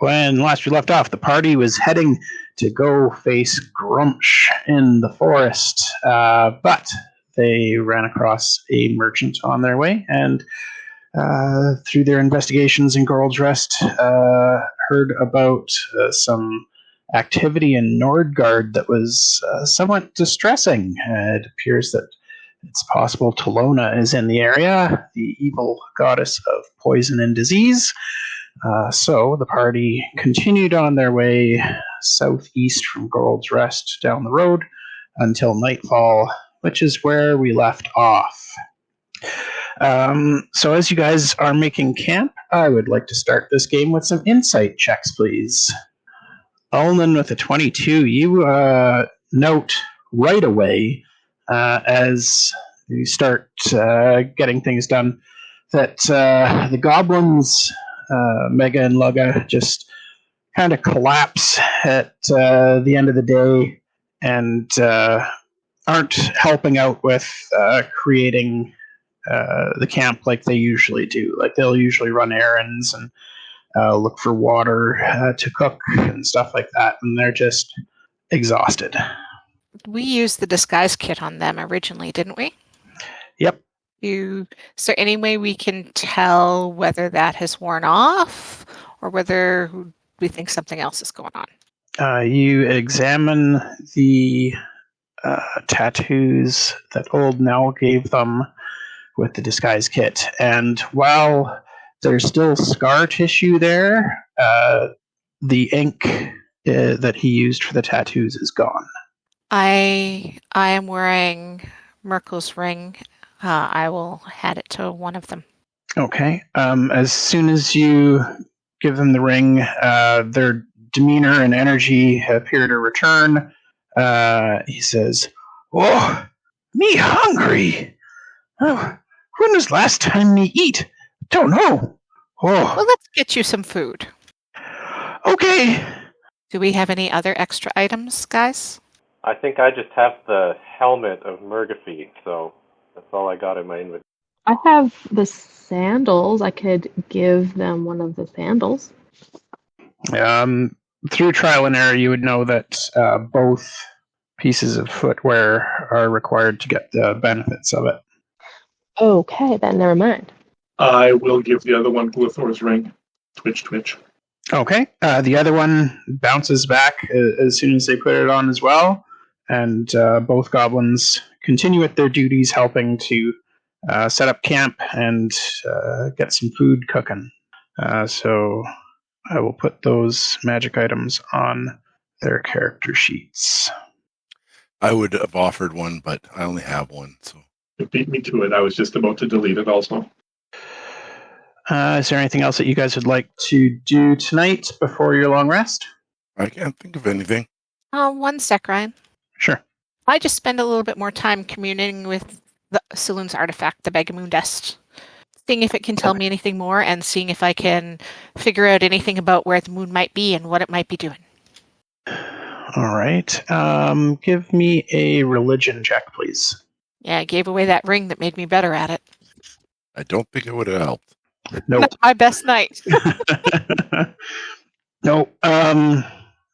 When last we left off, the party was heading to go face Grumsh in the forest, but they ran across a merchant on their way, and through their investigations in Gold's Rest, heard about some activity in Nordgard that was somewhat distressing. It appears that it's possible Talona is in the area, the evil goddess of poison and disease. So the party continued on their way southeast from Gold's Rest down the road until nightfall, which is where we left off. So as you guys are making camp, I would like to start this game with some insight checks, please. Ulnan with a 22, you note right away as you start getting things done that the goblins, Mega and Lugga, just kind of collapse at the end of the day and aren't helping out with creating the camp like they usually do. Like they'll usually run errands and look for water to cook and stuff like that, and they're just exhausted. We used the disguise kit on them originally, didn't we? Yep. Is there any way we can tell whether that has worn off or whether we think something else is going on? You examine the tattoos that old Knell gave them with the disguise kit, and while there's still scar tissue there, the ink that he used for the tattoos is gone. I am wearing Merkel's ring. I will hand it to one of them. Okay. As soon as you give them the ring, their demeanor and energy appear to return. He says, "Oh, me hungry. Oh, when was last time me eat? Don't know. Oh." Well, let's get you some food. Okay. Do we have any other extra items, guys? I think I just have the helmet of Murgafi, so that's all I got in my inventory. I have the sandals. I could give them one of the sandals. Through trial and error, you would know that both pieces of footwear are required to get the benefits of it. Okay, then never mind. I will give the other one Glithor's ring. Twitch, twitch. Okay. The other one bounces back as soon as they put it on as well, and both goblins continue with their duties, helping to set up camp and get some food cooking. So I will put those magic items on their character sheets. I would have offered one, but I only have one. So It beat me to it. I was just about to delete it also. Is there anything else that you guys would like to do tonight before your long rest? I can't think of anything. 1 sec, Ryan. Sure. I just spend a little bit more time communicating with the Saloon's artifact, the Begamoon Dust, seeing if it can tell me anything more and seeing if I can figure out anything about where the moon might be and what it might be doing. All right. Give me a religion check, please. Yeah, I gave away that ring that made me better at it. I don't think it would have helped. Nope. Not my best night. Nope.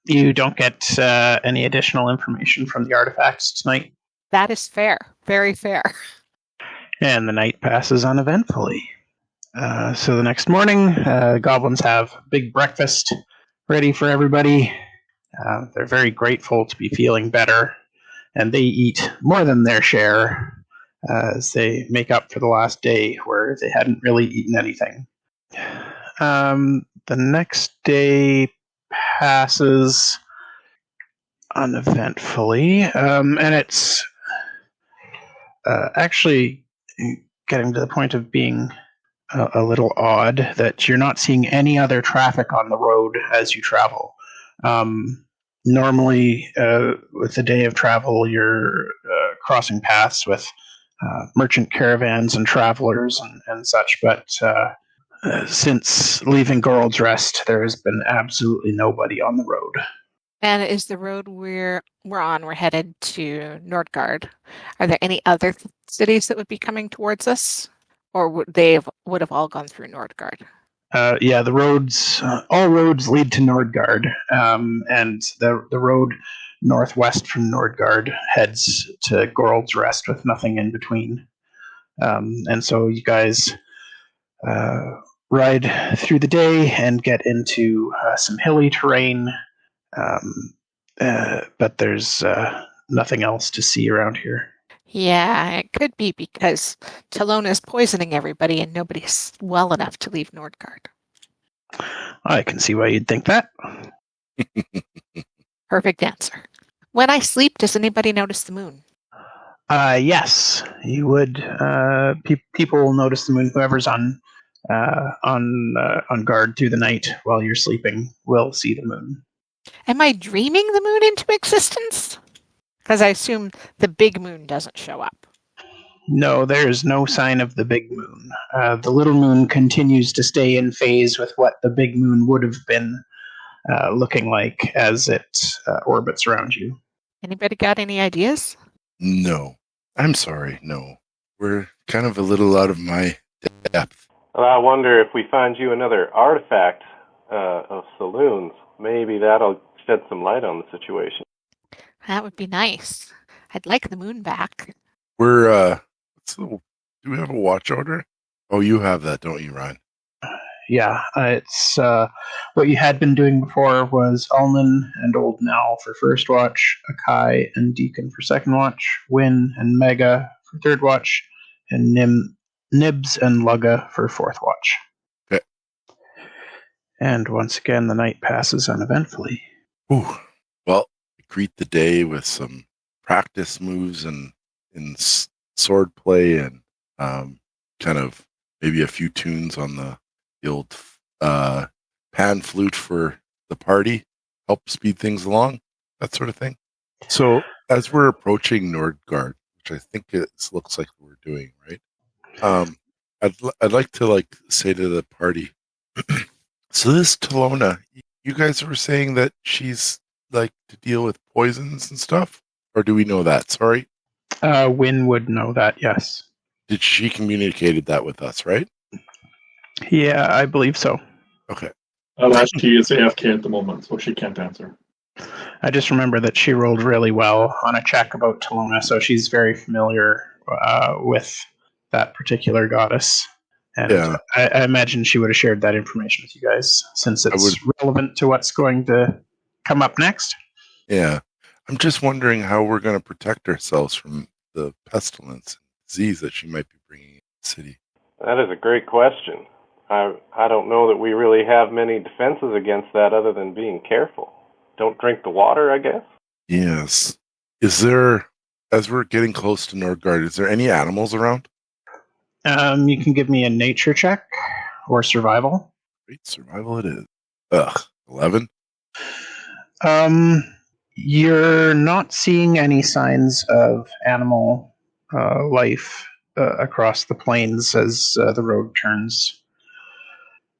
You don't get any additional information from the artifacts tonight. That is fair. Very fair. And the night passes uneventfully. So the next morning, goblins have a big breakfast ready for everybody. They're very grateful to be feeling better, and they eat more than their share as they make up for the last day where they hadn't really eaten anything. The next day passes uneventfully, and it's actually getting to the point of being a little odd that you're not seeing any other traffic on the road as you travel. Normally, with the day of travel, you're crossing paths with merchant caravans and travelers and such, but since leaving Gold's Rest, there has been absolutely nobody on the road. And is the road we're on, we're headed to Nordgard. Are there any other cities that would be coming towards us? Or would have all gone through Nordgard? Yeah, the roads, all roads lead to Nordgard, and the road northwest from Nordgard heads to Gorld's Rest with nothing in between. And so you guys ride through the day and get into some hilly terrain, but there's nothing else to see around here. Yeah, it could be because Talona is poisoning everybody and nobody's well enough to leave Nordgard. I can see why you'd think that. Perfect answer. When I sleep, does anybody notice the moon? Yes, you would. People will notice the moon. Whoever's on guard through the night while you're sleeping will see the moon. Am I dreaming the moon into existence? Because I assume the big moon doesn't show up. No, there is no sign of the big moon. The little moon continues to stay in phase with what the big moon would have been looking like as it orbits around you. Anybody got any ideas? No. I'm sorry, no. We're kind of a little out of my depth. Well, I wonder if we find you another artifact of saloons, maybe that'll shed some light on the situation. That would be nice. I'd like the moon back. We're, do we have a watch order? Oh, you have that, don't you, Ryan? Yeah, it's what you had been doing before was Ulnan and Old Knell for first watch, Akai and Deacon for second watch, Win and Mega for third watch, and Nibbs and Lugga for fourth watch. Okay. And once again, the night passes uneventfully. Ooh. Well, we greet the day with some practice moves and in sword play and kind of maybe a few tunes on the old pan flute for the party, help speed things along, that sort of thing. So as we're approaching Nordgard, which I think it looks like we're doing, right? I'd like to say to the party, so this Talona, you guys were saying that she's to deal with poisons and stuff, or do we know that? Sorry. Win would know that, yes. Did she communicated that with us, right? Yeah, I believe so. Okay. She is AFK at the moment, so she can't answer. I just remember that she rolled really well on a check about Talona, so she's very familiar with that particular goddess. And Yeah. I imagine she would have shared that information with you guys, since it's relevant to what's going to come up next. Yeah. I'm just wondering how we're going to protect ourselves from the pestilence and disease that she might be bringing in the city. That is a great question. I don't know that we really have many defenses against that other than being careful. Don't drink the water, I guess. Yes. Is there, as we're getting close to Nordgard, is there any animals around? You can give me a nature check or survival. Great, survival it is. 11? You're not seeing any signs of animal life across the plains as the road turns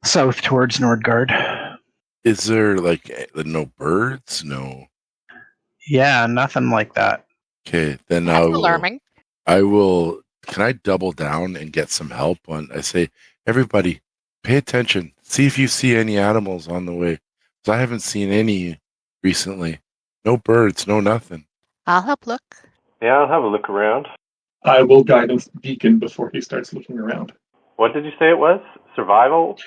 south towards Nordgard. Is there no birds? No. Yeah, nothing like that. Okay, then That's alarming. I will. Can I double down and get some help on? I say, everybody, pay attention. See if you see any animals on the way. Because I haven't seen any recently. No birds, no nothing. I'll help look. Yeah, I'll have a look around. I will guidance Deacon before he starts looking around. What did you say it was? Survival?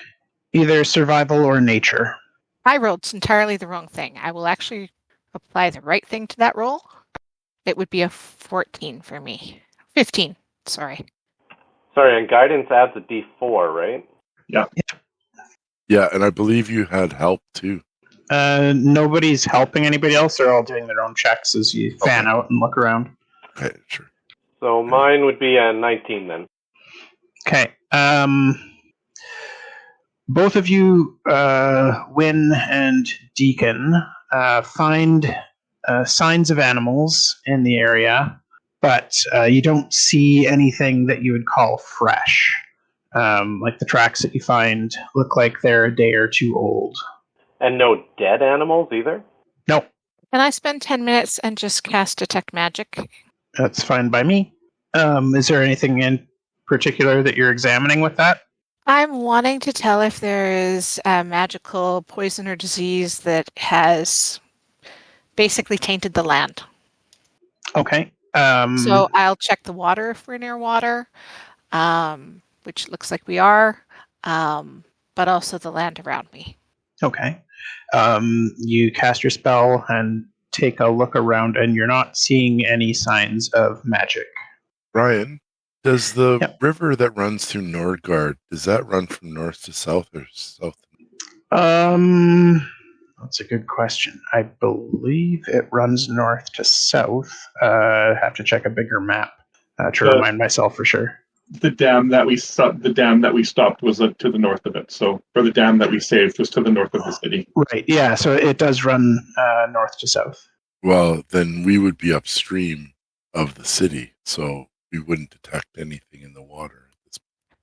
Either survival or nature. I rolled entirely the wrong thing. I will actually apply the right thing to that roll. It would be a 14 for me. 15, sorry. Sorry, and guidance adds a D4, right? Yeah. Yeah, and I believe you had help too. Nobody's helping anybody else. They're all doing their own checks as you fan out and look around. Okay, sure. So mine would be a 19 then. Okay. Both of you, Win and Deacon, find signs of animals in the area, but you don't see anything that you would call fresh. Like the tracks that you find look like they're a day or two old. And no dead animals either? Nope. Can I spend 10 minutes and just cast Detect Magic? That's fine by me. Is there anything in particular that you're examining with that? I'm wanting to tell if there is a magical poison or disease that has basically tainted the land. Okay. So I'll check the water if we're near water, which looks like we are, but also the land around me. Okay. You cast your spell and take a look around, and you're not seeing any signs of magic. Ryan, does the Yep. river that runs through Nordgard, does that run from north to south or south? That's a good question. I believe it runs north to south. I have to check a bigger map to remind myself for sure. The dam that we stopped was to the north of it. So, for the dam that we saved was to the north of the city. Right. Yeah. So it does run north to south. Well, then we would be upstream of the city, so we wouldn't detect anything in the water.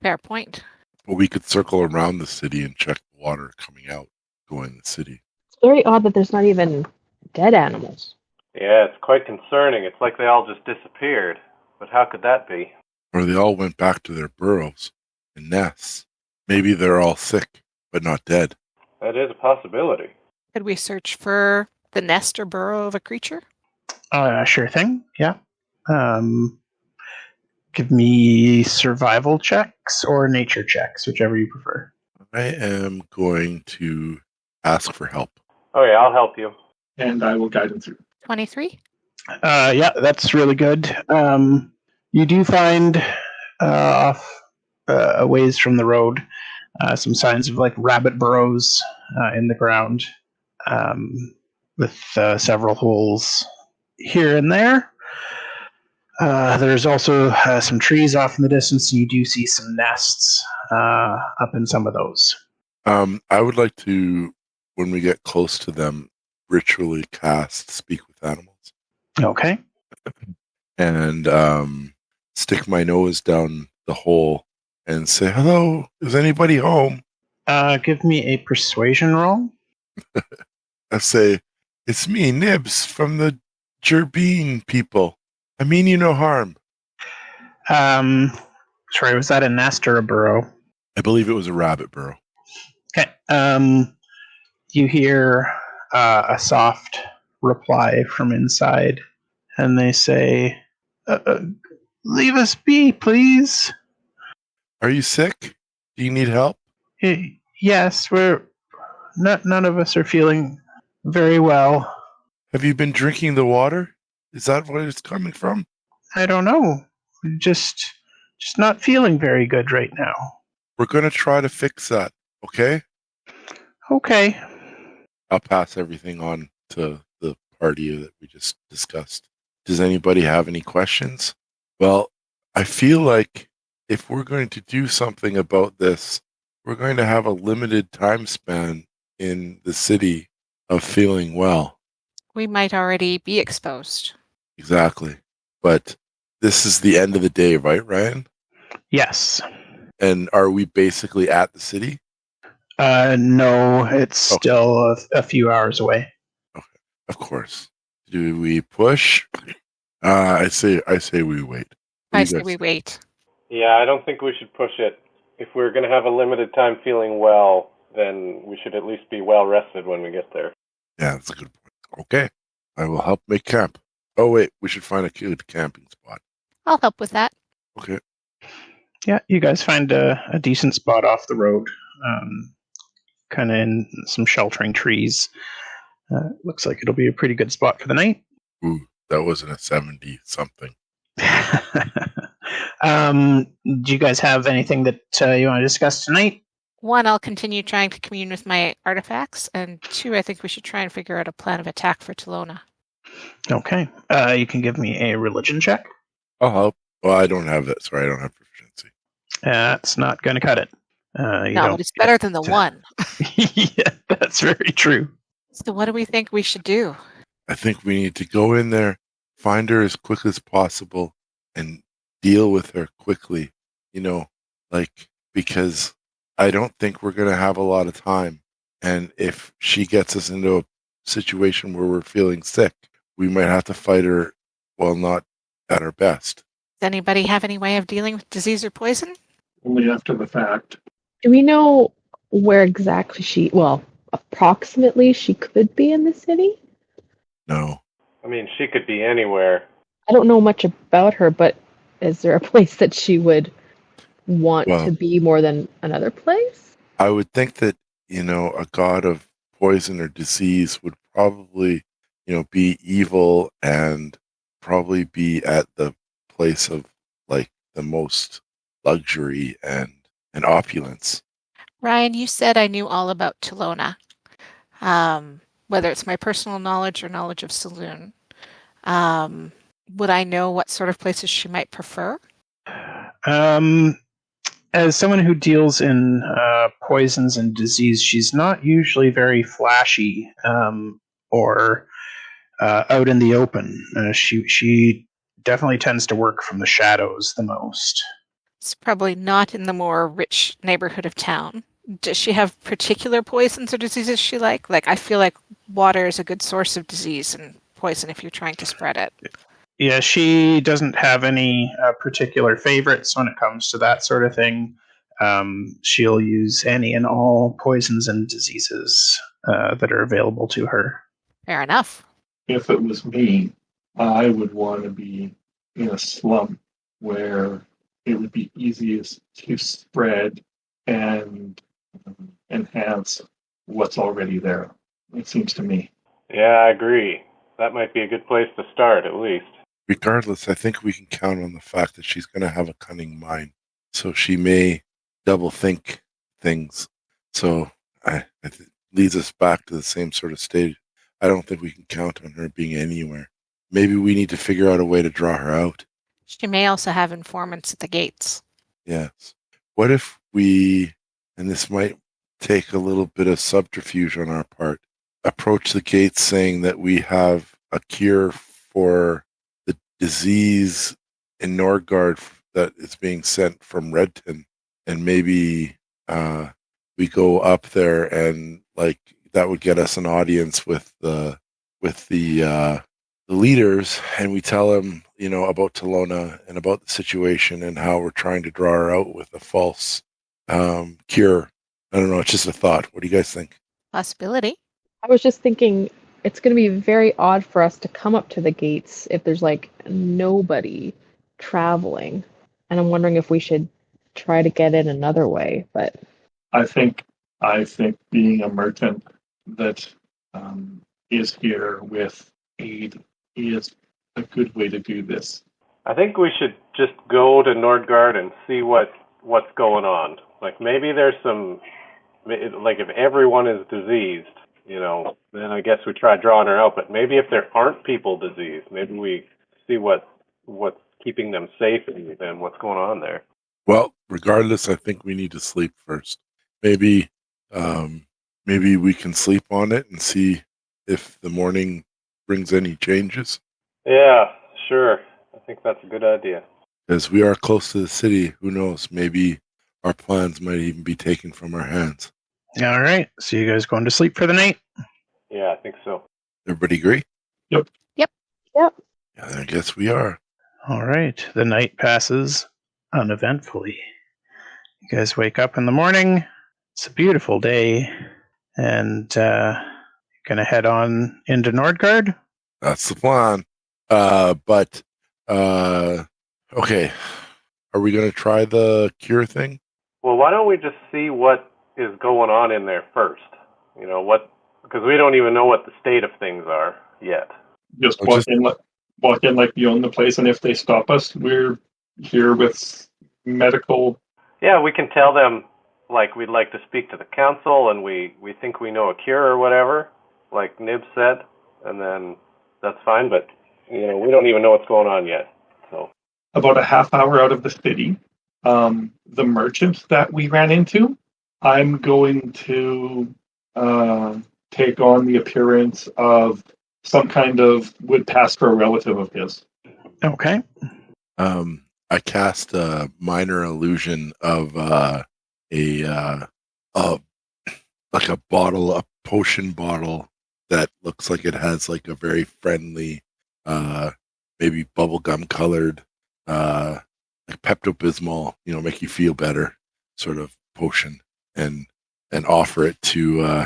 Fair point. But we could circle around the city and check the water coming out, go in the city. It's very odd that there's not even dead animals. Yeah, it's quite concerning. It's like they all just disappeared. But how could that be? Or they all went back to their burrows and nests. Maybe they're all sick, but not dead. That is a possibility. Could we search for the nest or burrow of a creature? Sure thing. Yeah. Give me survival checks or nature checks, whichever you prefer. I am going to ask for help. Okay, I'll help you. And I will guide them through. 23? Yeah, that's really good. You do find off a ways from the road some signs of like rabbit burrows in the ground with several holes here and there. There's also some trees off in the distance, and you do see some nests up in some of those. I would like to, when we get close to them, ritually cast Speak with Animals. Okay. And stick my nose down the hole and say, hello, is anybody home? Give me a persuasion roll. I say, it's me, Nibbs, from the Gerbine people. I mean you no harm. Sorry, was that a nest or a burrow? I believe it was a rabbit burrow. Okay. You hear a soft reply from inside, and they say, leave us be, please. Are you sick? Do you need help? Yes, none of us are feeling very well. Have you been drinking the water? Is that where it's coming from? I don't know. Just not feeling very good right now. We're going to try to fix that, okay? Okay. I'll pass everything on to the party that we just discussed. Does anybody have any questions? Well, I feel like if we're going to do something about this, we're going to have a limited time span in the city of feeling well. We might already be exposed. Exactly. But this is the end of the day, right, Ryan? Yes. And are we basically at the city? No, it's still a few hours away. Okay, of course. Do we push? I say we wait. I say we wait. Yeah, I don't think we should push it. If we're going to have a limited time feeling well, then we should at least be well rested when we get there. Yeah, that's a good point. Okay. I will help make camp. Oh, wait, we should find a good camping spot. I'll help with that. Okay. Yeah, you guys find a decent spot off the road, kind of in some sheltering trees. Looks like it'll be a pretty good spot for the night. Ooh, that wasn't a 70-something. Do you guys have anything that you want to discuss tonight? 1, I'll continue trying to commune with my artifacts, and 2, I think we should try and figure out a plan of attack for Talona. Okay. You can give me a religion check. I'll help. Well, I don't have that. Sorry, I don't have proficiency. That's not going to cut it. No, but it's better than the 1. Yeah, that's very true. So what do we think we should do? I think we need to go in there, find her as quickly as possible, and deal with her quickly. Because I don't think we're going to have a lot of time. And if she gets us into a situation where we're feeling sick, we might have to fight her while not at our best. Does anybody have any way of dealing with disease or poison? Only after the fact. Do we know where exactly approximately she could be in the city? No. I mean, she could be anywhere. I don't know much about her, but is there a place that she would want to Well, be more than another place? I would think that, a god of poison or disease would probably, be evil and probably be at the place of like the most luxury and opulence. Ryan, you said I knew all about Talona, whether it's my personal knowledge or knowledge of Saloon. Would I know what sort of places she might prefer? As someone who deals in poisons and disease, she's not usually very flashy or out in the open. She definitely tends to work from the shadows the most. It's probably not in the more rich neighborhood of town. Does she have particular poisons or diseases she like? Like, I feel like water is a good source of disease and poison if you're trying to spread it. Yeah, she doesn't have any particular favorites when it comes to that sort of thing. She'll use any and all poisons and diseases that are available to her. Fair enough. If it was me, I would want to be in a slum where it would be easiest to spread and enhance what's already there. It seems to me. Yeah, I agree. That might be a good place to start, at least. Regardless, I think we can count on the fact that she's going to have a cunning mind. So she may double think things. So leads us back to the same sort of stage. I don't think we can count on her being anywhere. Maybe we need to figure out a way to draw her out. She may also have informants at the gates. Yes. What if we, and this might take a little bit of subterfuge on our part, approach the gates saying that we have a cure for the disease in Nordgard that is being sent from Redton, and maybe we go up there and like that would get us an audience with the leaders, and we tell them, about Talona and about the situation and how we're trying to draw her out with a false cure. I don't know. It's just a thought. What do you guys think? Possibility. I was just thinking it's going to be very odd for us to come up to the gates if there's like nobody traveling. And I'm wondering if we should try to get in another way, but I think being a merchant that is here with aid is a good way to do this. I think we should just go to Nordgard and see what's going on. Like, maybe there's some, like, if everyone is diseased, then I guess we try drawing her out. But maybe if there aren't people diseased, maybe we see what's keeping them safe and what's going on there. Well, regardless, I think we need to sleep first. Maybe we can sleep on it and see if the morning brings any changes. Yeah, sure. I think that's a good idea. As we are close to the city, who knows? Maybe our plans might even be taken from our hands. All right. So you guys going to sleep for the night? Yeah, I think so. Everybody agree? Yep. Yep. Yeah, I guess we are. All right. The night passes uneventfully. You guys wake up in the morning. It's a beautiful day. And you're going to head on into Nordgard? That's the plan. Okay. Are we going to try the cure thing? Well, why don't we just see what is going on in there first? Because we don't even know what the state of things are yet. Just walk in like we own the place, and if they stop us, we're here with medical. Yeah, we can tell them, like, we'd like to speak to the council, and we think we know a cure or whatever, like Nibbs said, and then that's fine, but, we don't even know what's going on yet, so. About a half hour out of the city, the merchant that we ran into, I'm going to take on the appearance of some kind of would pass for a relative of his. Okay. I cast a minor illusion of like a bottle, a potion bottle that looks like it has like a very friendly, maybe bubblegum colored, like Pepto-Bismol, make you feel better sort of potion. and offer it to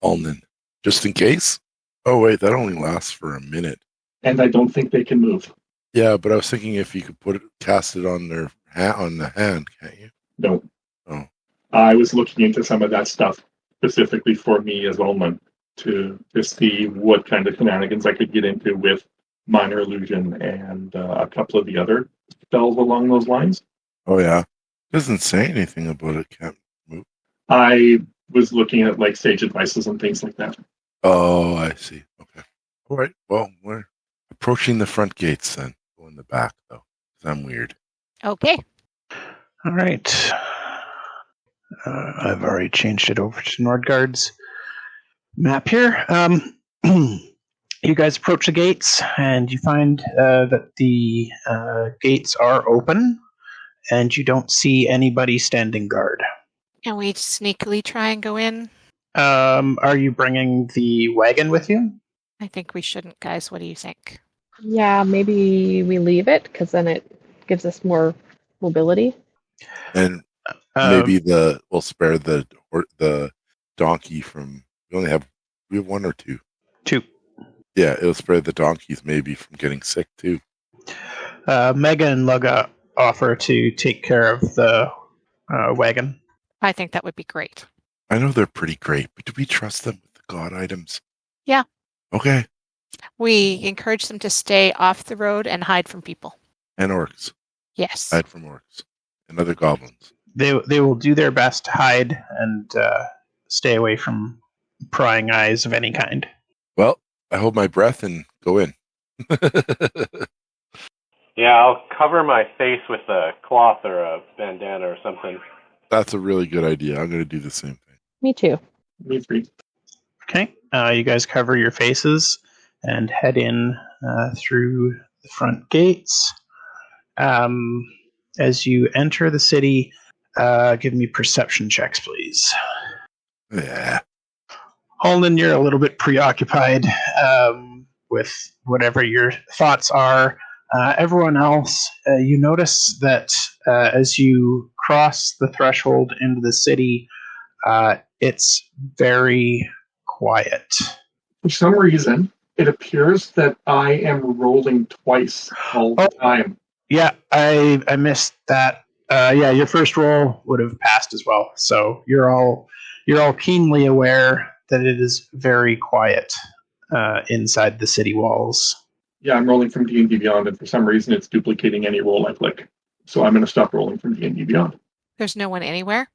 Ulnan, just in case. Oh wait, that only lasts for a minute. And I don't think they can move. Yeah, but I was thinking if you could cast it on their on the hand, can't you? No. Oh. I was looking into some of that stuff specifically for me as Ulnan to see what kind of shenanigans I could get into with minor illusion and a couple of the other spells along those lines. Oh yeah, doesn't say anything about it can't move. I was looking at like sage advices and things like that. Oh, I see. Okay. All right. Well, we're approaching the front gates then. Go in the back though, 'cause I'm weird. Okay. All right. I've already changed it over to Nordgard's map here. You guys approach the gates, and you find that the gates are open, and you don't see anybody standing guard. Can we sneakily try and go in? Are you bringing the wagon with you? I think we shouldn't, guys. What do you think? Yeah, maybe we leave it because then it gives us more mobility. And maybe we'll spare the donkey from. We have one or two. Two. Yeah, it'll spare the donkeys maybe from getting sick too. Mega and Lugga offer to take care of the wagon. I think that would be great. I know they're pretty great, but do we trust them with the god items? Yeah. Okay. We encourage them to stay off the road and hide from people. And orcs. Yes. Hide from orcs. And other goblins. They will do their best to hide and stay away from prying eyes of any kind. Well, I hold my breath and go in. Yeah, I'll cover my face with a cloth or a bandana or something. That's a really good idea. I'm going to do the same thing. Me too. Me three. Okay. You guys cover your faces and head in through the front gates. As you enter the city, give me perception checks, please. Yeah. Ulnan, you're a little bit preoccupied with whatever your thoughts are. Everyone else, you notice that as you cross the threshold into the city, it's very quiet. For some reason, it appears that I am rolling twice all the time. Yeah, I missed that. Yeah, your first roll would have passed as well. So you're all keenly aware that it is very quiet inside the city walls. Yeah, I'm rolling from D&D Beyond, and for some reason it's duplicating any roll I click. So I'm going to stop rolling from D&D Beyond. There's no one anywhere?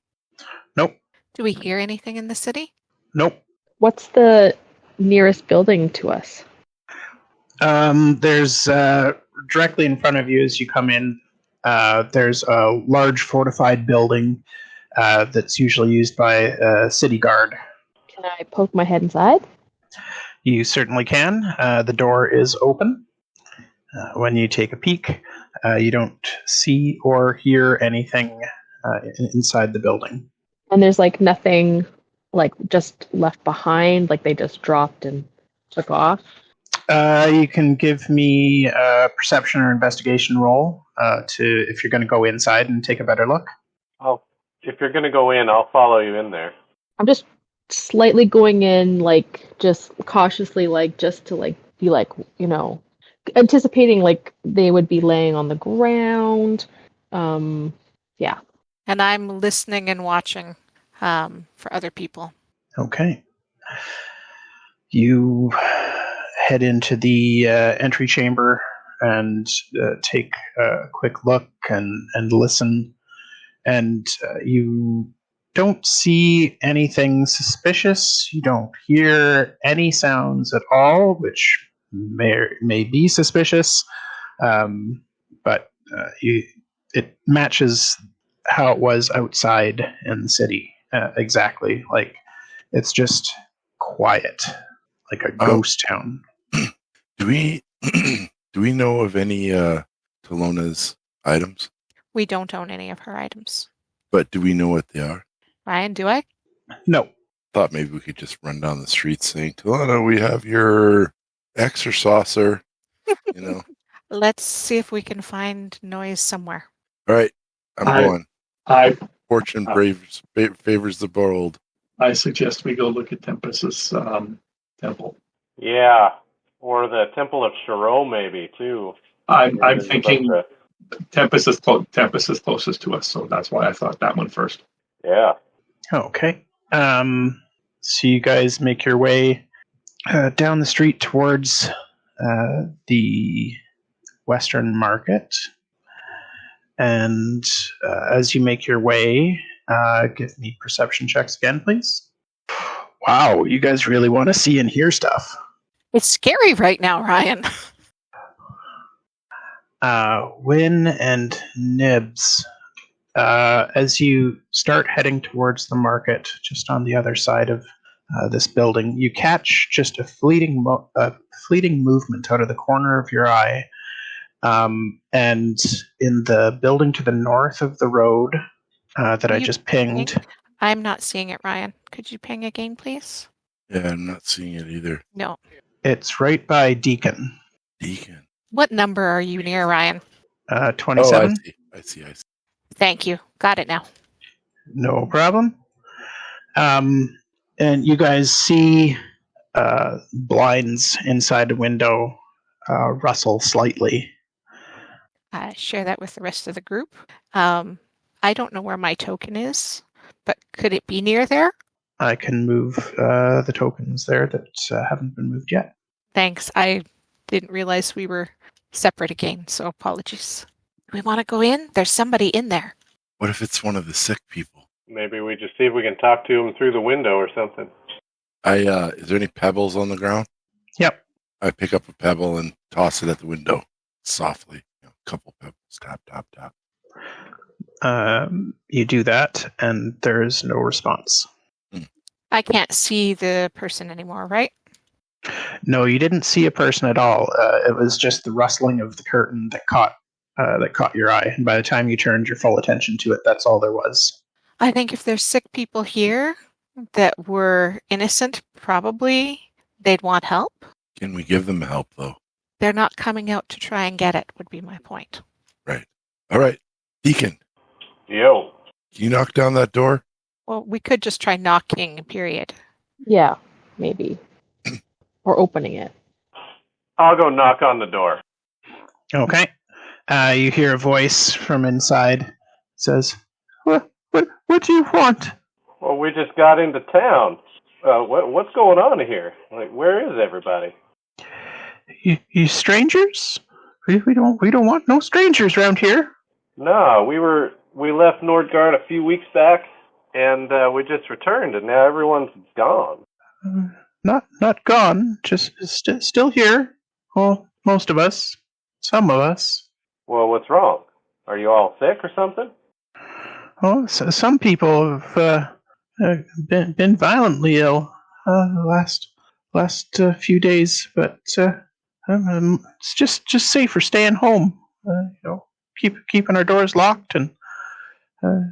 Nope. Do we hear anything in the city? Nope. What's the nearest building to us? There's directly in front of you as you come in, there's a large fortified building that's usually used by city guard. Can I poke my head inside? You certainly can. The door is open. When you take a peek, you don't see or hear anything inside the building. And there's like nothing like just left behind, like they just dropped and took off? You can give me a perception or investigation roll if you're going to go inside and take a better look. If you're going to go in, I'll follow you in there. I'm just slightly going in, like, just cautiously, like, just to, like, be, like, you know, anticipating, like, they would be laying on the ground. Yeah. And I'm listening and watching for other people. Okay. You head into the entry chamber and take a quick look and listen. And you don't see anything suspicious. You don't hear any sounds at all, which may be suspicious. But it matches how it was outside in the city exactly. Like, it's just quiet, like a ghost town. Do we know of any Talona's items? We don't own any of her items. But do we know what they are? Ryan, do I? No. Thought maybe we could just run down the street saying, Talona, we have your X or saucer. You know. Let's see if we can find noise somewhere. All right, I'm going. I Fortune favors the bold. I suggest we go look at Tempest's temple. Yeah, or the Temple of Shiro, maybe too. I'm There's a thinking bunch Tempest is closest to us, so that's why I thought that one first. Yeah. Okay. So you guys make your way down the street towards the Western Market. And as you make your way, give me perception checks again, please. Wow, you guys really want to see and hear stuff. It's scary right now, Ryan. Win and Nibbs. As you start heading towards the market, just on the other side of this building, you catch just a fleeting movement out of the corner of your eye. And in the building to the north of the road that I just pinged. I'm not seeing it, Ryan. Could you ping again, please? Yeah, I'm not seeing it either. No. It's right by Deacon. Deacon. What number are you near, Ryan? 27. Oh, I see. Thank you. Got it now. No problem. And you guys see blinds inside the window rustle slightly. Share that with the rest of the group. I don't know where my token is, but could it be near there? I can move the tokens there that haven't been moved yet. Thanks. I didn't realize we were separate again, so apologies. Do we want to go in? There's somebody in there. What if it's one of the sick people? Maybe we just see if we can talk to him through the window or something. Is there any pebbles on the ground? Yep. I pick up a pebble and toss it at the window softly. A couple pebbles. Tap, tap, tap. You do that, and there's no response. I can't see the person anymore, right? No, you didn't see a person at all. It was just the rustling of the curtain that caught your eye. And by the time you turned your full attention to it, that's all there was. I think if there's sick people here that were innocent, probably they'd want help. Can we give them help, though? They're not coming out to try and get it, would be my point. Right. All right. Deacon. Yo. Can you knock down that door? Well, we could just try knocking, period. Yeah, maybe. Or opening it. I'll go knock on the door. Okay. You hear a voice from inside. It says, What do you want? Well, we just got into town. What's going on here? Like, where is everybody? You strangers? We don't want no strangers around here. No, we left Nordgard a few weeks back, and we just returned, and now everyone's gone. Not gone, just still here. Well, most of us. Some of us. Well, what's wrong? Are you all sick or something? Oh, so some people have been violently ill the last few days, but it's just safer staying home. Keeping our doors locked and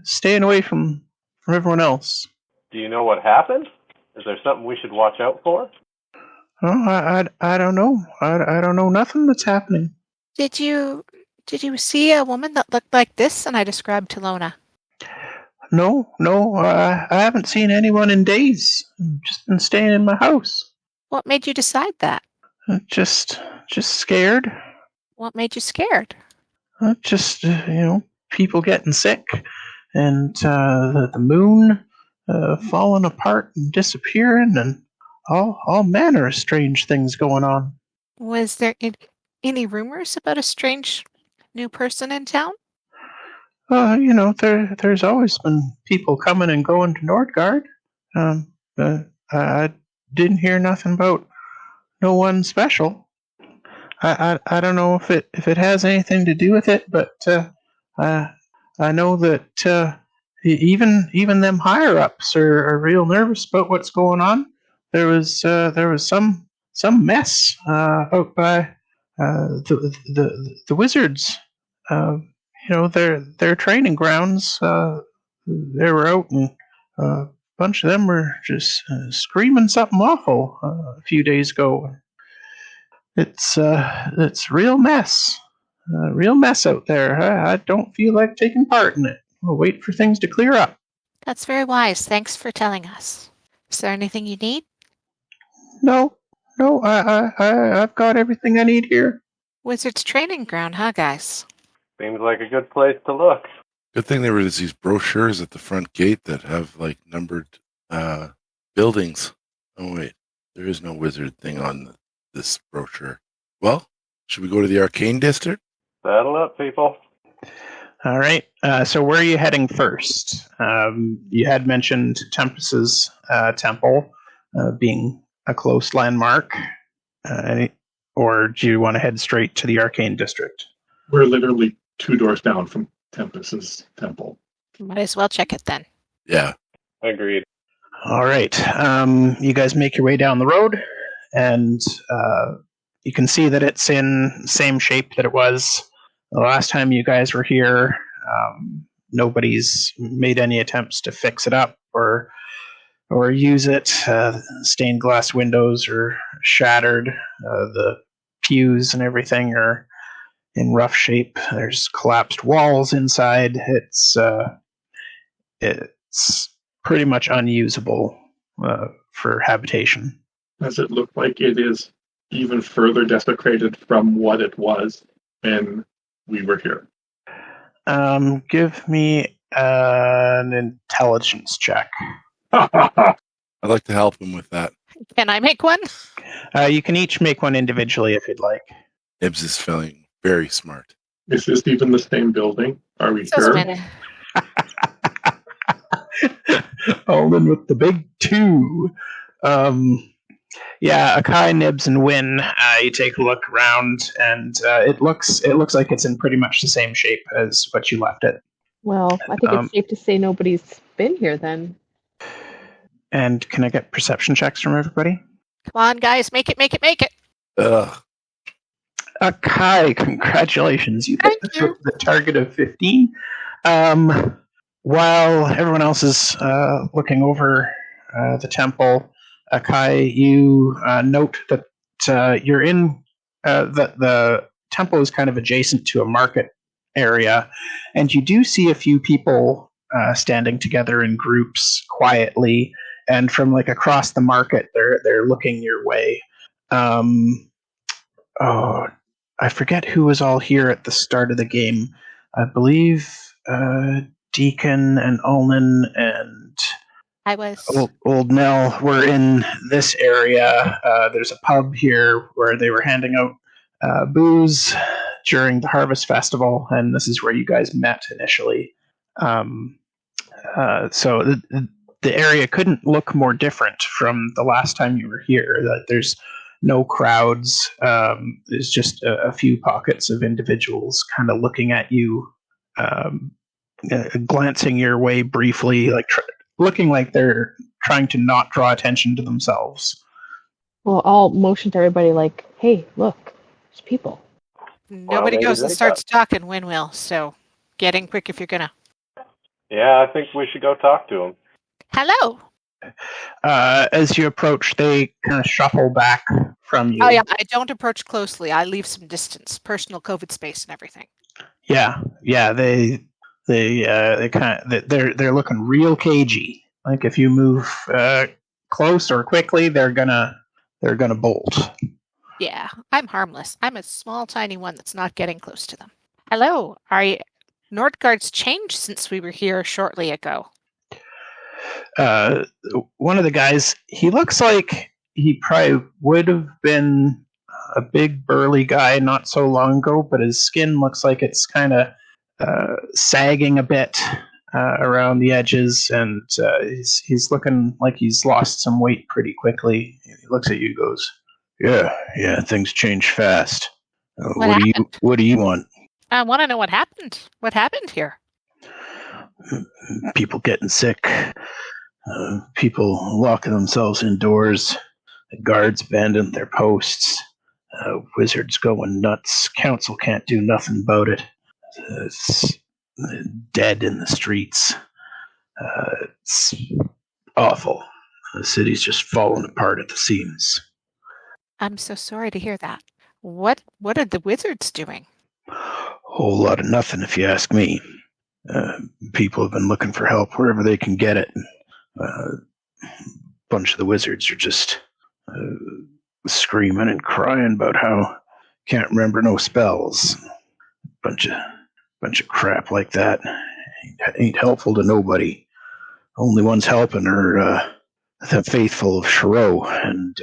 staying away from everyone else. Do you know what happened? Is there something we should watch out for? Oh, I don't know. I don't know nothing that's happening. Did you see a woman that looked like this? And I described Talona. No, I haven't seen anyone in days. I've just been staying in my house. What made you decide that? Just scared. What made you scared? Just people getting sick, and the moon falling apart and disappearing, and all manner of strange things going on. Was there any rumors about a strange new person in town? There's always been people coming and going to Nordgard. I didn't hear nothing about no one special. I don't know if it has anything to do with it, but I know that even them higher ups are real nervous about what's going on. There was some mess out by the wizards. Their training grounds. They were out, and a bunch of them were just screaming something awful a few days ago. It's real mess out there. I don't feel like taking part in it. we'll wait for things to clear up. That's very wise. Thanks for telling us. Is there anything you need? No, I've got everything I need here. Wizard's training ground, huh, guys? Seems like a good place to look. Good thing there was these brochures at the front gate that have like numbered buildings. Oh wait, there is no wizard thing on this brochure. Well, should we go to the arcane district? Saddle up, people. All right. So where are you heading first? You had mentioned Tempest's temple being a close landmark, or do you want to head straight to the arcane district? We're literally 2 doors down from Tempest's temple. Might as well check it then. Yeah. Agreed. All right. You guys make your way down the road, and you can see that it's in the same shape that it was the last time you guys were here. Nobody's made any attempts to fix it up or use it. Stained glass windows are shattered. The pews and everything are in rough shape. There's collapsed walls inside. It's pretty much unusable for habitation. Does it look like it is even further desecrated from what it was when we were here? Give me an intelligence check. I'd like to help him with that. Can I make one? You can each make one individually if you'd like. Nibbs is feeling very smart. Is this even the same building? Are we So sure? many. Ulnan with the big 2. Yeah, Akai, Nibbs, and Win. You take a look around, and it looks like it's in pretty much the same shape as what you left it. Well, I think it's safe to say nobody's been here then. And can I get perception checks from everybody? Come on, guys, make it. Ugh. Akai, congratulations! You hit the target of 15. While everyone else is looking over the temple, Akai, you note that you're in the temple is kind of adjacent to a market area, and you do see a few people standing together in groups quietly, and from like across the market, they're looking your way. I forget who was all here at the start of the game. I believe Deacon and Ulnan and I was. Old Knell were in this area. There's a pub here where they were handing out booze during the Harvest Festival, and this is where you guys met initially. So the area couldn't look more different from the last time you were here. There's no crowds. There's just a few pockets of individuals kind of looking at you, glancing your way briefly, like looking like they're trying to not draw attention to themselves. Well, I'll motion to everybody like, hey, look, there's people. Nobody goes and starts talking, Win will, so get in quick if you're gonna. Yeah, I think we should go talk to him. Hello. As you approach, they kind of shuffle back from you. Oh yeah, I don't approach closely. I leave some distance, personal COVID space and everything. Yeah. They kind of they're looking real cagey. Like if you move close or quickly, they're gonna bolt. Yeah, I'm harmless. I'm a small, tiny one that's not getting close to them. Hello. Nordgard's changed since we were here shortly ago. One of the guys, he looks like he probably would have been a big burly guy not so long ago, but his skin looks like it's kind of sagging a bit around the edges, and he's looking like he's lost some weight pretty quickly. He looks at you and goes, yeah, things change fast. What do you want? I want to know what happened. What happened here? People getting sick, people locking themselves indoors, the guards abandoned their posts, wizards going nuts, council can't do nothing about it. It's dead in the streets. It's awful. The city's just falling apart at the seams. I'm so sorry to hear that. What are the wizards doing? Whole lot of nothing, if you ask me. People have been looking for help wherever they can get it. A bunch of the wizards are just screaming and crying about how can't remember no spells. Bunch of crap like that. Ain't helpful to nobody. Only ones helping are the faithful of Shiro, and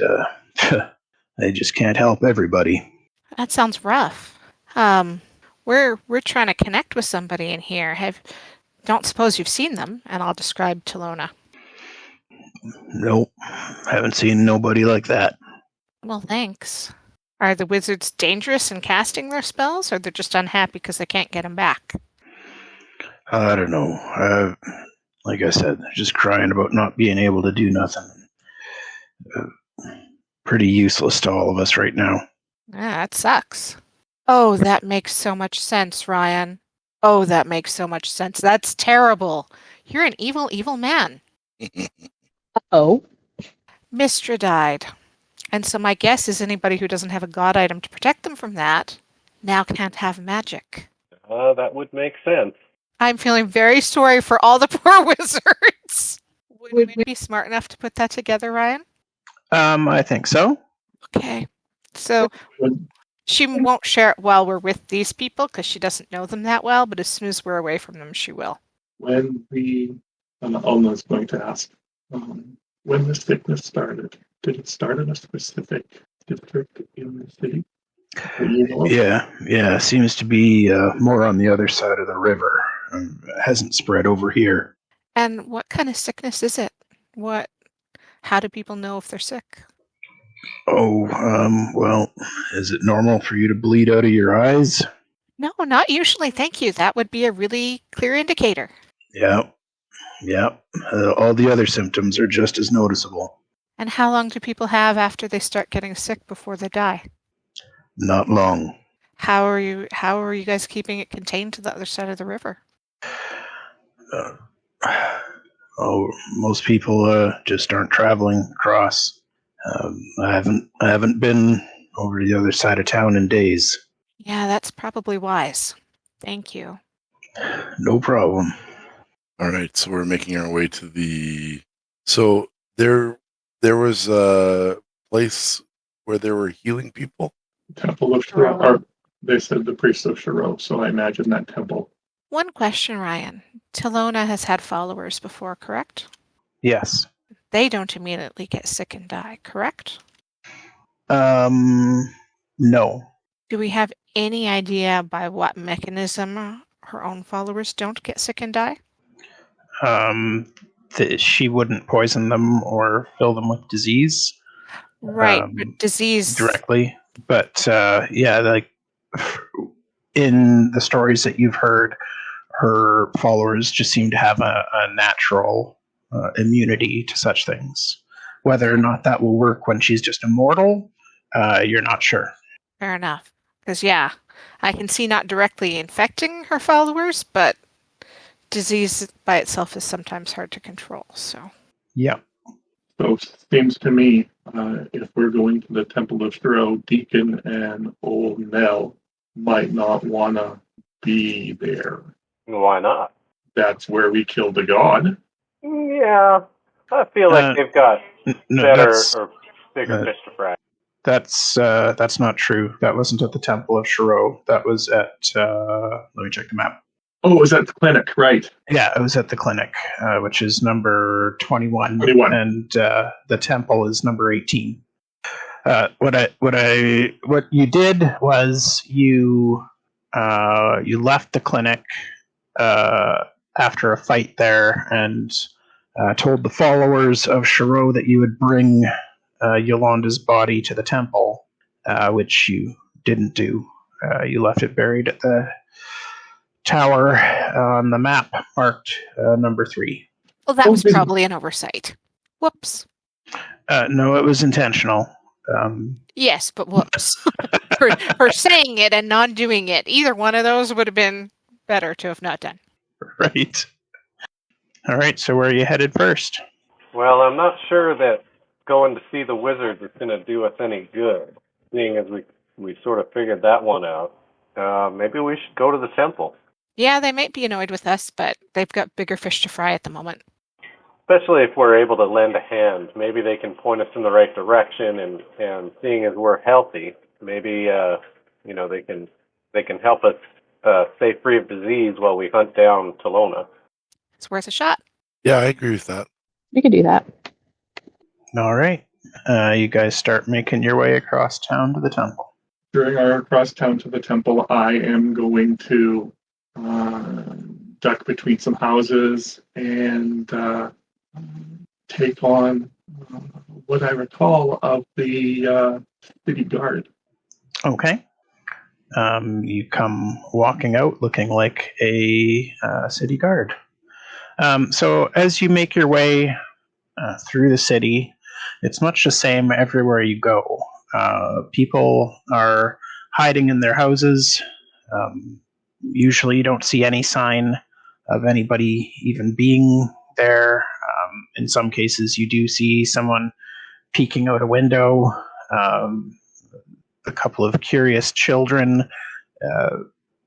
they just can't help everybody. That sounds rough. We're trying to connect with somebody in here. Don't suppose you've seen them? And I'll describe Talona. Nope, haven't seen nobody like that. Well, thanks. Are the wizards dangerous in casting their spells, or they're just unhappy because they can't get them back? I don't know. Like I said, they're just crying about not being able to do nothing. Pretty useless to all of us right now. Yeah, that sucks. Oh, that makes so much sense, Ryan. Oh, that makes so much sense. That's terrible. You're an evil, evil man. Oh. Mistra died. And so my guess is anybody who doesn't have a god item to protect them from that now can't have magic. That would make sense. I'm feeling very sorry for all the poor wizards. Would we be smart enough to put that together, Ryan? I think so. Okay. So she won't share it while we're with these people because she doesn't know them that well, but as soon as we're away from them, she will. When Ulna's going to ask, when the sickness started, did it start in a specific district in the city? Yeah. Seems to be more on the other side of the river. Hasn't spread over here. And what kind of sickness is it? How do people know if they're sick? Oh, well, is it normal for you to bleed out of your eyes? No, not usually, thank you. That would be a really clear indicator. Yeah. All the other symptoms are just as noticeable. And how long do people have after they start getting sick before they die? Not long. How are you guys keeping it contained to the other side of the river? Most people just aren't traveling across. I haven't been over to the other side of town in days. Yeah, that's probably wise. Thank you. No problem. All right, so we're making our way to the. So there was a place where there were healing people. Temple of Shiro. Or they said the priest of Shiro, so I imagine that temple. One question, Ryan. Talona has had followers before, correct? Yes. They don't immediately get sick and die, correct? No. Do we have any idea by what mechanism her own followers don't get sick and die? She wouldn't poison them or fill them with disease. Right, but disease directly. But like in the stories that you've heard, her followers just seem to have a natural immunity to such things. Whether or not that will work when she's just immortal, you're not sure. Fair enough. Because, I can see not directly infecting her followers, but disease by itself is sometimes hard to control. So. Yeah. So it seems to me, if we're going to the Temple of Shiro, Deacon and old Knell might not want to be there. Why not? That's where we killed the god. Yeah, I feel like they've got better or bigger fish to fry. That's not true. That wasn't at the Temple of Shiro. That was at let me check the map. Oh, it was at the clinic, right? Yeah, it was at the clinic, which is number 21. And the temple is number 18. What you did was you left the clinic after a fight there and told the followers of Shiro that you would bring Yolanda's body to the temple, which you didn't do. You left it buried at the tower on the map marked number 3. Well, that was probably an oversight. Whoops. No, it was intentional. Yes, but whoops. for saying it and not doing it. Either one of those would have been better to have not done. Right. All right, so where are you headed first? Well, I'm not sure that going to see the wizards is going to do us any good, seeing as we sort of figured that one out. Maybe we should go to the temple. Yeah, they might be annoyed with us, but they've got bigger fish to fry at the moment. Especially if we're able to lend a hand. Maybe they can point us in the right direction, and seeing as we're healthy, maybe they can help us stay free of disease while we hunt down Talona. It's worth a shot. Yeah, I agree with that. We could do that. All right. You guys start making your way across town to the temple. During our cross town to the temple, I am going to duck between some houses and take on what I recall of the city guard. Okay. You come walking out looking like a city guard. So as you make your way through the city, it's much the same everywhere you go. People are hiding in their houses. Usually you don't see any sign of anybody even being there. In some cases, you do see someone peeking out a window, a couple of curious children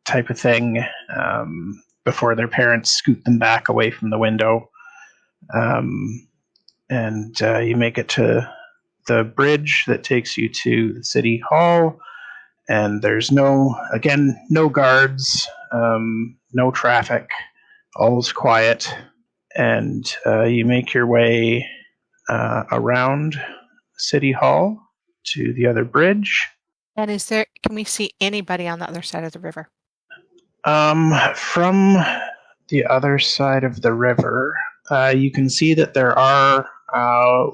type of thing, before their parents scoot them back away from the window. And you make it to the bridge that takes you to the city hall, and there's no guards, no traffic, all's quiet, and you make your way around City Hall to the other bridge. And can we see anybody on the other side of the river? From the other side of the river, you can see that there are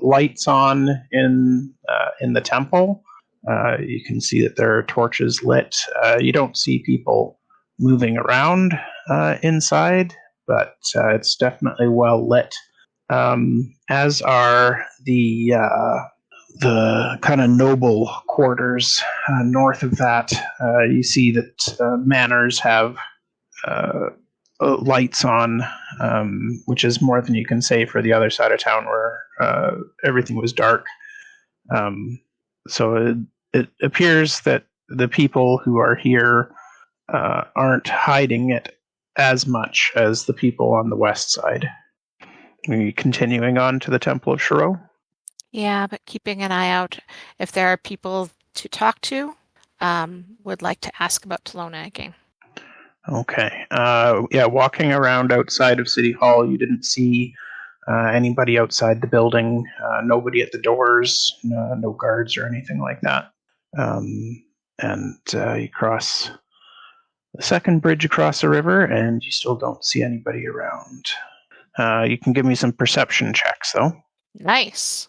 lights on in the temple. You can see that there are torches lit. You don't see people moving around inside, but it's definitely well lit. As are the kind of noble quarters north of that. You see that manors have lights on, which is more than you can say for the other side of town where everything was dark. So it appears that the people who are here aren't hiding it as much as the people on the west side. Are you continuing on to the Temple of Shiro? Yeah, but keeping an eye out if there are people to talk to. Would like to ask about Talona again. Okay. Walking around outside of City Hall, you didn't see anybody outside the building, nobody at the doors, no guards or anything like that. And you cross the second bridge across the river, and you still don't see anybody around. You can give me some perception checks, though. Nice.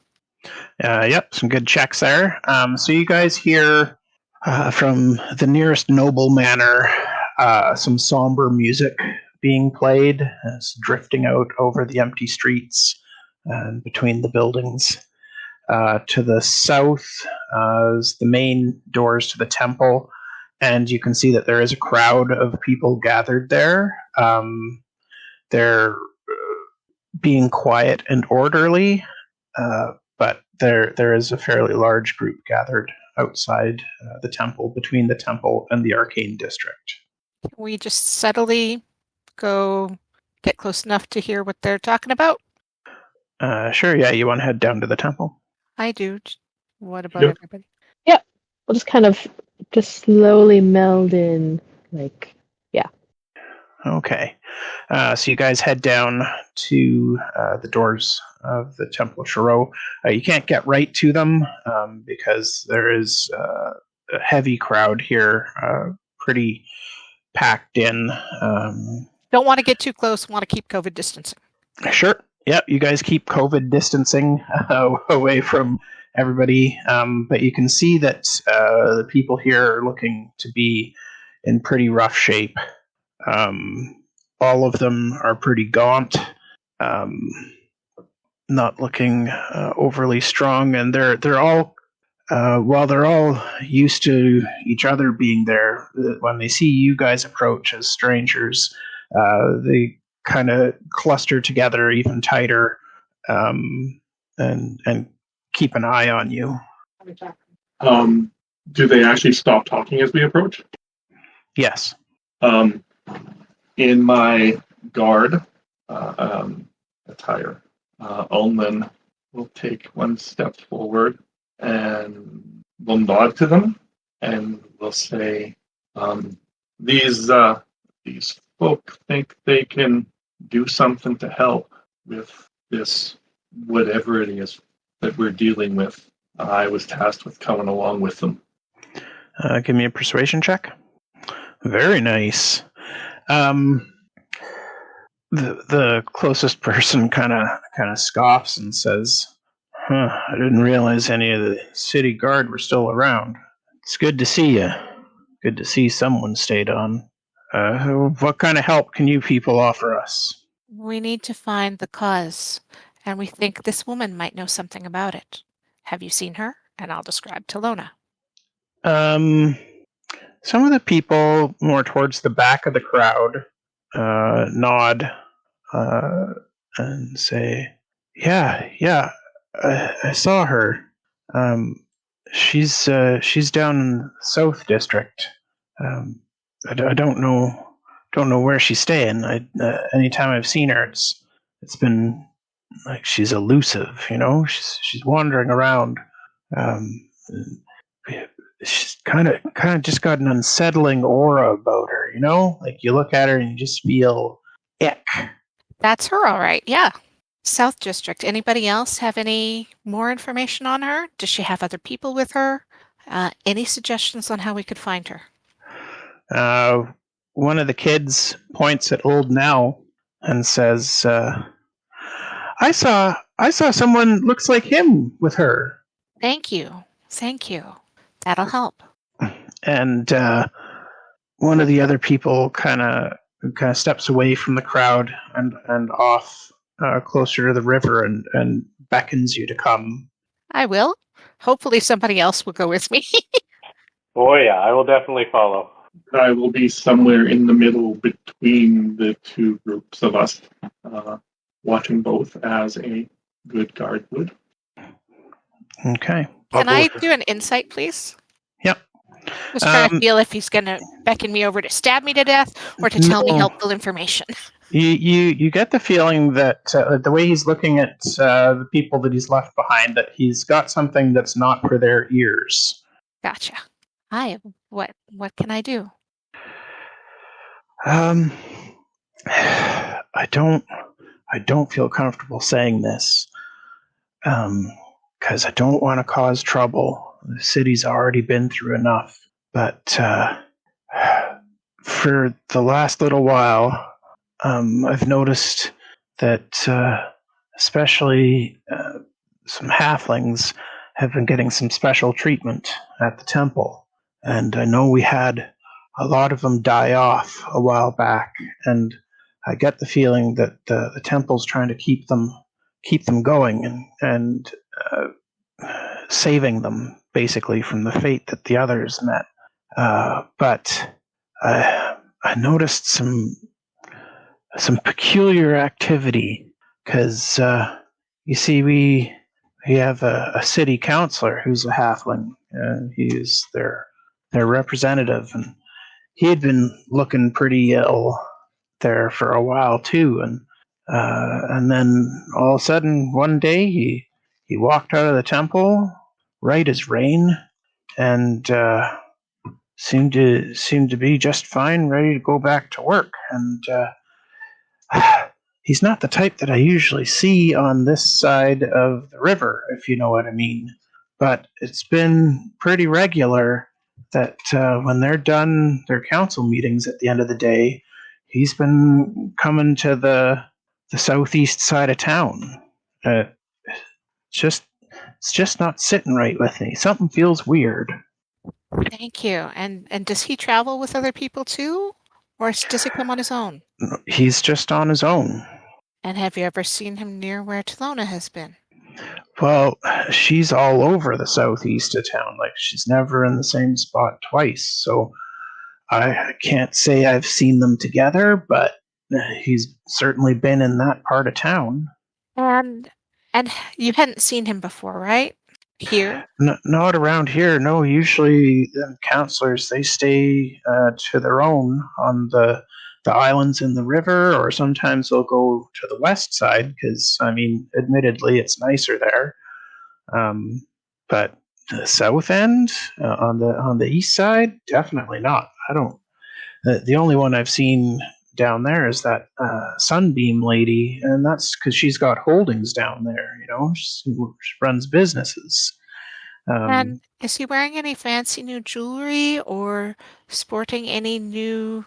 Yep, some good checks there. So you guys hear from the nearest noble manor some somber music being played. It's drifting out over the empty streets and between the buildings. To the south is the main doors to the temple, and you can see that there is a crowd of people gathered there. They're being quiet and orderly, but there is a fairly large group gathered outside the temple, between the temple and the arcane district. Can we just subtly go get close enough to hear what they're talking about? Sure, yeah, you want to head down to the temple? I do. What about Yep. everybody? Yep. We'll just kind of slowly meld in, yeah. Okay. So you guys head down to the doors of the Temple of Shiro. You can't get right to them because there is a heavy crowd here, pretty packed in. Don't want to get too close. Want to keep COVID distancing. Sure. Yep, you guys keep COVID distancing away from everybody, but you can see that the people here are looking to be in pretty rough shape. All of them are pretty gaunt, not looking overly strong, and they're all while they're all used to each other being there. When they see you guys approach as strangers, they kind of cluster together even tighter, and keep an eye on you. Do they actually stop talking as we approach? Yes. in my guard attire, Ulnan will take one step forward and will nod to them and will say, these folk think they can do something to help with this, whatever it is that we're dealing with. I was tasked with coming along with them. Give me a persuasion check. Very nice. The closest person kind of scoffs and says, I didn't realize any of the city guard were still around. It's good to see you. Good to see someone stayed on. What kind of help can you people offer us? We need to find the cause, and we think this woman might know something about it. Have you seen her? And I'll describe Talona. Some of the people more towards the back of the crowd nod and say, yeah, I saw her. She's down in the South District. I don't know where she's staying. Anytime I've seen her, it's been like she's elusive. She's wandering around. She's kind of just got an unsettling aura about her. Like you look at her and you just feel ick. That's her, all right. Yeah. South District. Anybody else have any more information on her? Does she have other people with her? Any suggestions on how we could find her? One of the kids points at old Knell and says, I saw someone looks like him with her. Thank you. That'll help. And one of the other people kind of steps away from the crowd and off closer to the river and beckons you to come. I will. Hopefully somebody else will go with me. Oh yeah, I will definitely follow. I will be somewhere in the middle between the two groups of us, watching both as a good guard would. Okay. Can I do an insight, please? Yep. Just trying to feel if he's going to beckon me over to stab me to death or to tell me helpful information. You get the feeling that the way he's looking at the people that he's left behind, that he's got something that's not for their ears. Gotcha. What can I do? I don't feel comfortable saying this because I don't want to cause trouble. The city's already been through enough. But for the last little while, I've noticed that especially some halflings have been getting some special treatment at the temple. And I know we had a lot of them die off a while back, and I get the feeling that the temple's trying to keep them going and saving them basically from the fate that the others met. But I noticed some peculiar activity because you see we have a city councilor who's a halfling. He's their representative, and he had been looking pretty ill there for a while too, and then all of a sudden one day he walked out of the temple right as rain, and seemed to be just fine, ready to go back to work. And he's not the type that I usually see on this side of the river, if you know what I mean. But it's been pretty regular that when they're done their council meetings at the end of the day, he's been coming to the southeast side of town. It's just not sitting right with me. Something feels weird. Thank you. And does he travel with other people too? Or does he come on his own? He's just on his own. And have you ever seen him near where Talona has been? Well, she's all over the southeast of town. Like, she's never in the same spot twice. So I can't say I've seen them together, but he's certainly been in that part of town. And you hadn't seen him before, right? Here? Not around here. No, usually counselors, they stay to their own on the islands in the river, or sometimes they'll go to the west side because, I mean, admittedly, it's nicer there. But the south end on the east side, definitely not. I don't. The only one I've seen down there is that Sunbeam lady, and that's because she's got holdings down there. She runs businesses. And is he wearing any fancy new jewelry or sporting any new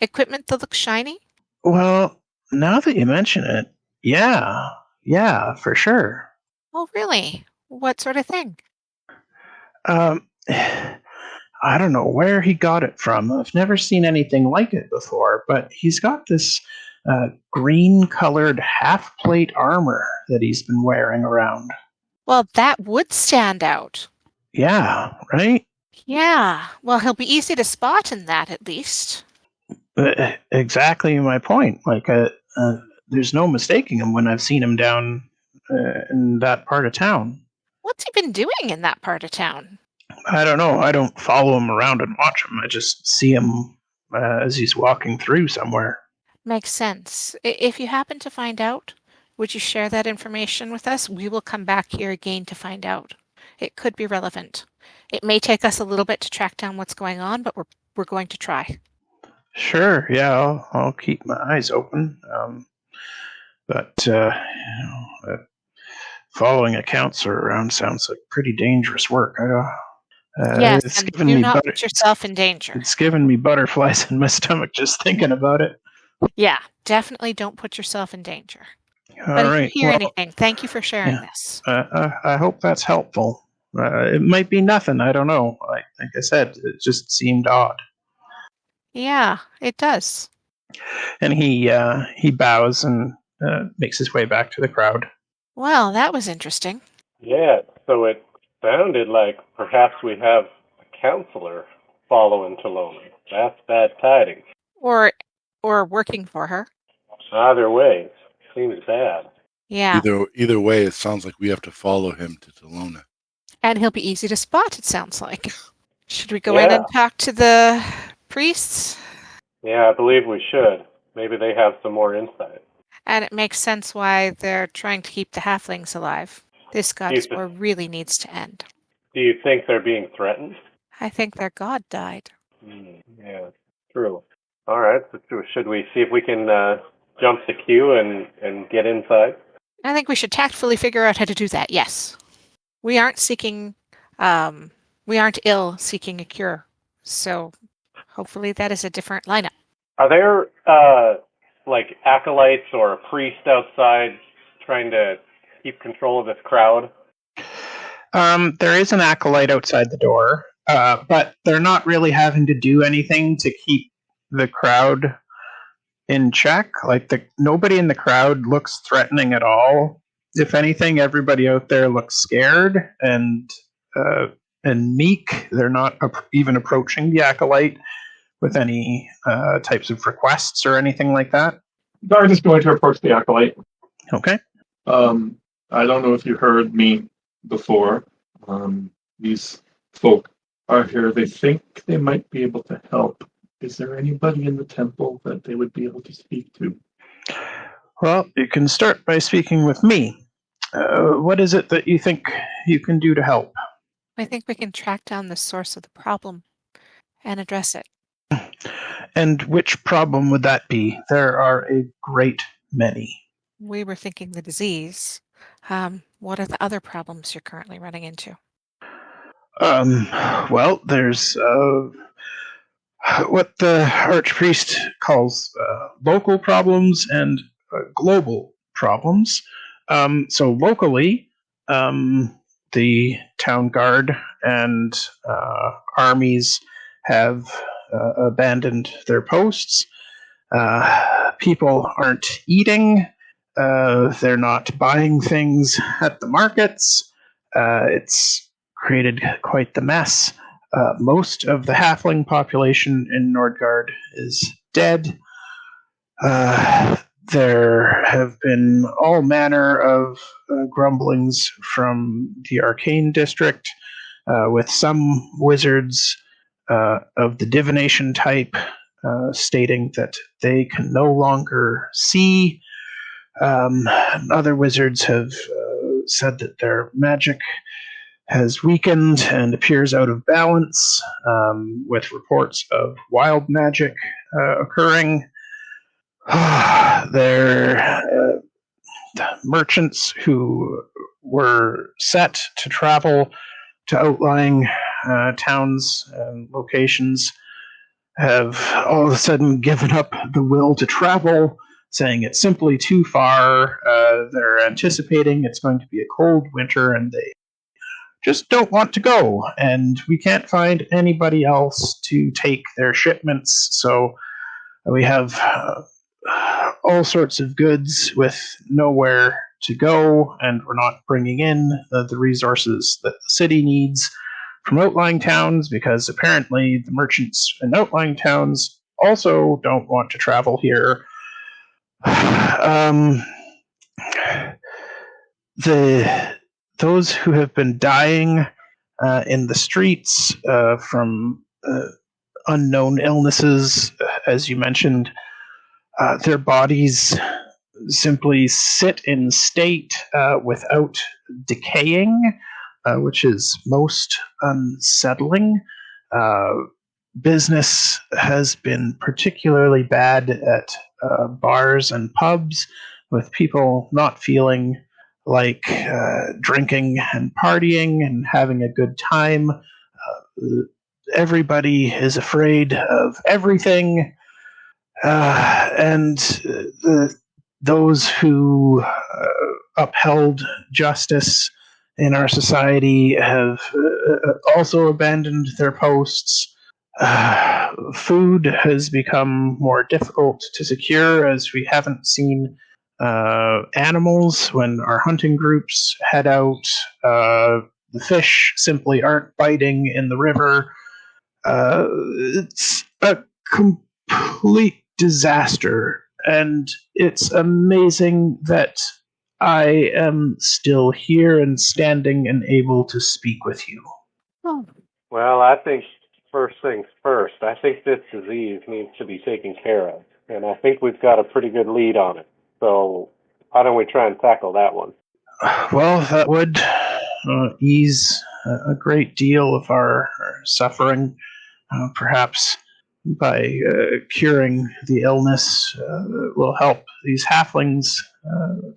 equipment that looks shiny? Well, now that you mention it, yeah, for sure. Oh, really? What sort of thing? I don't know where he got it from. I've never seen anything like it before, but he's got this green-colored half-plate armor that he's been wearing around. Well, that would stand out. Yeah, right? Yeah. Well, he'll be easy to spot in that, at least. Exactly my point. Like, there's no mistaking him when I've seen him down in that part of town. What's he been doing in that part of town? I don't know. I don't follow him around and watch him. I just see him as he's walking through somewhere. Makes sense. If you happen to find out, would you share that information with us? We will come back here again to find out. It could be relevant. It may take us a little bit to track down what's going on, but we're going to try. Sure, yeah, I'll keep my eyes open. But following a counselor around sounds like pretty dangerous work. Yes, and do not put yourself in danger. It's giving me butterflies in my stomach just thinking about it. Yeah, definitely don't put yourself in danger. All but right. If you hear anything, thank you for sharing this. I hope that's helpful. It might be nothing. I don't know. Like I said, it just seemed odd. Yeah, it does. And he bows and makes his way back to the crowd. Well, that was interesting. Yeah, so it sounded like perhaps we have a counselor following Talona. That's bad tidings. Or working for her. Either way, seems bad. Yeah. Either way, it sounds like we have to follow him to Talona. And he'll be easy to spot, it sounds like. Should we go in and talk to the priests? Yeah, I believe we should. Maybe they have some more insight. And it makes sense why they're trying to keep the halflings alive. This goddess war really needs to end. Do you think they're being threatened? I think their god died. Yeah, true. All right, so should we see if we can jump the queue and get inside? I think we should tactfully figure out how to do that, yes. We aren't ill seeking a cure. So hopefully that is a different lineup. Are there like acolytes or a priest outside trying to keep control of this crowd? There is an acolyte outside the door, but they're not really having to do anything to keep the crowd in check. Like nobody in the crowd looks threatening at all. If anything, everybody out there looks scared and meek. They're not even approaching the acolyte with any types of requests or anything like that. Guard is going to approach the acolyte. Okay. I don't know if you heard me before. These folk are here. They think they might be able to help. Is there anybody in the temple that they would be able to speak to? Well, you can start by speaking with me. What is it that you think you can do to help? I think we can track down the source of the problem and address it. And which problem would that be? There are a great many. We were thinking the disease. What are the other problems you're currently running into? Well, there's what the Archpriest calls local problems and global problems. So locally, the town guard and armies have abandoned their posts. People aren't eating. They're not buying things at the markets. It's created quite the mess. Most of the halfling population in Nordgard is dead. There have been all manner of grumblings from the Arcane District, with some wizards of the divination type stating that they can no longer see. Other wizards have said that their magic has weakened and appears out of balance, with reports of wild magic occurring. Their merchants who were set to travel to outlying towns and locations have all of a sudden given up the will to travel, saying it's simply too far. They're anticipating it's going to be a cold winter and they just don't want to go. And we can't find anybody else to take their shipments. So we have all sorts of goods with nowhere to go, and we're not bringing in the resources that the city needs from outlying towns, because apparently the merchants in outlying towns also don't want to travel here. Those who have been dying in the streets from unknown illnesses, as you mentioned, their bodies simply sit in state without decaying, which is most unsettling. Business has been particularly bad at bars and pubs, with people not feeling like drinking and partying and having a good time. Everybody is afraid of everything. And those who upheld justice in our society have also abandoned their posts. Food has become more difficult to secure, as we haven't seen animals when our hunting groups head out. The fish simply aren't biting in the river. It's a complete disaster, and it's amazing that I am still here and standing and able to speak with you. Oh. Well, I think first things first, I think this disease needs to be taken care of, and I think we've got a pretty good lead on it. So why don't we try and tackle that one? Well, that would ease a great deal of our suffering. Perhaps by curing the illness will help these halflings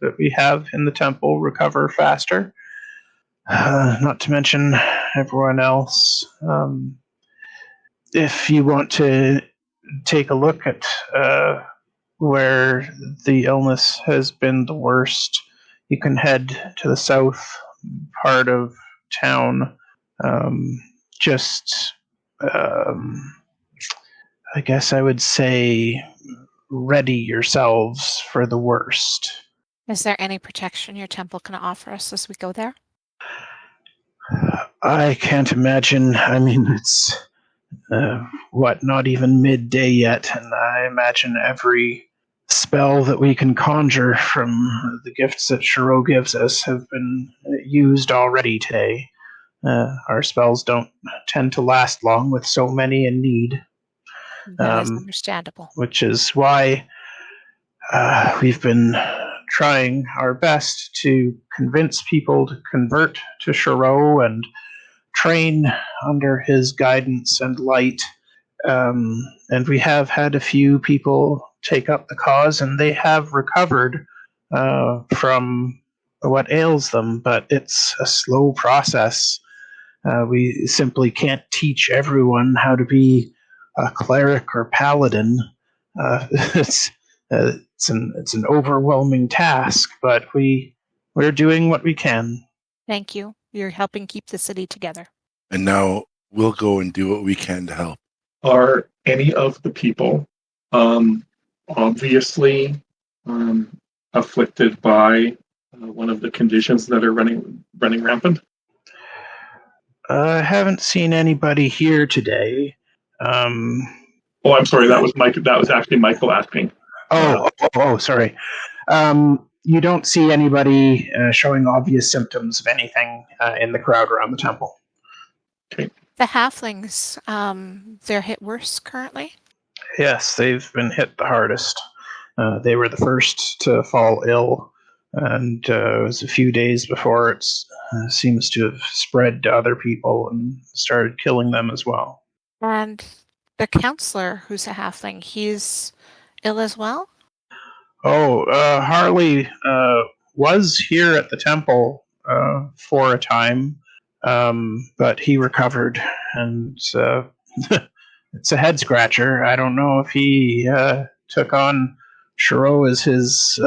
that we have in the temple recover faster. Not to mention everyone else. If you want to take a look at where the illness has been the worst, you can head to the south part of town. I guess I would say ready yourselves for the worst. Is there any protection your temple can offer us as we go there? I can't imagine. I mean, it's not even midday yet, and I imagine every spell that we can conjure from the gifts that Shiro gives us have been used already today. Our spells don't tend to last long with so many in need. That is understandable. Which is why we've been trying our best to convince people to convert to Shiro and train under his guidance and light. And we have had a few people take up the cause, and they have recovered from what ails them, but it's a slow process. We simply can't teach everyone how to be a cleric or paladin. It's an overwhelming task, but we're doing what we can. Thank you. You're helping keep the city together. And now we'll go and do what we can to help. Are any of the people obviously afflicted by one of the conditions that are running rampant? I haven't seen anybody here today. Oh, I'm sorry. That was Mike. That was actually Michael asking. Sorry. You don't see anybody showing obvious symptoms of anything in the crowd around the temple. Okay. The halflings, they're hit worse currently? Yes, they've been hit the hardest. They were the first to fall ill, and it was a few days before it seems to have spread to other people and started killing them as well. And the counselor, who's a halfling, he's ill as well? Oh, Harley was here at the temple for a time, but he recovered, and it's a head scratcher. I don't know if he took on Shiro as his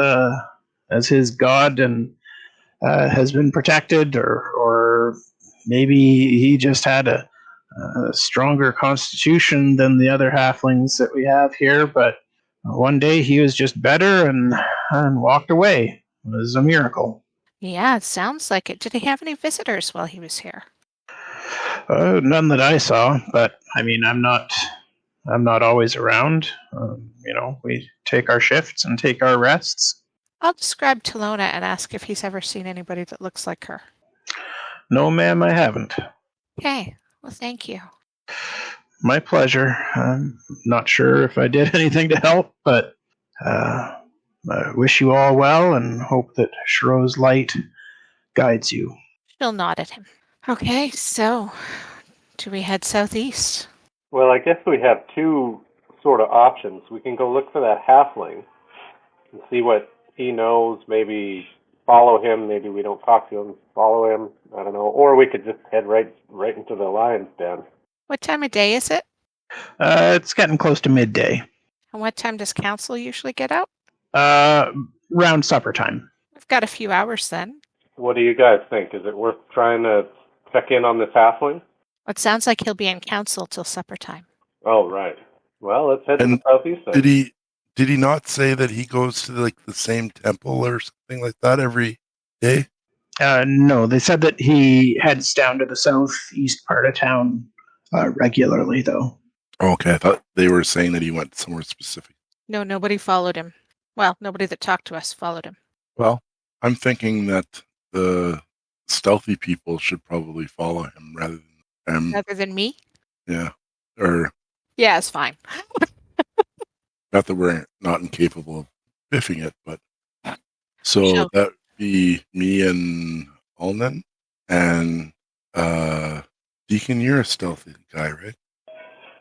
god and has been protected, or maybe he just had a stronger constitution than the other halflings that we have here. But one day he was just better and walked away. It was a miracle. Yeah, it sounds like it. Did he have any visitors while he was here? None that I saw, but I mean, I'm not always around. We take our shifts and take our rests. I'll describe Talona and ask if he's ever seen anybody that looks like her. No, ma'am, I haven't. Okay, well, thank you. My pleasure. I'm not sure if I did anything to help, but I wish you all well and hope that Shiro's light guides you. She'll nod at him. Okay, so do we head southeast? Well, I guess we have two sort of options. We can go look for that halfling and see what he knows. Maybe follow him. Maybe we don't talk to him. Follow him. I don't know. Or we could just head right into the lion's den. What time of day is it? It's getting close to midday. And what time does council usually get out? Round supper time. We've got a few hours then. What do you guys think? Is it worth trying to check in on this halfling? It sounds like he'll be in council till supper time. Oh, right. Well, let's head to the southeast then. Did he not say that he goes to the same temple or something like that every day? No, they said that he heads down to the southeast part of town regularly, though. Okay, I thought they were saying that he went somewhere specific. No, nobody followed him. Well, nobody that talked to us followed him. Well, I'm thinking that the stealthy people should probably follow him rather than me? Yeah. Or yeah, it's fine. not that we're not incapable of biffing it, but so that would be me and Ulnan and Deacon, you're a stealthy guy, right?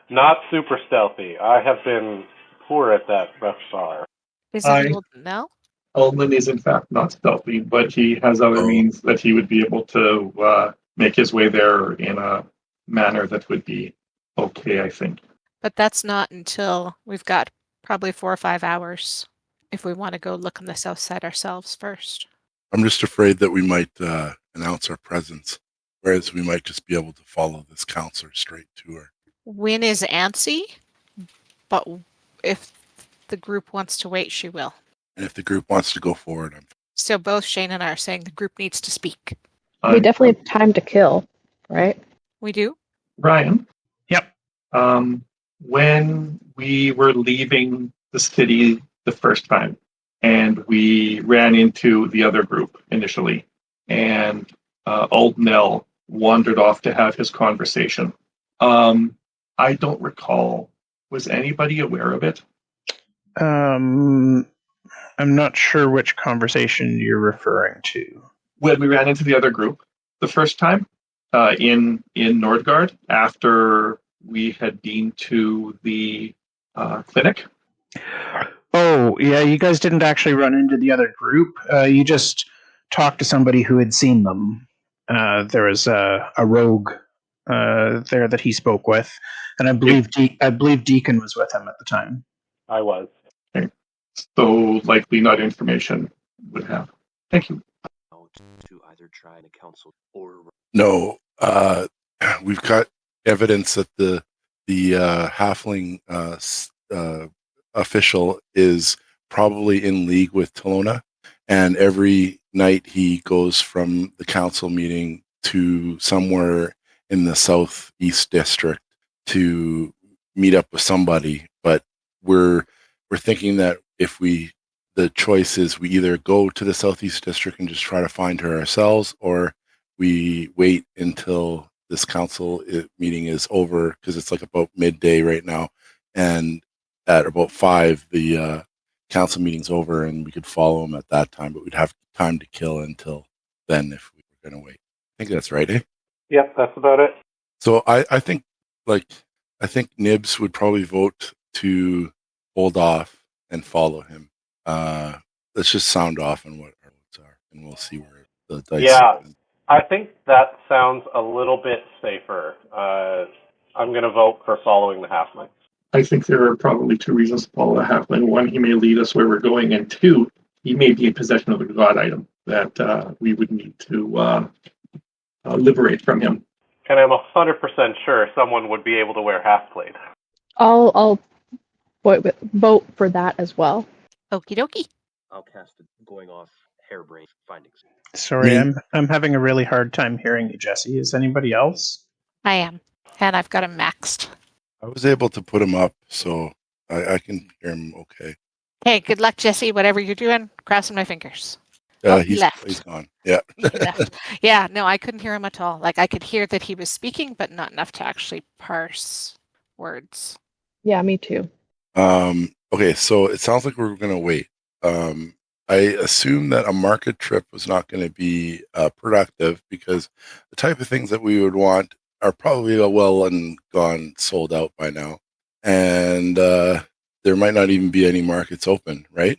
Not super stealthy. I have been poor at that thus far. Is it Knell? Ulnan is in fact not stealthy, but he has other means that he would be able to make his way there in a manner that would be okay, I think. But that's not until we've got probably 4 or 5 hours if we want to go look on the south side ourselves first. I'm just afraid that we might announce our presence, whereas we might just be able to follow this counselor straight to her. Wynn is antsy, but if the group wants to wait, she will. And if the group wants to go forward, So both Shane and I are saying the group needs to speak. We definitely have time to kill, right? We do? Ryan? Yep. When we were leaving the city the first time, and we ran into the other group initially, and old Knell wandered off to have his conversation. I don't recall. Was anybody aware of it? I'm not sure which conversation you're referring to. When we ran into the other group the first time in Nordgard, after we had been to the clinic. Oh, yeah, you guys didn't actually run into the other group. You just talked to somebody who had seen them. There was a rogue there that he spoke with, and I believe Deacon was with him at the time. I was. Okay. So likely not information would have. Thank you. To either try the council or no, we've got evidence that the halfling official is probably in league with Talona, and every night he goes from the council meeting to somewhere in the southeast district to meet up with somebody. But we're thinking that if the choice is we either go to the southeast district and just try to find her ourselves, or we wait until this council meeting is over, because it's like about midday right now, and at about 5, the council meeting's over, and we could follow him at that time, but we'd have time to kill until then if we were going to wait. I think that's right, eh? Yep, that's about it. So I think Nibbs would probably vote to hold off and follow him. Let's just sound off on what our votes are, and we'll see where the dice. Yeah, I think that sounds a little bit safer. I'm going to vote for following the halfling. I think there are probably 2 reasons to follow the halfling. 1, he may lead us where we're going, and 2, he may be in possession of a god item that we would need to liberate from him. And I'm 100% sure someone would be able to wear half-plate. I'll vote for that as well. Okie dokie. I'll cast it going off harebrained findings. Sorry, I'm having a really hard time hearing you, Jesse. Is anybody else? I am. And I've got him maxed. I was able to put him up, so I can hear him okay. Hey, good luck, Jesse. Whatever you're doing, crossing my fingers. He's gone. Yeah. He left. Yeah, no, I couldn't hear him at all. Like, I could hear that he was speaking, but not enough to actually parse words. Yeah, me too. Okay, so it sounds like we're going to wait. I assume that a market trip was not going to be productive because the type of things that we would want are probably well and gone, sold out by now. And there might not even be any markets open, right?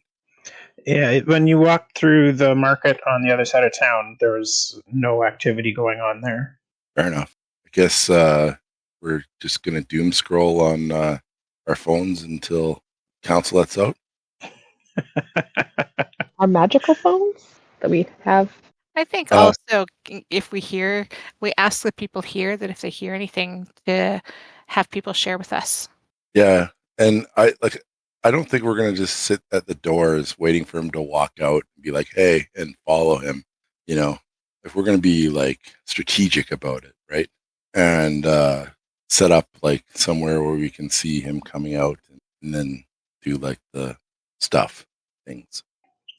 Yeah, when you walked through the market on the other side of town, there was no activity going on there. Fair enough. I guess we're just going to doom scroll on our phones until council lets out. Our magical phones that we have. I think also if we ask the people here that if they hear anything to have people share with us. Yeah, and I don't think we're going to just sit at the doors waiting for him to walk out and be like, hey, and follow him. You know, if we're going to be like strategic about it, right? And set up like somewhere where we can see him coming out and then do like the stuff things.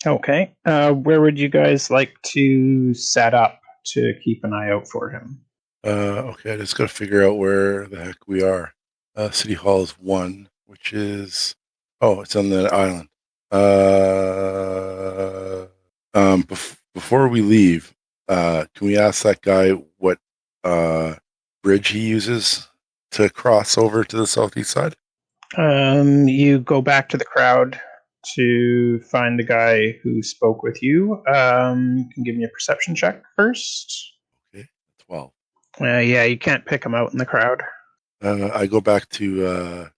Okay. Where would you guys like to set up to keep an eye out for him? Okay, I just got to figure out where the heck we are. City Hall is 1, which is... Oh, it's on the island. Before we leave, can we ask that guy what bridge he uses to cross over to the southeast side? You go back to the crowd to find the guy who spoke with you. You can give me a perception check first. Okay, 12. Yeah, you can't pick him out in the crowd. I go back to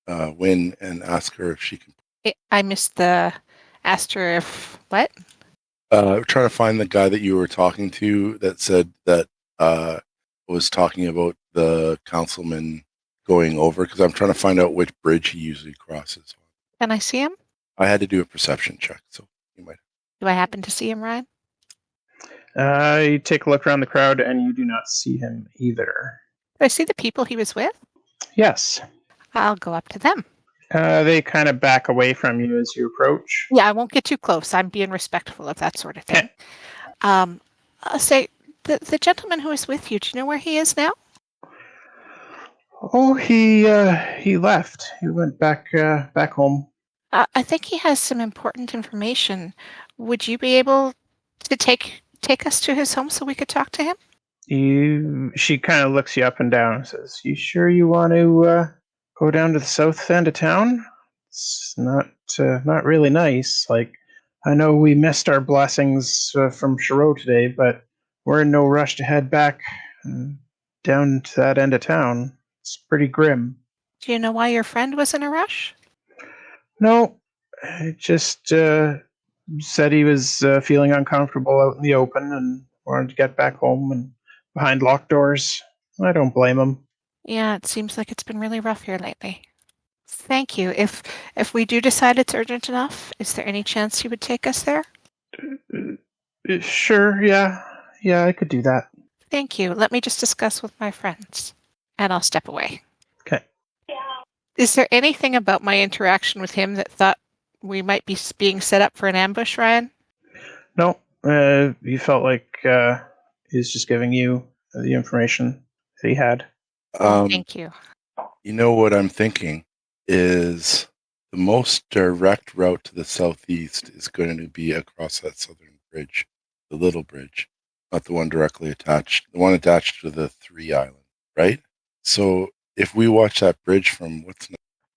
Wynn and ask her if she can. I missed the asked her if what? We're trying to find the guy that you were talking to that said that was talking about the councilman going over because I'm trying to find out which bridge he usually crosses. Can I see him? I had to do a perception check, so you might. Do I happen to see him, Ryan? You take a look around the crowd and you do not see him either. Do I see the people he was with? Yes. I'll go up to them. They kind of back away from you as you approach. Yeah, I won't get too close. I'm being respectful of that sort of thing. I'll say, the gentleman who is with you, do you know where he is now? Oh, he left. He went back home. I think he has some important information. Would you be able to take us to his home so we could talk to him? She kind of looks you up and down and says, "You sure you want to go down to the south end of town? It's not really nice. Like, I know we missed our blessings from Shiro today, but we're in no rush to head back down to that end of town. It's pretty grim." Do you know why your friend was in a rush? No, it just said he was feeling uncomfortable out in the open and wanted to get back home and behind locked doors. I don't blame him. Yeah, it seems like it's been really rough here lately. Thank you. If we do decide it's urgent enough, is there any chance you would take us there? Sure, yeah, I could do that. Thank you. Let me just discuss with my friends, and I'll step away. Okay. Is there anything about my interaction with him that thought we might be being set up for an ambush, Ryan? No, you felt like he was just giving you the information that he had. Thank you. You know what I'm thinking? is the most direct route to the southeast is going to be across that southern bridge, the little bridge, not the one directly attached, the one attached to the 3 island, right? So if we watch that bridge from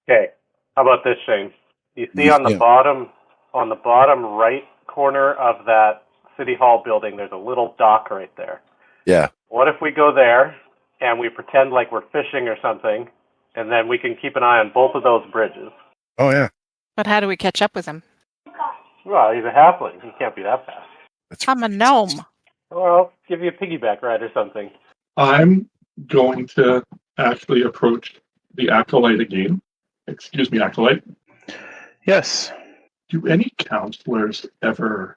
Okay, how about this, Shane? You see on the bottom right corner of that City Hall building, there's a little dock right there. Yeah. What if we go there and we pretend like we're fishing or something, and then we can keep an eye on both of those bridges? Oh, yeah. But how do we catch up with him? Well, he's a halfling. He can't be that fast. I'm a gnome. Well, give you a piggyback ride or something. I'm going to actually approach the acolyte again. Excuse me, acolyte. Yes. Do any counselors ever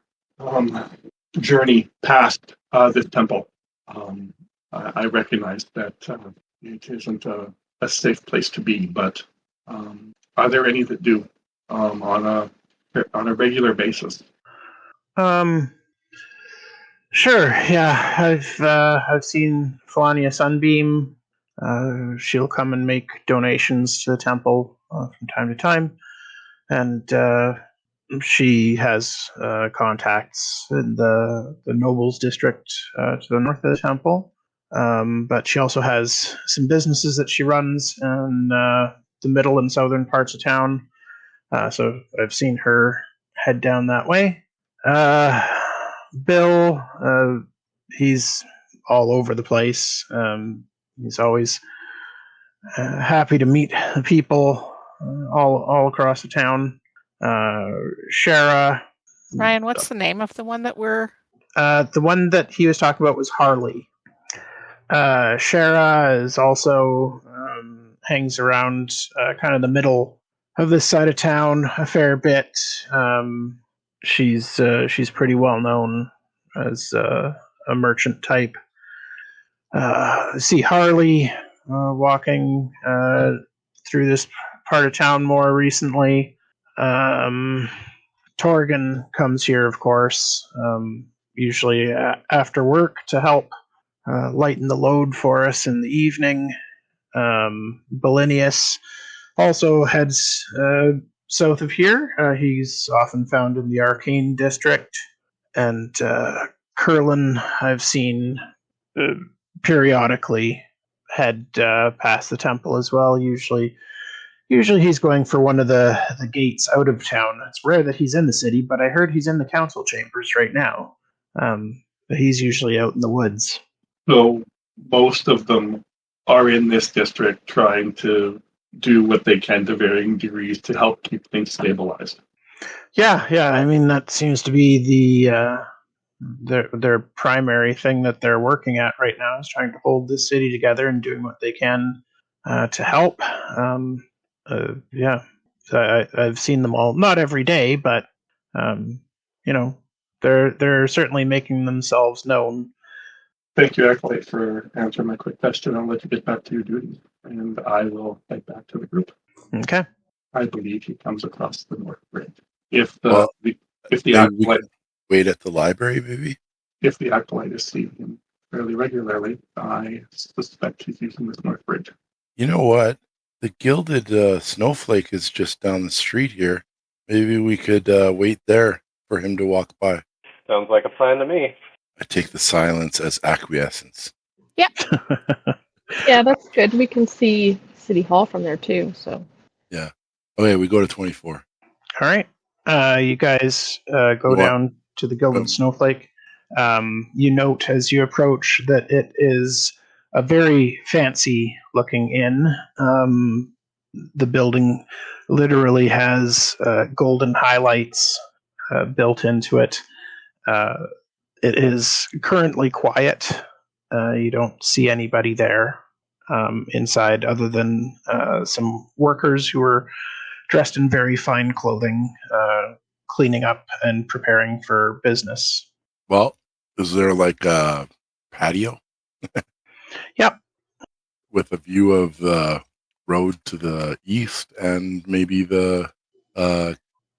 journey past this temple? I recognize that it isn't a safe place to be, but are there any that do on a regular basis? Sure. Yeah, I've seen Felania Sunbeam. She'll come and make donations to the temple from time to time, and she has contacts in the nobles district to the north of the temple. But she also has some businesses that she runs in the middle and southern parts of town. So I've seen her head down that way. Bill, he's all over the place. He's always happy to meet people all across the town. Shara. Ryan, what's the name of the one that we're... The one that he was talking about was Harley. Shara is also hangs around kind of the middle of this side of town a fair bit. She's pretty well known as a merchant type. See Harley walking through this part of town more recently. Torgan comes here, of course, usually after work to help lighten the load for us in the evening. Belinius also heads south of here. He's often found in the Arcane District. And Curlin, I've seen periodically head past the temple as well. Usually he's going for one of the gates out of town. It's rare that he's in the city, but I heard he's in the council chambers right now. But he's usually out in the woods. So most of them are in this district trying to do what they can to varying degrees to help keep things stabilized. Yeah. I mean, that seems to be their primary thing that they're working at right now, is trying to hold this city together and doing what they can to help. I've seen them all, not every day, but they're certainly making themselves known. Thank you, Acolyte, for answering my quick question. I'll let you get back to your duties, and I will head back to the group. Okay. I believe he comes across the north bridge. If the acolyte wait at the library, maybe. If the acolyte is seeing him fairly regularly, I suspect he's using this north bridge. You know what? The gilded snowflake is just down the street here. Maybe we could wait there for him to walk by. Sounds like a plan to me. I take the silence as acquiescence. Yeah. Yeah, that's good. We can see City Hall from there too. So. Yeah. Oh yeah, we go to 24. All right. You guys go down to the Gilded Snowflake. You note as you approach that it is a very fancy-looking inn. The building literally has golden highlights built into it. It is currently quiet. You don't see anybody there inside other than some workers who are dressed in very fine clothing, cleaning up and preparing for business. Well, is there like a patio? Yep. With a view of the road to the east and maybe the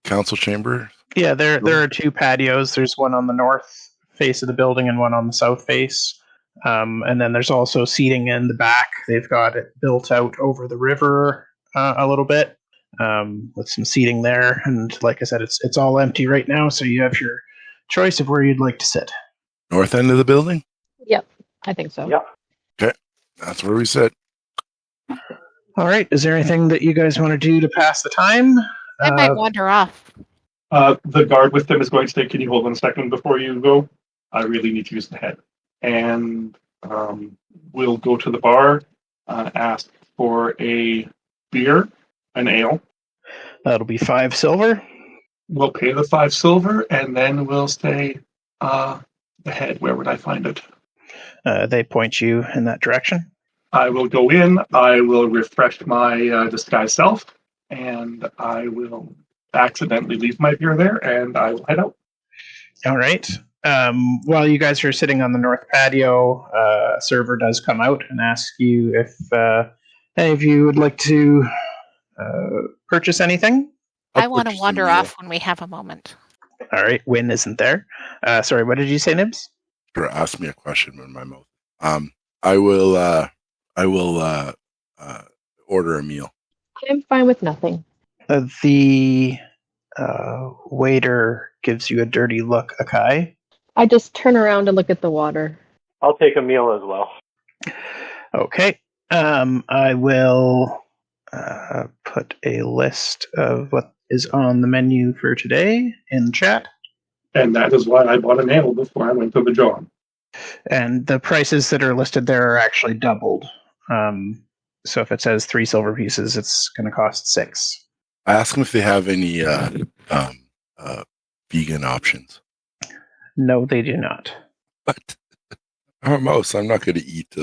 council chamber? Yeah, there are two patios. There's one on the north face of the building and one on the south face. And then there's also seating in the back. They've got it built out over the river a little bit. with some seating there. And like I said, it's all empty right now, so you have your choice of where you'd like to sit. North end of the building? Yep, I think so. Yep. Okay, that's where we sit. All right. Is there anything that you guys want to do to pass the time? I might wander off. The guard with them is going to say, "Can you hold on a second before you go? I really need to use the head." And we'll go to the bar, ask for a beer, an ale. That'll be 5 silver. We'll pay the 5 silver, and then we'll say, the head, where would I find it? They point you in that direction. I will go in, I will refresh my disguised self, and I will accidentally leave my beer there, and I will head out. All right. While you guys are sitting on the north patio, a server does come out and ask you if any of you would like to purchase anything. I want to purchase a wander meal. off when we have a moment. All right. Wynn isn't there. Sorry, what did you say, Nibbs? Sure, ask me a question in my mouth. I will order a meal. I'm fine with nothing. The waiter gives you a dirty look, Akai. I just turn around and look at the water. I'll take a meal as well. Okay. I will put a list of what is on the menu for today in chat. And that is why I bought an ale before I went to the job. And the prices that are listed there are actually doubled. So if it says 3 silver pieces, it's going to cost 6. I ask them if they have any vegan options. No, they do not. But I'm a mouse. I'm not going to eat.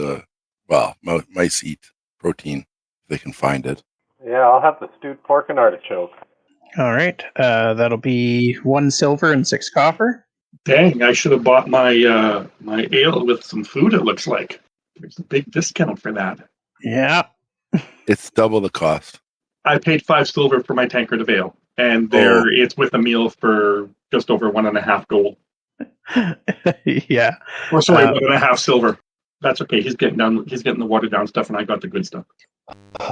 Mice eat protein if they can find it. Yeah, I'll have the stewed pork and artichoke. All right. That'll be 1 silver and 6 copper. Dang, I should have bought my my ale with some food, it looks like. There's a big discount for that. Yeah. It's double the cost. I paid 5 silver for my tankard of ale, and it's with a meal for just over 1.5 gold. Yeah. Or sorry, 1.5 silver. That's okay. He's getting the watered down stuff, and I got the good stuff.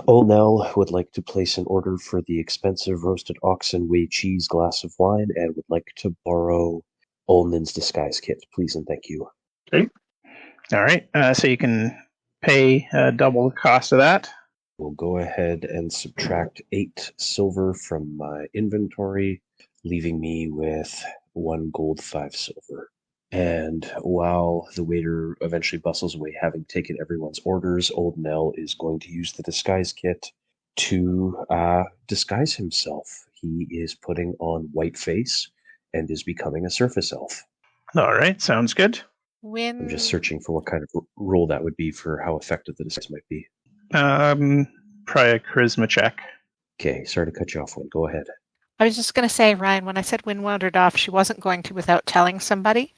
Nell would like to place an order for the expensive roasted oxen, whey cheese, glass of wine, and would like to borrow Ulnan's disguise kit, please and thank you. Okay. All right. So you can pay double the cost of that. We'll go ahead and subtract 8 silver from my inventory, leaving me with 1 gold, 5 silver. And while the waiter eventually bustles away, having taken everyone's orders, old Knell is going to use the disguise kit to disguise himself. He is putting on white face and is becoming a surface elf. All right. Sounds good. I'm just searching for what kind of role that would be for how effective the disguise might be. Probably a charisma check. Okay, sorry to cut you off, Wynn. Go ahead. I was just going to say, Ryan, when I said Wynn wandered off, she wasn't going to without telling somebody.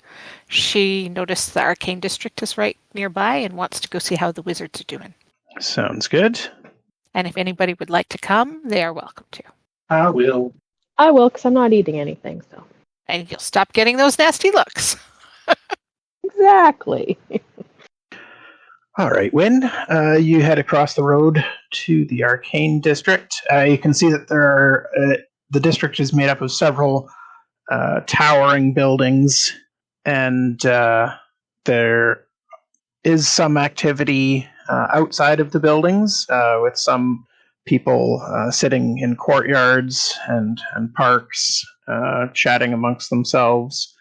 She noticed the arcane district is right nearby and wants to go see how the wizards are doing. Sounds good. And if anybody would like to come, they are welcome to. I will. I will, because I'm not eating anything, so. And you'll stop getting those nasty looks. Exactly. All right, Wynn, you head across the road to the arcane district. You can see that there are the district is made up of several towering buildings, and there is some activity outside of the buildings with some people sitting in courtyards and parks, chatting amongst themselves.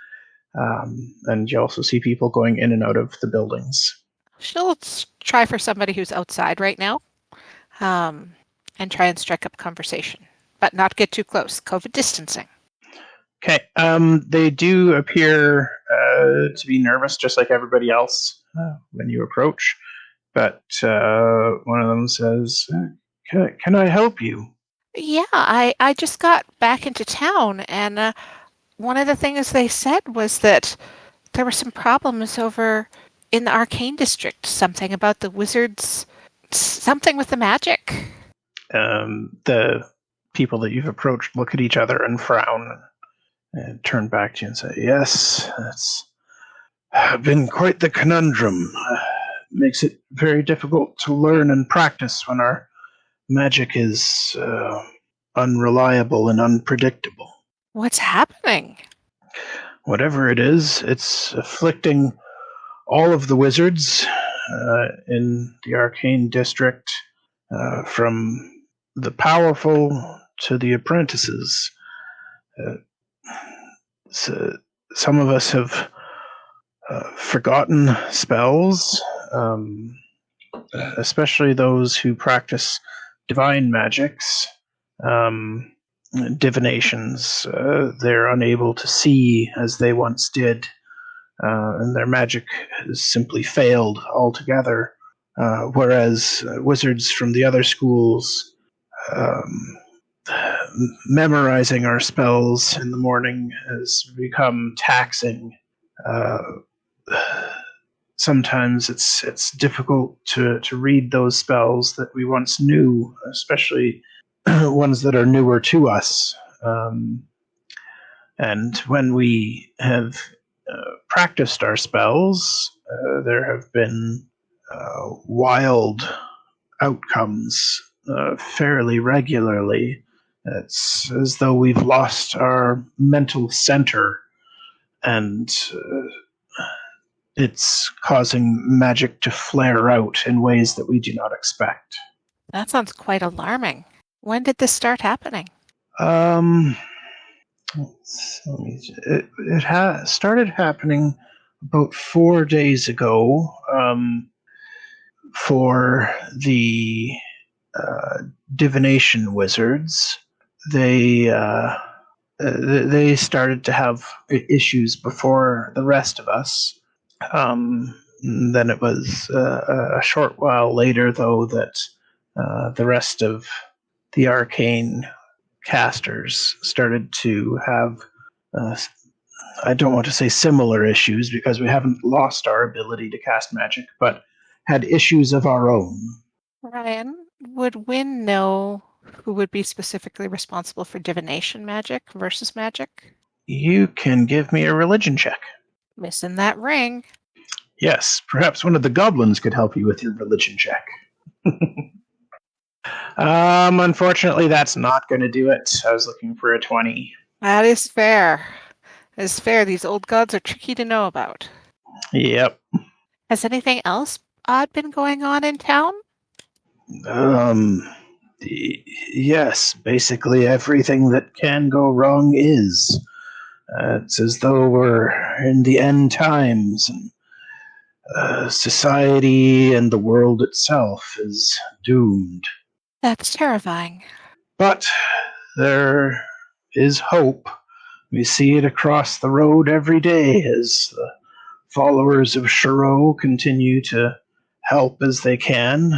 And you also see people going in and out of the buildings. She'll try for somebody who's outside right now and try and strike up conversation, but not get too close. COVID distancing. Okay. They do appear to be nervous, just like everybody else when you approach. But one of them says, can I help you? Yeah, I just got back into town, and one of the things they said was that there were some problems over in the arcane district. Something about the wizards, something with the magic. The people that you've approached look at each other and frown and turn back to you and say, yes, that's been quite the conundrum. Makes it very difficult to learn and practice when our magic is unreliable and unpredictable. What's happening? Whatever it is, it's afflicting all of the wizards in the Arcane District, from the powerful to the apprentices. So some of us have forgotten spells, especially those who practice divine magics, divinations. They're unable to see as they once did, and their magic has simply failed altogether. Whereas wizards from the other schools, memorizing our spells in the morning has become taxing. Sometimes it's difficult to read those spells that we once knew, especially ones that are newer to us. And when we have practiced our spells, there have been wild outcomes fairly regularly. It's as though we've lost our mental center, and it's causing magic to flare out in ways that we do not expect. That sounds quite alarming. When did this start happening? It started happening about 4 days ago. For the divination wizards, they started to have issues before the rest of us. Then it was a short while later, though, that the rest of the arcane casters started to have, I don't want to say similar issues, because we haven't lost our ability to cast magic, but had issues of our own. Ryan, would Wynn know who would be specifically responsible for divination magic versus magic? You can give me a religion check. Missing that ring. Yes, perhaps one of the goblins could help you with your religion check. Unfortunately, that's not going to do it. I was looking for a 20. That is fair. It's fair. These old gods are tricky to know about. Yep. Has anything else odd been going on in town? Yes, basically everything that can go wrong is. It's as though we're in the end times, and society and the world itself is doomed. That's terrifying. But there is hope. We see it across the road every day as the followers of Shiro continue to help as they can,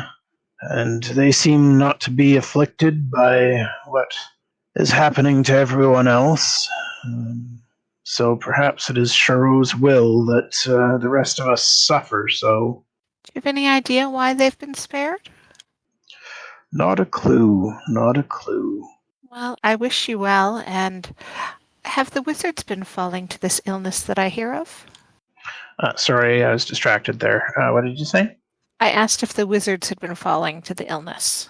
and they seem not to be afflicted by what is happening to everyone else. So perhaps it is Shiro's will that the rest of us suffer, so... Do you have any idea why they've been spared? Not a clue, not a clue. Well, I wish you well, and have the wizards been falling to this illness that I hear of? Sorry, I was distracted there. What did you say? I asked if the wizards had been falling to the illness.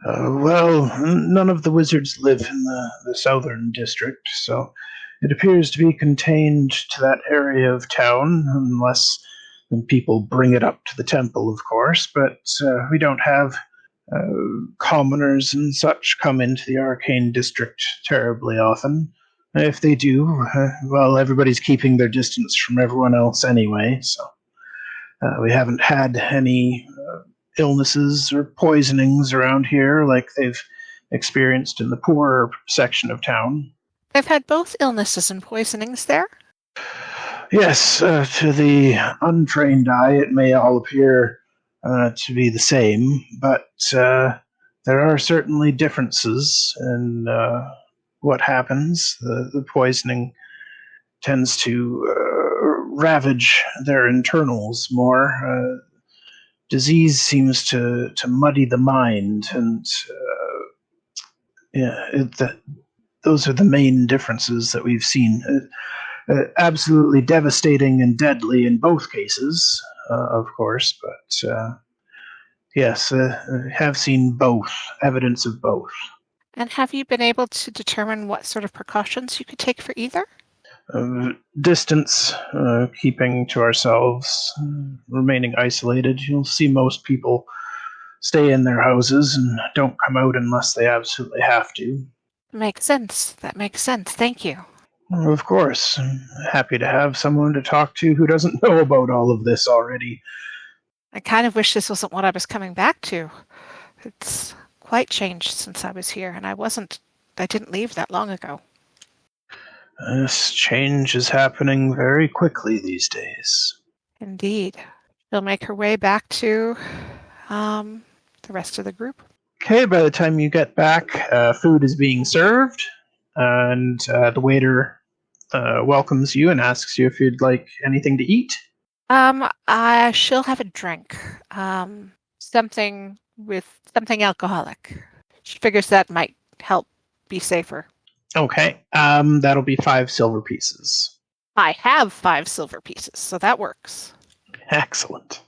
Well, none of the wizards live in the southern district, so it appears to be contained to that area of town, unless people bring it up to the temple, of course, but we don't have commoners and such come into the arcane district terribly often. If they do, well, everybody's keeping their distance from everyone else anyway, so we haven't had any illnesses or poisonings around here like they've experienced in the poorer section of town. I've had both illnesses and poisonings there. Yes, to the untrained eye, it may all appear to be the same, but there are certainly differences in what happens. The poisoning tends to ravage their internals more. Disease seems to muddy the mind, and those are the main differences that we've seen. Absolutely devastating and deadly in both cases, of course, but yes, have seen both, evidence of both. And have you been able to determine what sort of precautions you could take for either? Distance, keeping to ourselves, remaining isolated. You'll see most people stay in their houses and don't come out unless they absolutely have to. Makes sense. That makes sense. Thank you. Of course. I'm happy to have someone to talk to who doesn't know about all of this already. I kind of wish this wasn't what I was coming back to. It's quite changed since I was here, and I didn't leave that long ago. This change is happening very quickly these days. Indeed. She'll make her way back to the rest of the group. Okay, by the time you get back, food is being served, and the waiter welcomes you and asks you if you'd like anything to eat. She'll have a drink. Something alcoholic. She figures that might help be safer. Okay, that'll be 5 silver pieces. I have 5 silver pieces, so that works. Excellent.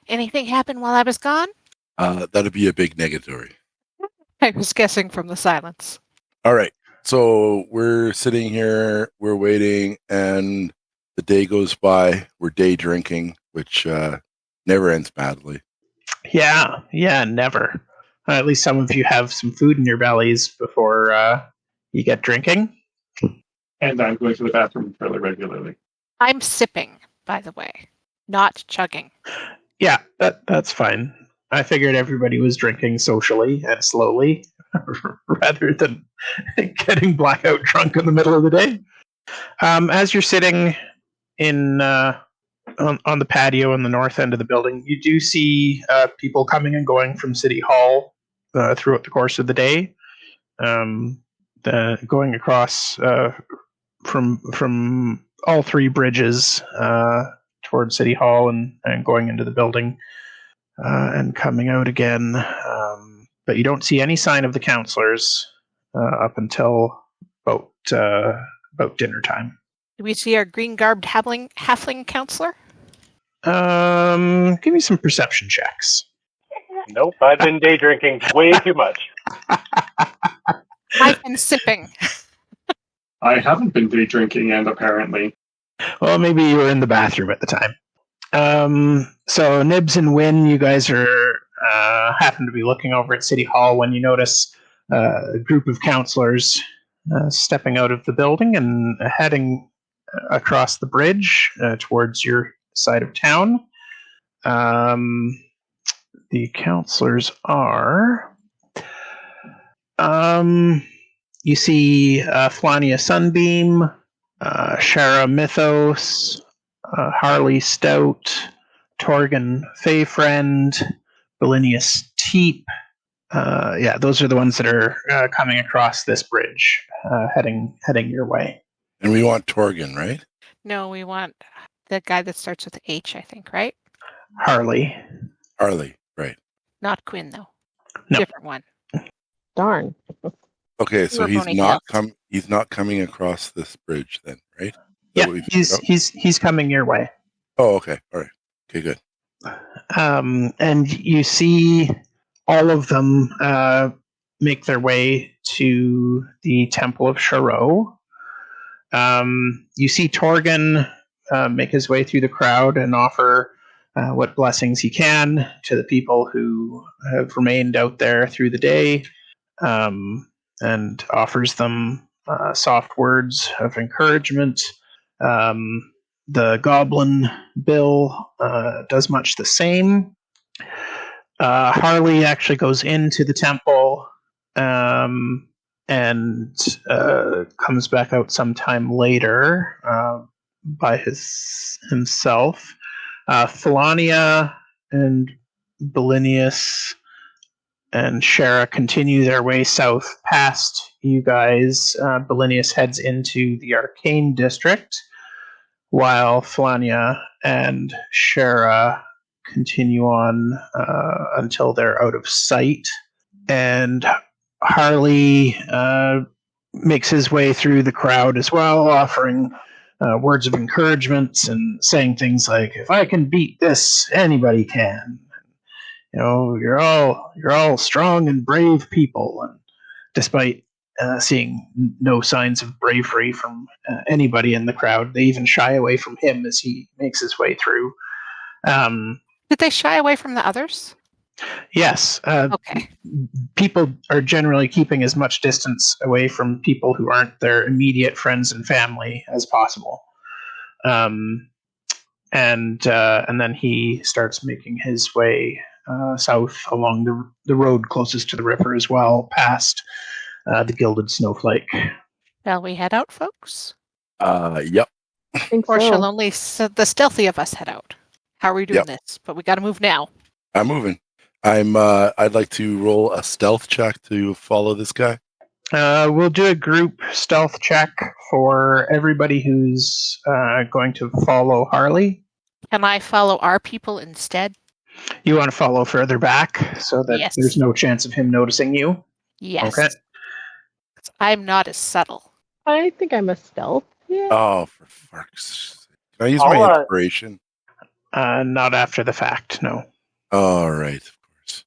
Anything happen while I was gone? That'd be a big negatory. I was guessing from the silence. All right. So we're sitting here, we're waiting, and the day goes by. We're day drinking, which never ends badly. Yeah, never. At least some of you have some food in your bellies before you get drinking. And I'm going to the bathroom fairly regularly. I'm sipping, by the way, not chugging. Yeah, that's fine. I figured everybody was drinking socially and slowly rather than getting blackout drunk in the middle of the day. As you're sitting in on the patio on the north end of the building, you do see people coming and going from City Hall throughout the course of the day. Going across from all 3 bridges towards City Hall and going into the building and coming out again. But you don't see any sign of the counselors up until about dinner time. Do we see our green-garbed halfling counselor? Give me some perception checks. Nope, I've been day drinking way too much. I've been sipping. I haven't been day drinking, and apparently. Well, maybe you were in the bathroom at the time. So Nibbs and Wynn, you guys are happen to be looking over at City Hall when you notice a group of counselors stepping out of the building and heading across the bridge towards your side of town. The counselors are... you see Flania Sunbeam, Shara Mythos, Harley Stout, Torgan Fayfriend, Belinius Teep. Those are the ones that are coming across this bridge, heading your way. And we want Torgan, right? No, we want the guy that starts with H, I think, right? Harley, right. Not Quinn, though. No. Different one. Darn. Okay, so We're he's not coming across this bridge then, right? Yeah, he's coming your way. Oh, okay. All right. Okay, good. And you see all of them make their way to the Temple of Sharo. You see Torgan make his way through the crowd and offer what blessings he can to the people who have remained out there through the day, and offers them soft words of encouragement. The Goblin Bill does much the same. Harley actually goes into the temple and comes back out sometime later by himself. Felania and Belinius and Shara continue their way south past you guys. Belinius heads into the Arcane District, while Felania and Shara continue on until they're out of sight. And Harley makes his way through the crowd as well, offering words of encouragement and saying things like, "If I can beat this, anybody can. You know, you're all strong and brave people, and despite seeing no signs of bravery from anybody in the crowd. They even shy away from him as he makes his way through. Did they shy away from the others? Yes. Okay. People are generally keeping as much distance away from people who aren't their immediate friends and family as possible. And then he starts making his way south along the road closest to the river as well, past the Gilded Snowflake. Shall we head out, folks? Yep. I think Or shall so. only the stealthy of us head out? How are we doing this? But we got to move now. I'm moving. I'd like to roll a stealth check to follow this guy. We'll do a group stealth check for everybody who's going to follow Harley. Can I follow our people instead? You want to follow further back so that Yes. there's no chance of him noticing you? Yes. Okay. I'm not as subtle. I think I'm a stealth. Yeah. Oh, for fuck's sake. Can I use my inspiration? Not after the fact, no. All right, of course.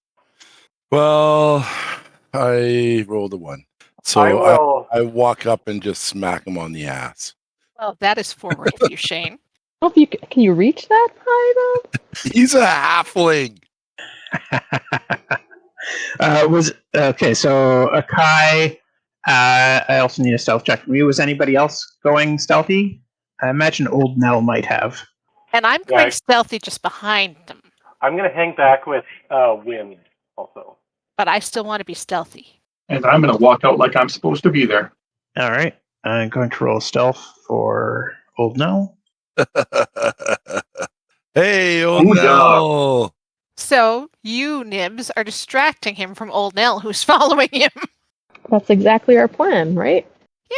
Well, I rolled a 1. So I walk up and just smack him on the ass. Well, that is forward of you, Shane. I don't know if can you reach that high though? He's a halfling. Okay, so Akai, I also need a stealth check from you. Was anybody else going stealthy? I imagine old Knell might have. And I'm going stealthy just behind them. I'm going to hang back with Win also. But I still want to be stealthy. And I'm going to walk out like I'm supposed to be there. All right. I'm going to roll stealth for old Knell. Hey, old Knell. So you, Nibbs, are distracting him from old Knell, who's following him. That's exactly our plan, right?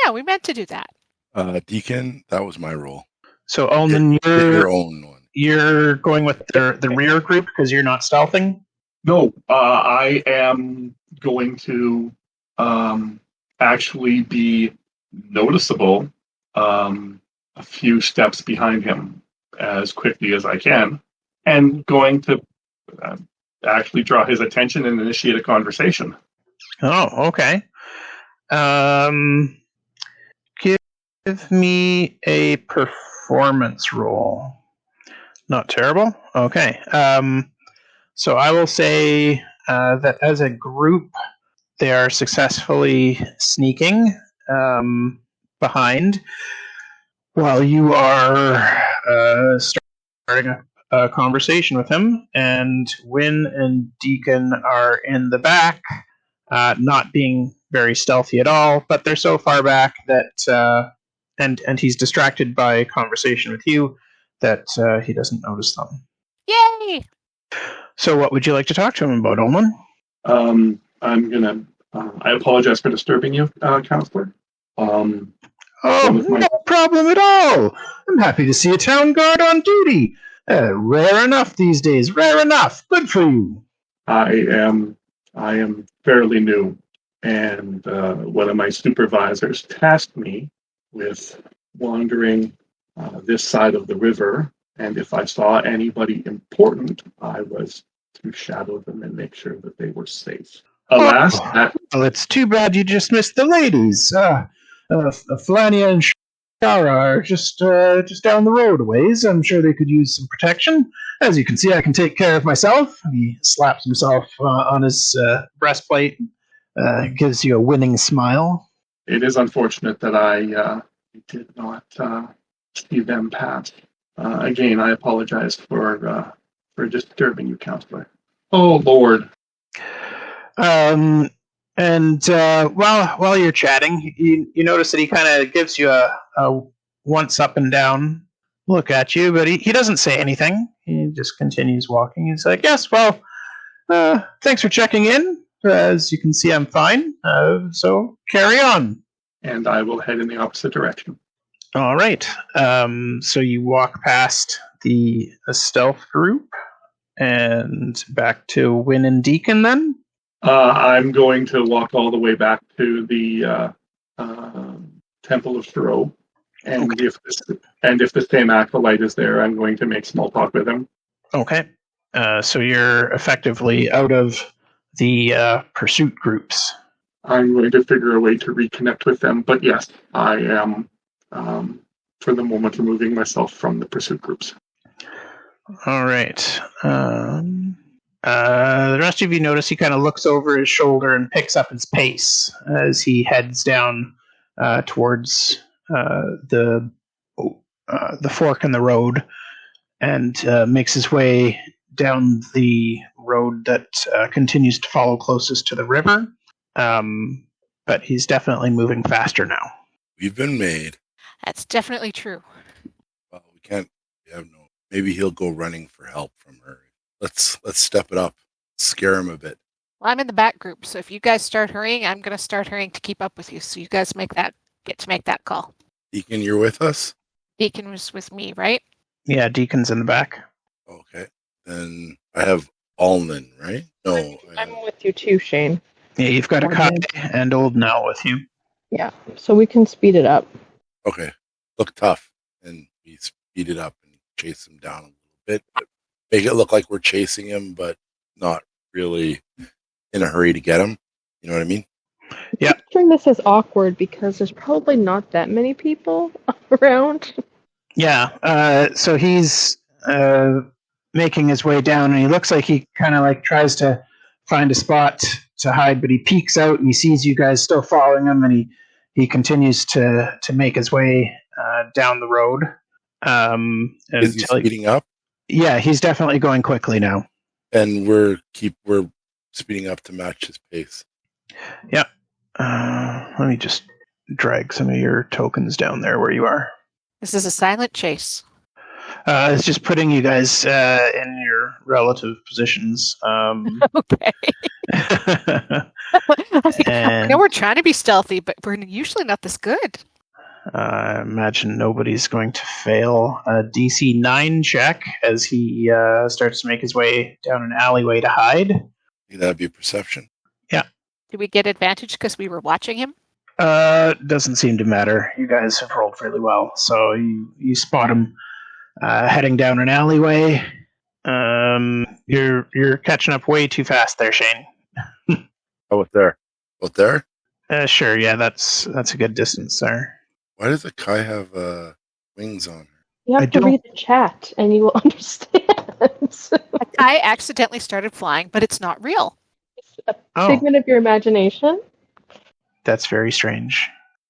Yeah, we meant to do that. Deacon, that was my role. So Ulnan, Get your own one. You're going with the rear group because you're not stealthing? No, I am going to actually be noticeable a few steps behind him as quickly as I can, and going to actually draw his attention and initiate a conversation. Oh, okay. Give me a performance roll. Not terrible. Okay. So I will say that as a group, they are successfully sneaking behind while you are starting a conversation with him, and Win and Deacon are in the back, not being very stealthy at all, but they're so far back that and he's distracted by conversation with you that he doesn't notice them. Yay! So what would you like to talk to him about, Ulnan? I'm gonna. I apologize for disturbing you, Counselor. No problem at all. I'm happy to see a town guard on duty. Rare enough these days. Rare enough. Good for you. I am fairly new, and one of my supervisors tasked me with wandering this side of the river, and if I saw anybody important, I was to shadow them and make sure that they were safe. Alas, well, it's too bad you just missed the ladies. Flania and Shara are just down the road a ways. I'm sure they could use some protection. As you can see, I can take care of myself. He slaps himself on his breastplate, gives you a winning smile. It is unfortunate that I did not see them pass. Again, I apologize for disturbing you, Counselor. Oh, Lord. And while you're chatting, you notice that he kind of gives you a once up and down look at you, but he doesn't say anything. He just continues walking. He's like, yes, well, thanks for checking in. As you can see, I'm fine. So carry on. And I will head in the opposite direction. All right. So you walk past the stealth group and back to Win and Deacon then? I'm going to walk all the way back to the Temple of Shiro, and Okay. if the same acolyte is there, I'm going to make small talk with him. Okay. So you're effectively out of the pursuit groups. I'm going to figure a way to reconnect with them. But yes, I am, for the moment, removing myself from the pursuit groups. All right. The rest of you notice he kind of looks over his shoulder and picks up his pace as he heads down towards the fork in the road and makes his way down the road that continues to follow closest to the river. But he's definitely moving faster now. We've been made. That's definitely true. Well, we can't. We have no. Maybe he'll go running for help from her. Let's step it up. Scare him a bit. Well, I'm in the back group, so if you guys start hurrying, I'm going to start hurrying to keep up with you. So you guys get to make that call. Deacon, you're with us? Deacon was with me, right? Yeah, Deacon's in the back. Okay. Then I have Ulnan, right? No. I'm with you too, Shane. Yeah, you've got Akai and Old Knell with you. Yeah, so we can speed it up. Okay. Look tough. And we speed it up and chase him down a little bit. Make it look like we're chasing him, but not really in a hurry to get him. You know what I mean? Yeah. Picturing this is awkward because there's probably not that many people around. Yeah, so he's making his way down, and he looks like he kind of like tries to find a spot to hide, but he peeks out and he sees you guys still following him, and he continues to make his way down the road. Is he speeding up? Yeah, he's definitely going quickly now. And we're speeding up to match his pace. Yeah. Let me just drag some of your tokens down there where you are. This is a silent chase. It's just putting you guys in your relative positions. Okay. I know we're trying to be stealthy, but we're usually not this good. I imagine nobody's going to fail a DC 9 check as he starts to make his way down an alleyway to hide. That'd be a perception. Yeah. Did we get advantage because we were watching him? Doesn't seem to matter. You guys have rolled really well. So you spot him heading down an alleyway. You're catching up way too fast there, Shane. Oh, what there? What there? Sure, yeah, that's a good distance there. Why does a Kai have wings on her? You have to read the chat and you will understand. I accidentally started flying, but it's not real. It's a figment of your imagination. That's very strange.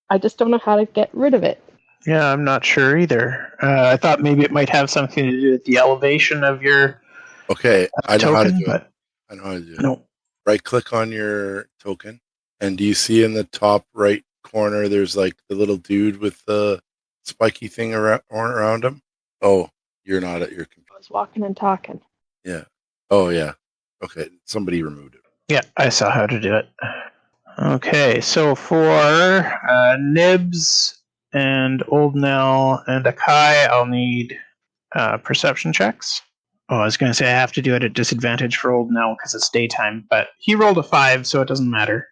I just don't know how to get rid of it. Yeah, I'm not sure either. I thought maybe it might have something to do with the elevation of your I know token, how to do but it. I know how to do it. No. Right click on your token, and do you see in the top right corner there's like the little dude with the spiky thing around him? Oh, you're not at your computer. I was walking and talking. Yeah. Oh, yeah. Okay, somebody removed it. Yeah, I saw how to do it. Okay, so for Nibbs and Old Knell and Akai, I'll need perception checks. Oh, I was going to say I have to do it at disadvantage for Old Knell because it's daytime, but he rolled a 5, so it doesn't matter.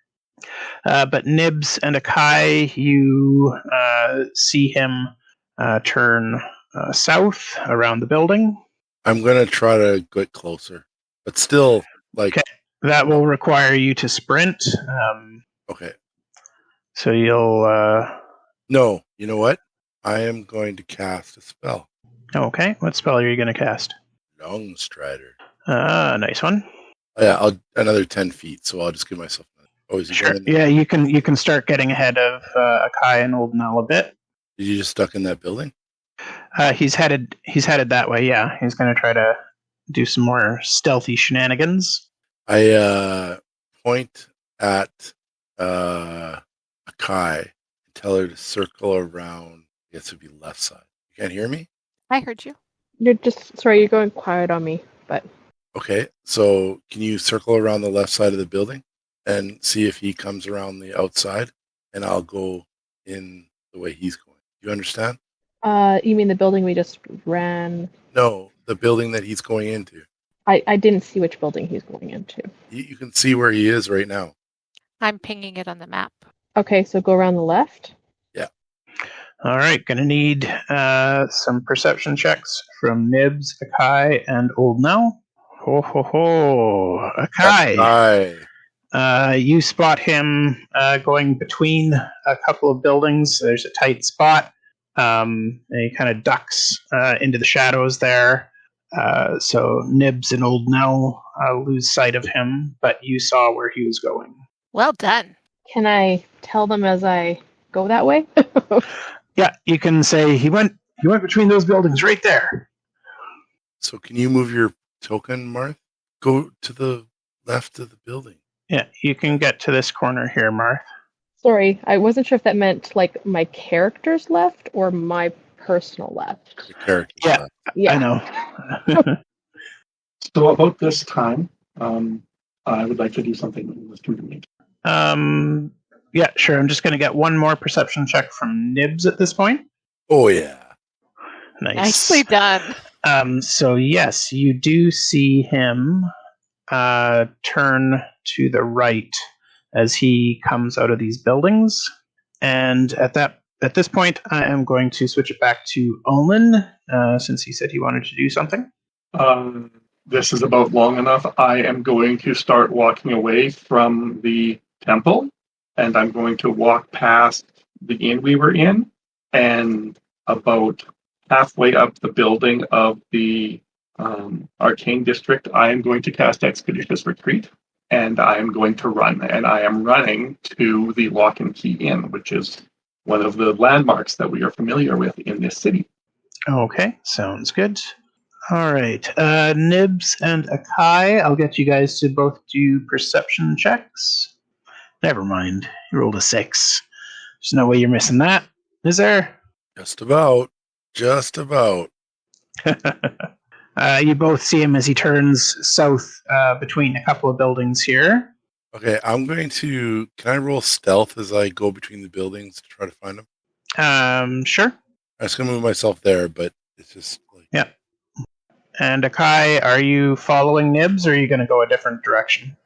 But Nibbs and Akai, you see him turn south around the building. I'm going to try to get closer, but still, like... Okay. That will require you to sprint. Okay. So you'll... No, you know what? I am going to cast a spell. Okay, what spell are you going to cast? Long Strider. Nice one. Oh, yeah, another 10 feet, so I'll just give myself... Oh, is he Sure. going Yeah, you can start getting ahead of Akai and Old Knell a bit. Is he just stuck in that building? He's headed that way, yeah. He's going to try to do some more stealthy shenanigans. I point at Akai and tell her to circle around. I guess it would be left side. You can't hear me? I heard you. You're going quiet on me, but... Okay, so can you circle around the left side of the building and see if he comes around the outside, and I'll go in the way he's going. You understand? You mean the building we just ran? No, the building that he's going into. I didn't see which building he's going into. You can see where he is right now. I'm pinging it on the map. Okay, so go around the left? Yeah. All right, going to need some perception checks from Nibbs, Akai, and Old Knell. Ho, ho, ho. Akai. You spot him going between a couple of buildings. There's a tight spot. And he kind of ducks into the shadows there. So Nibbs and old Knell lose sight of him, but you saw where he was going. Well done. Can I tell them as I go that way? Yeah, you can say he went between those buildings right there. So can you move your token, Marthe? Go to the left of the building. Yeah, you can get to this corner here, Marthe. Sorry, I wasn't sure if that meant like my character's left or my personal left. The character. Yeah. Yeah. I know. So about this time, I would like to do something with me. Yeah, sure. I'm just going to get one more perception check from Nibbs at this point. Oh yeah. Nice. Nicely done. So yes, you do see him turn to the right as he comes out of these buildings, and at this point, I am going to switch it back to Ulnan, since he said he wanted to do something. This is about long enough. I am going to start walking away from the temple, and I'm going to walk past the inn we were in, and about halfway up the building of the arcane district, I am going to cast Expeditious Retreat, and I am going to run. And I am running to the Lock and Key Inn, which is one of the landmarks that we are familiar with in this city. Okay, sounds good. All right, Nibbs and Akai, I'll get you guys to both do perception checks. Never mind, you rolled a 6. There's no way you're missing that, is there? Just about. Just about. You both see him as he turns south between a couple of buildings here. Okay, I'm going to. Can I roll stealth as I go between the buildings to try to find him? Sure. I was going to move myself there, but it's just like. Yeah. And Akai, are you following Nibbs, or are you going to go a different direction?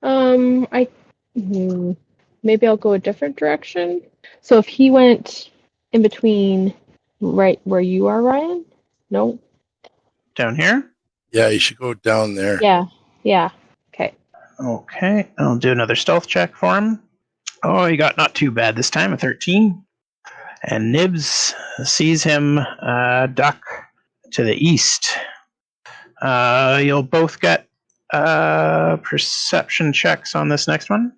Maybe I'll go a different direction. So if he went in between right where you are, Ryan? No? Down here? Yeah, you should go down there. Yeah. Okay. Okay, I'll do another stealth check for him. Oh, he got not too bad this time, a 13. And Nibbs sees him duck to the east. You'll both get perception checks on this next one.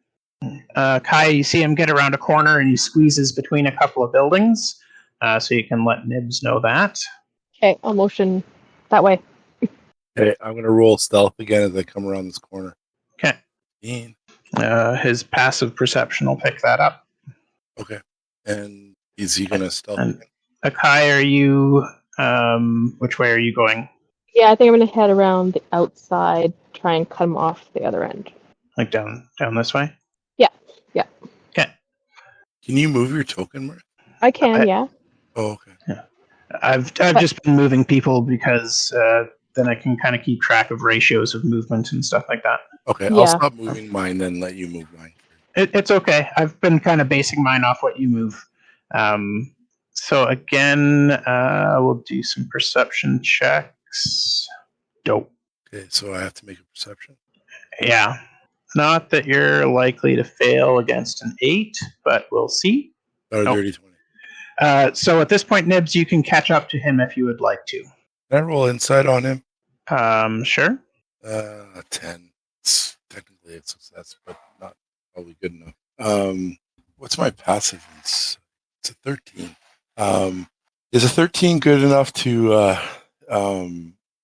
Kai, you see him get around a corner and he squeezes between a couple of buildings, so you can let Nibbs know that. Okay, I'll motion that way. Okay, I'm going to roll stealth again as I come around this corner. Okay. 15. His passive perception will pick that up. Okay. And is he going to stealth And again? Akai, are you, which way are you going? Yeah, I think I'm going to head around the outside, try and cut him off the other end. Like down this way? Yeah. Okay. Can you move your token, Marthe? I can, yeah. Oh, okay. Yeah. I've just been moving people because then I can kind of keep track of ratios of movement and stuff like that. Okay, Yeah. I'll stop moving mine then let you move mine. It's okay. I've been kind of basing mine off what you move. So again, we'll do some perception checks. Dope. Okay, so I have to make a perception. Yeah. Not that you're likely to fail against an 8, but we'll see. Or Nope. dirty 20. So at this point, Nibbs, you can catch up to him if you would like to. Can I roll insight on him? Sure. 10. It's technically a success, but not probably good enough. What's my passive? It's a 13. Is a 13 good enough to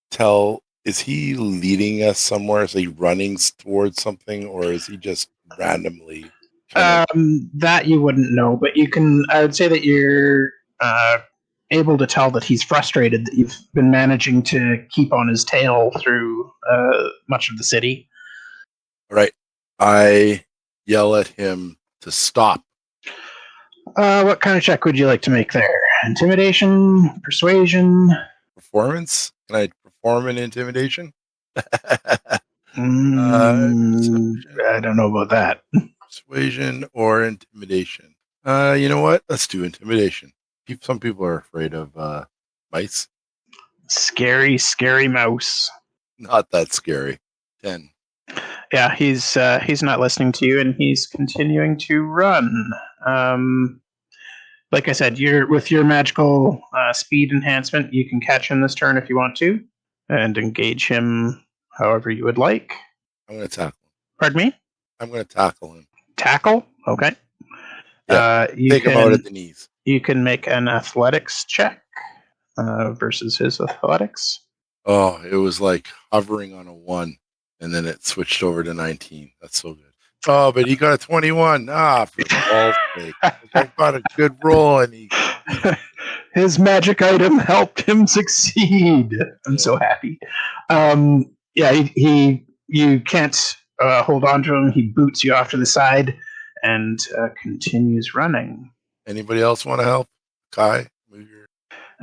tell? Is he leading us somewhere? Is he running towards something, or is he just randomly? That you wouldn't know, but you can. I would say that you're able to tell that he's frustrated that you've been managing to keep on his tail through much of the city. All right. I yell at him to stop. What kind of check would you like to make there? Intimidation, persuasion, Performance? Can I perform an intimidation? I don't know about that. Persuasion or intimidation? You know what? Let's do intimidation. Some people are afraid of mice. Scary, scary mouse. Not that scary. 10. Yeah, he's not listening to you, and he's continuing to run. Like I said, with your magical speed enhancement, you can catch him this turn if you want to, and engage him however you would like. I'm going to tackle him. Pardon me? I'm going to tackle him. Tackle? Okay. Yeah, take him out at the knees. You can make an athletics check versus his athletics. Oh, it was like hovering on a 1, and then it switched over to 19. That's so good. Oh, but he got a 21. For ball's sake. I got a good roll, and he... His magic item helped him succeed. I'm so happy. You can't hold on to him. He boots you off to the side and continues running. Anybody else want to help? Kai? Move your...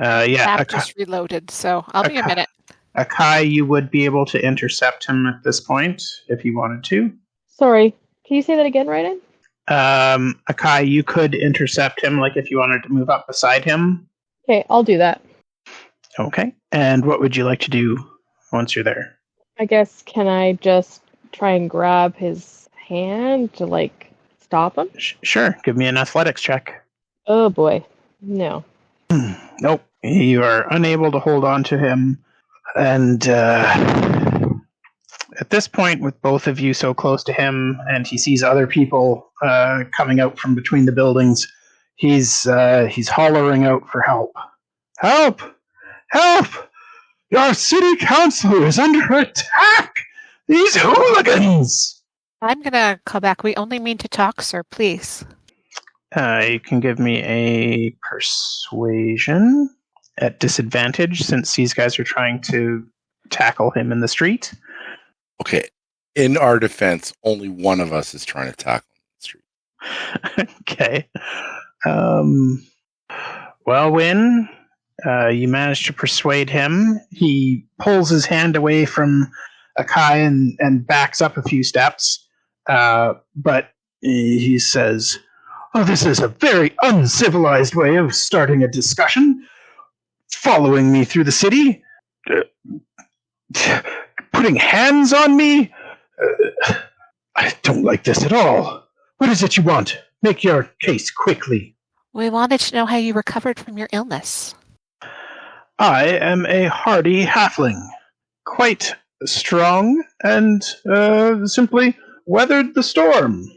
App just reloaded, so I'll be a minute. Akai, you would be able to intercept him at this point if you wanted to. Sorry, can you say that again, Raiden? Akai, you could intercept him, like if you wanted to move up beside him. Okay, I'll do that. Okay. And what would you like to do once you're there? I guess, can I just try and grab his hand to, stop him? Sure. Give me an athletics check. Oh, boy. No. Nope. You are unable to hold on to him. And at this point, with both of you so close to him, and he sees other people coming out from between the buildings, he's hollering out for help. Help! Help! Your city councilor is under attack! These hooligans! I'm going to call back. We only mean to talk, sir, please. You can give me a persuasion at disadvantage since these guys are trying to tackle him in the street. Okay. In our defense, only one of us is trying to tackle him in the street. Okay. Well, Wynn, you managed to persuade him. He pulls his hand away from Akai and backs up a few steps. But he says, "Oh, this is a very uncivilized way of starting a discussion. Following me through the city, putting hands on me. I don't like this at all. What is it you want? Make your case quickly." We wanted to know how you recovered from your illness. I am a hardy halfling, quite strong, and simply weathered the storm.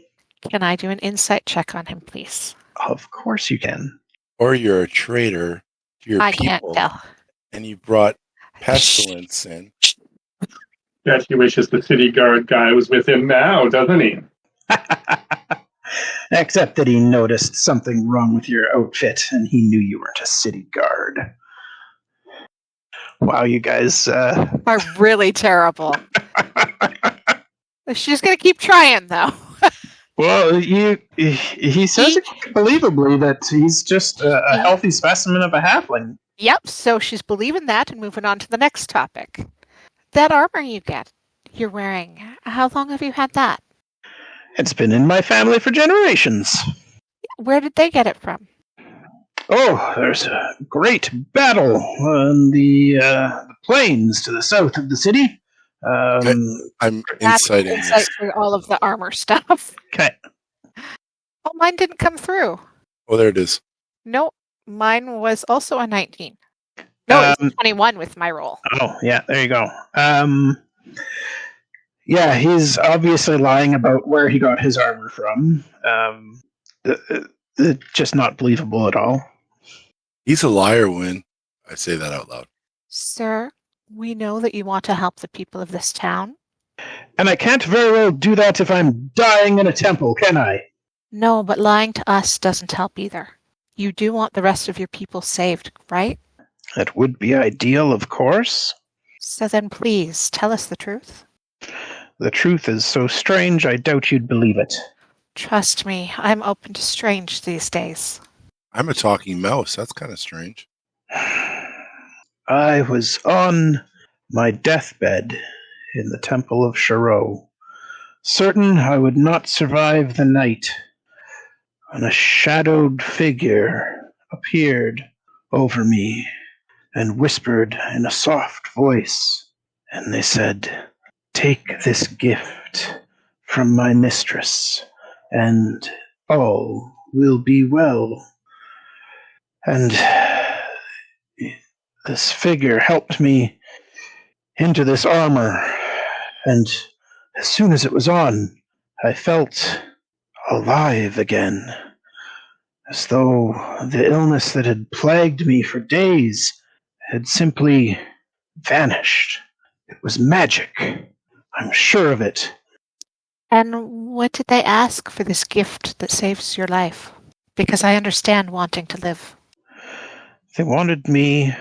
Can I do an insight check on him, please? Of course you can. Or you're a traitor to your people. I can't tell. And you brought pestilence in. Bet he wishes the city guard guy was with him now, doesn't he? Except that he noticed something wrong with your outfit, and he knew you weren't a city guard. Wow, you guys are really terrible. She's going to keep trying, though. Well, he says it believably that he's just a healthy specimen of a halfling. Yep, so she's believing that and moving on to the next topic. That armor you're wearing, how long have you had that? It's been in my family for generations. Where did they get it from? Oh, there's a great battle on the plains to the south of the city. I'm That's inciting insight for all of the armor stuff. Okay. Oh, mine didn't come through. Oh, there it is. No, mine was also a 19. No, it's 21 with my roll. Oh, yeah, there you go. Yeah, he's obviously lying about where he got his armor from. Just not believable at all. He's a liar, Wynn. I say that out loud. Sir, we know that you want to help the people of this town. And I can't very well do that if I'm dying in a temple, can I? No, but lying to us doesn't help either. You do want the rest of your people saved, right? That would be ideal, of course. So then please, tell us the truth. The truth is so strange, I doubt you'd believe it. Trust me, I'm open to strange these days. I'm a talking mouse. That's kind of strange. I was on my deathbed in the Temple of Sharo, certain I would not survive the night, when a shadowed figure appeared over me and whispered in a soft voice, and they said, "Take this gift from my mistress, and all will be well. And this figure helped me into this armor, and as soon as it was on, I felt alive again, as though the illness that had plagued me for days had simply vanished. It was magic. I'm sure of it. And what did they ask for this gift that saves your life? Because I understand wanting to live. They wanted me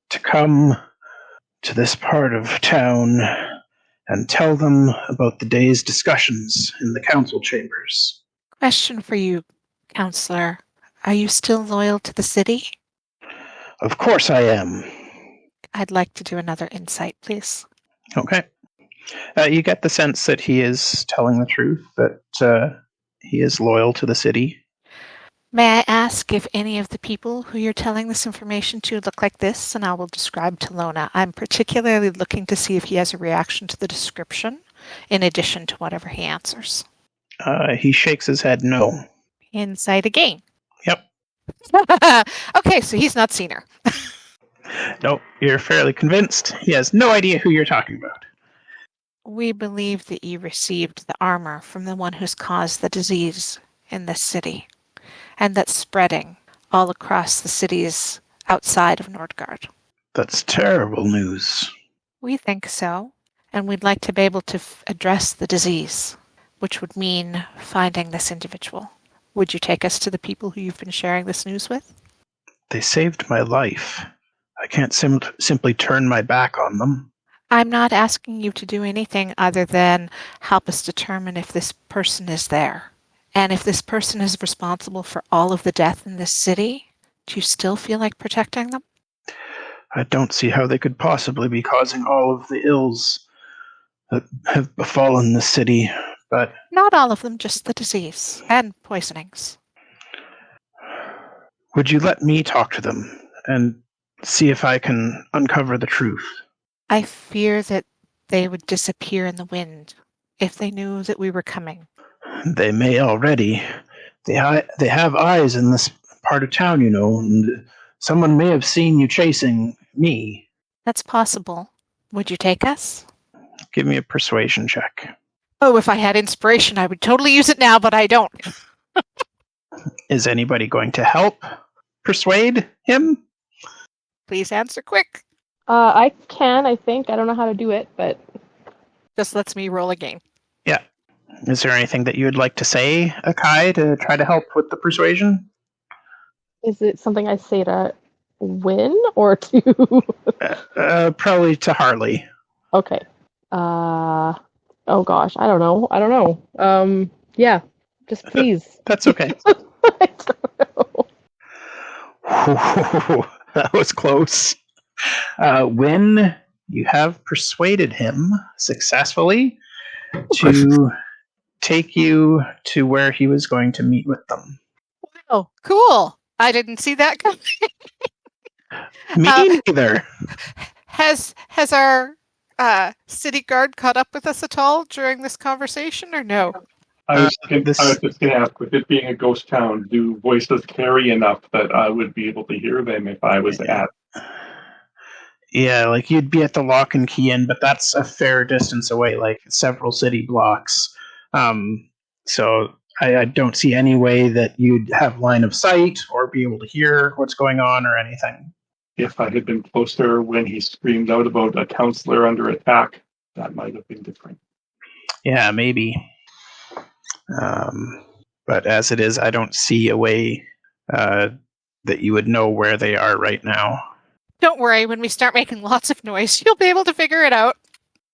to come to this part of town and tell them about the day's discussions in the council chambers. Question for you, Counselor. Are you still loyal to the city? Of course I am. I'd like to do another insight, please. Okay. You get the sense that he is telling the truth, that he is loyal to the city. May I ask if any of the people who you're telling this information to look like this, and I will describe Talona. I'm particularly looking to see if he has a reaction to the description, in addition to whatever he answers. He shakes his head no. Insight again. Yep. Okay, so he's not seen her. Nope, you're fairly convinced. He has no idea who you're talking about. We believe that you received the armor from the one who's caused the disease in this city, and that's spreading all across the cities outside of Nordgard. That's terrible news. We think so, and we'd like to be able to address the disease, which would mean finding this individual. Would you take us to the people who you've been sharing this news with? They saved my life. I can't simply turn my back on them. I'm not asking you to do anything other than help us determine if this person is there. And if this person is responsible for all of the death in this city, do you still feel like protecting them? I don't see how they could possibly be causing all of the ills that have befallen the city, but... Not all of them, just the disease and poisonings. Would you let me talk to them and see if I can uncover the truth? I fear that they would disappear in the wind if they knew that we were coming. They may already. They have eyes in this part of town, and someone may have seen you chasing me. That's possible. Would you take us? Give me a persuasion check. Oh, if I had inspiration, I would totally use it now, but I don't. Is anybody going to help persuade him? Please answer quick. I can, I think. I don't know how to do it, but... Just lets me roll again. Yeah. Is there anything that you would like to say, Akai, to try to help with the persuasion? Is it something I say to win or to... Probably to Harley. Okay. Oh gosh, I don't know. Yeah, just please. That's okay. I don't know. That was close. When you have persuaded him successfully to take you to where he was going to meet with them. Oh, cool. I didn't see that coming. Me neither. Has our city guard caught up with us at all during this conversation, or no? I was just going to ask, with it being a ghost town, do voices carry enough that I would be able to hear them if I was at? Yeah, like you'd be at the Lock and Key Inn, but that's a fair distance away, like several city blocks. So I don't see any way that you'd have line of sight or be able to hear what's going on or anything. If I had been closer when he screamed out about a counselor under attack, that might have been different. Yeah, maybe. But as it is, I don't see a way that you would know where they are right now. Don't worry, when we start making lots of noise, you'll be able to figure it out.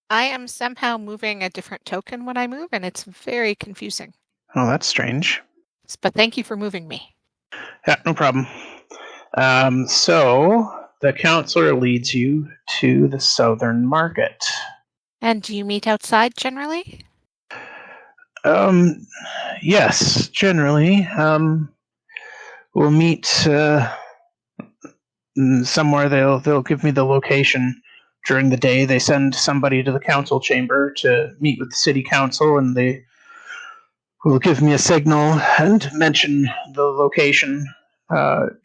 I am somehow moving a different token when I move, and it's very confusing. Oh, that's strange. But thank you for moving me. Yeah, no problem. So the counselor leads you to the southern market. And do you meet outside generally? Yes, generally. We'll meet somewhere. They'll give me the location during the day. They send somebody to the council chamber to meet with the city council, and they will give me a signal and mention the location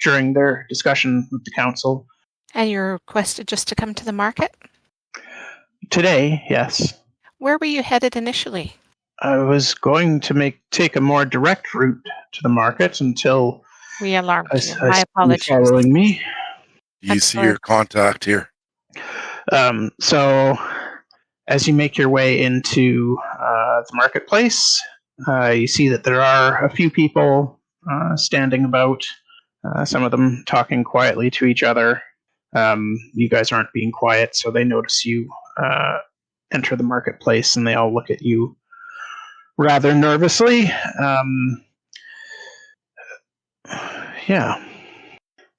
during their discussion with the council. And you're requested just to come to the market? Today, yes. Where were you headed initially? I was going to take a more direct route to the market until We alarmed I you. My apologies. following me. Do you see your contact here? So, as you make your way into the marketplace, you see that there are a few people standing about, some of them talking quietly to each other. You guys aren't being quiet, so they notice you enter the marketplace, and they all look at you rather nervously. Yeah.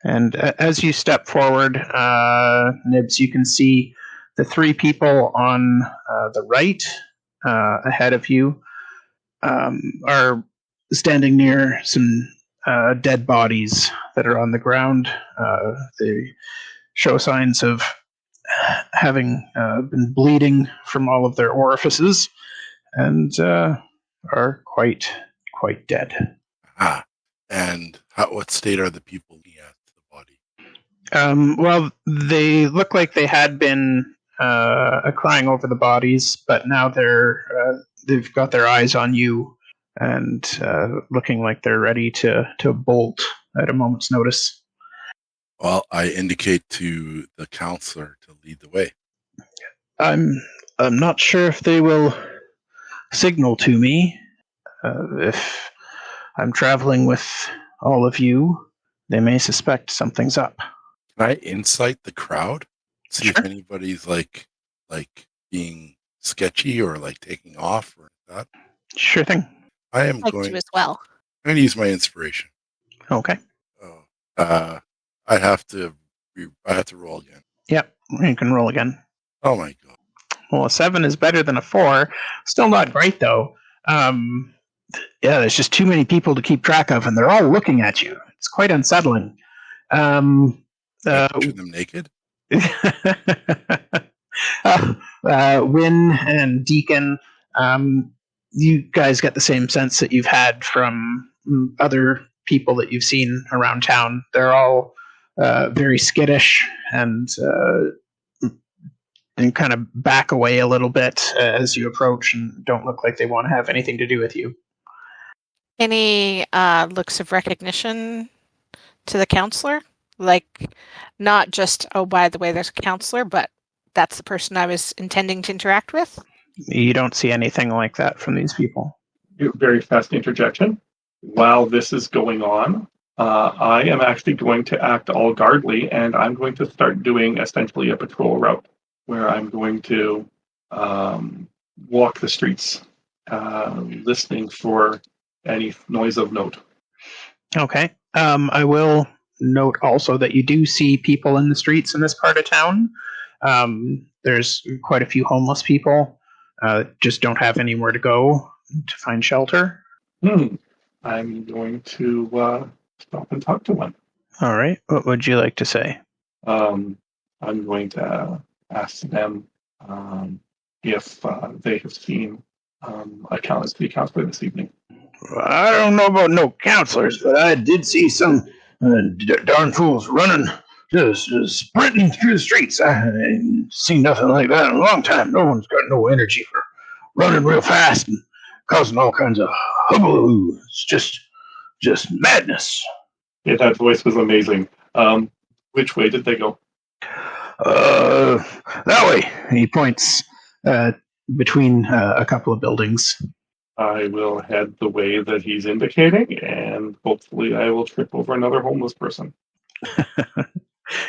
And as you step forward, Nibbs, you can see the three people on the right ahead of you are standing near some dead bodies that are on the ground. They show signs of having been bleeding from all of their orifices and are quite dead. And what state are the people looking at the body? Well, they look like they had been crying over the bodies, but now they've got their eyes on you and looking like they're ready to bolt at a moment's notice. Well, I indicate to the counselor to lead the way. I'm not sure if they will signal to me. If I'm traveling with all of you, they may suspect something's up. Can I insight the crowd? See Sure. if anybody's like being sketchy or like taking off or that. Sure thing. I am I'd like going to as well. I'm going to use my inspiration. Okay. Oh, I have to roll again. Yep. You can roll again. Oh my god. Well, a 7 is better than a 4. Still not great though. Yeah, there's just too many people to keep track of, and they're all looking at you. It's quite unsettling. Picture them naked? Wynn and Deacon, you guys get the same sense that you've had from other people that you've seen around town. They're all very skittish and kind of back away a little bit as you approach and don't look like they want to have anything to do with you. Any looks of recognition to the counselor? Like, not just, oh, by the way, there's a counselor, but that's the person I was intending to interact with? You don't see anything like that from these people. Very fast interjection. While this is going on, I am actually going to act all guardly, and I'm going to start doing essentially a patrol route where I'm going to walk the streets, listening for any noise of note. Okay. I will note also that you do see people in the streets in this part of town. There's quite a few homeless people. Just don't have anywhere to go to find shelter. I'm going to stop and talk to one. All right. What would you like to say? I'm going to ask them if they have seen a counselor this evening. I don't know about no counselors, but I did see some darn fools running, just sprinting through the streets. I ain't seen nothing like that in a long time. No one's got no energy for running real fast and causing all kinds of hullabaloo. It's just madness. Yeah, that voice was amazing. Which way did they go? That way. He points between a couple of buildings. I will head the way that he's indicating, and hopefully I will trip over another homeless person.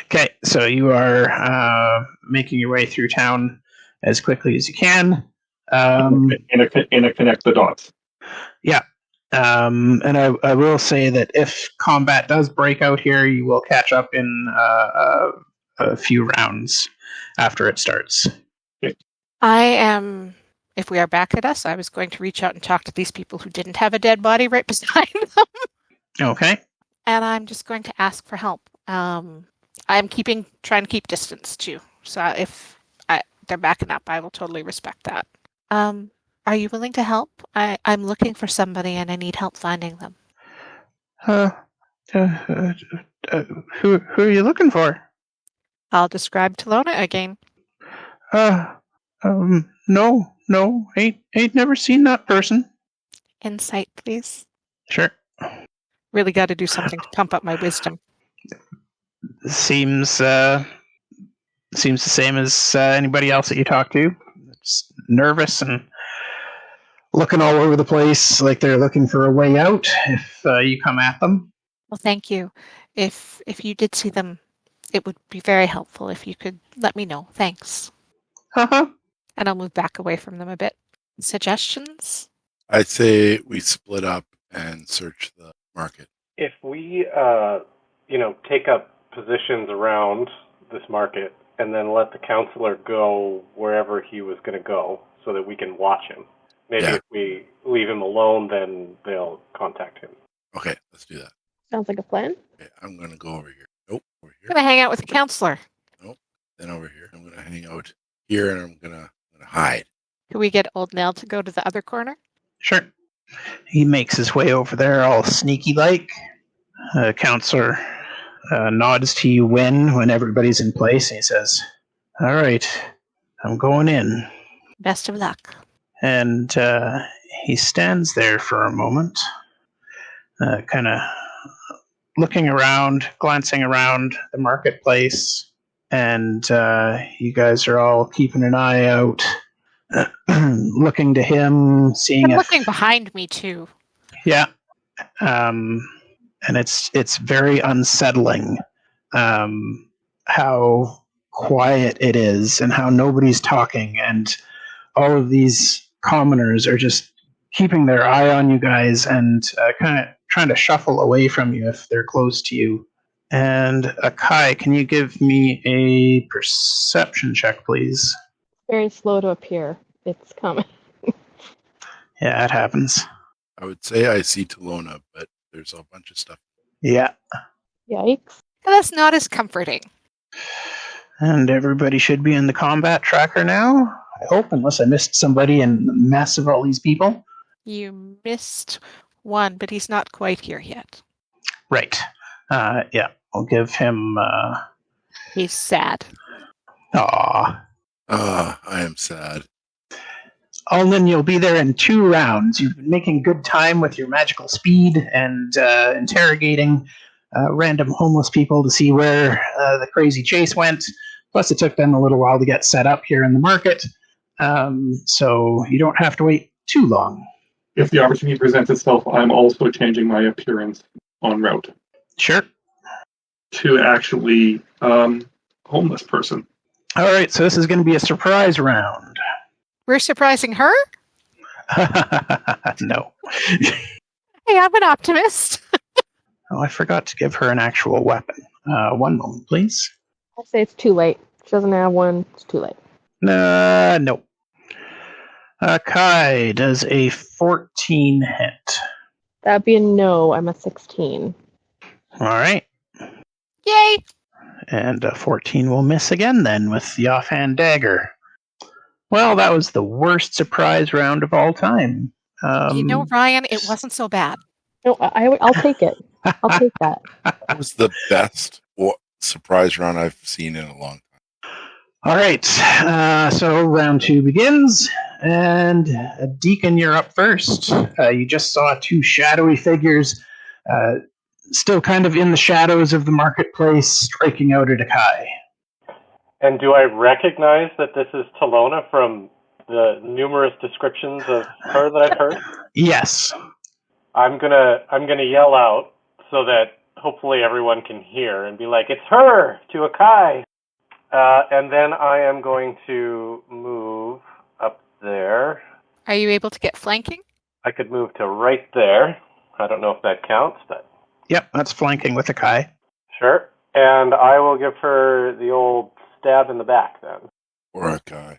Okay, so you are making your way through town as quickly as you can. In a connect the dots. Yeah. And I will say that if combat does break out here, you will catch up in a few rounds after it starts. Okay. If we are back at us, I was going to reach out and talk to these people who didn't have a dead body right beside them. Okay. And I'm just going to ask for help. I'm trying to keep distance too. So if they're backing up, I will totally respect that. Are you willing to help? I'm looking for somebody and I need help finding them. Uh, who are you looking for? I'll describe Talona again. No, ain't never seen that person. Insight, please. Sure. Really got to do something to pump up my wisdom. Seems the same as anybody else that you talk to. It's nervous and looking all over the place, like they're looking for a way out. If you come at them. Well, thank you. If you did see them, it would be very helpful if you could let me know. Thanks. Uh-huh. And I'll move back away from them a bit. Suggestions? I'd say we split up and search the market. If we, take up positions around this market and then let the counselor go wherever he was going to go so that we can watch him. Maybe if we leave him alone, then they'll contact him. Okay, let's do that. Sounds like a plan. Okay, I'm going to go over here. Nope, over here. I'm going to hang out with the counselor. Nope, then over here. I'm going to hang out here and I'm going to hide. Can we get old Knell to go to the other corner? Sure. He makes his way over there all sneaky-like. Counselor nods to you when everybody's in place, and he says, "All right, I'm going in." Best of luck. And he stands there for a moment, kind of looking around, glancing around the marketplace, and you guys are all keeping an eye out, looking to him, seeing I'm if... looking behind me, too. Yeah. And it's very unsettling how quiet it is and how nobody's talking, and all of these commoners are just keeping their eye on you guys and kind of trying to shuffle away from you if they're close to you. And Akai, can you give me a perception check, please? Very slow to appear. It's coming. Yeah, it happens. I would say I see Talona, but there's a bunch of stuff. Yeah. Yikes. That's not as comforting. And everybody should be in the combat tracker now, I hope, unless I missed somebody in the mess of all these people. You missed one, but he's not quite here yet. Right. Yeah, I'll give him... He's sad. Aw. I am sad. Ulnan, you'll be there in 2 rounds. You've been making good time with your magical speed and interrogating random homeless people to see where the crazy chase went. Plus, it took them a little while to get set up here in the market. So you don't have to wait too long. If the opportunity presents itself, I'm also changing my appearance en route Sure. to actually homeless person. All right, so this is going to be a surprise round. We're surprising her? No. Hey, I'm an optimist. Oh, I forgot to give her an actual weapon. 1 moment, please. I say it's too late. She doesn't have one. It's too late. No. Kai does a 14 hit. That'd be a no. I'm a 16. All right. Yay! And a 14 will miss again then with the offhand dagger. Well, that was the worst surprise round of all time. Ryan, it wasn't so bad. No, I'll take it. I'll take that. That was the best surprise round I've seen in a long time. All right. So round 2 begins. And Deacon, you're up first. You just saw 2 shadowy figures still kind of in the shadows of the marketplace striking out at Akai. And do I recognize that this is Talona from the numerous descriptions of her that I've heard? Yes. I'm gonna yell out so that hopefully everyone can hear and be like, "It's her!" to Akai. And then I am going to move up there. Are you able to get flanking? I could move to right there. I don't know if that counts, but... Yep, that's flanking with Akai. Sure. And I will give her the old stab in the back then. Or a guy.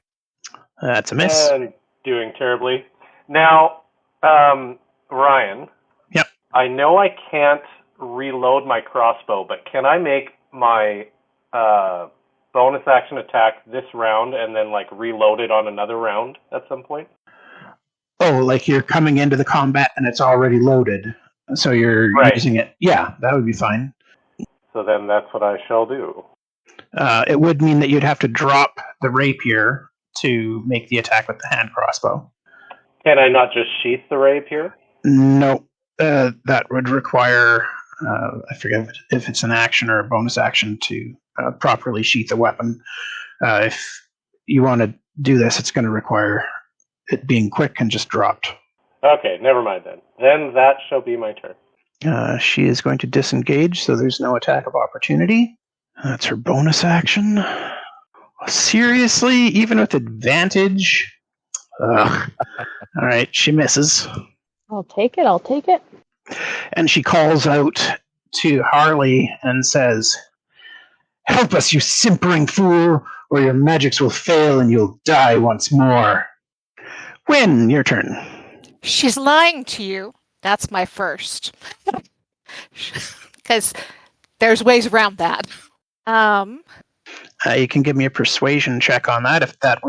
That's a miss. And doing terribly. Now, Ryan. Yep. I know I can't reload my crossbow, but can I make my bonus action attack this round and then reload it on another round at some point? Oh, like you're coming into the combat and it's already loaded, so you're Right. using it. Yeah, that would be fine. So then that's what I shall do. It would mean that you'd have to drop the rapier to make the attack with the hand crossbow. Can I not just sheath the rapier? No, that would require, I forget if it's an action or a bonus action to properly sheath a weapon. If you want to do this, it's going to require it being quick and just dropped. Okay, never mind then. Then that shall be my turn. She is going to disengage, so there's no attack of opportunity. That's her bonus action. Seriously? Even with advantage? Ugh. All right, she misses. I'll take it. And she calls out to Harley and says, "Help us, you simpering fool, or your magics will fail and you'll die once more." Win, your turn. She's lying to you. That's my first. Because there's ways around that. You can give me a persuasion check on that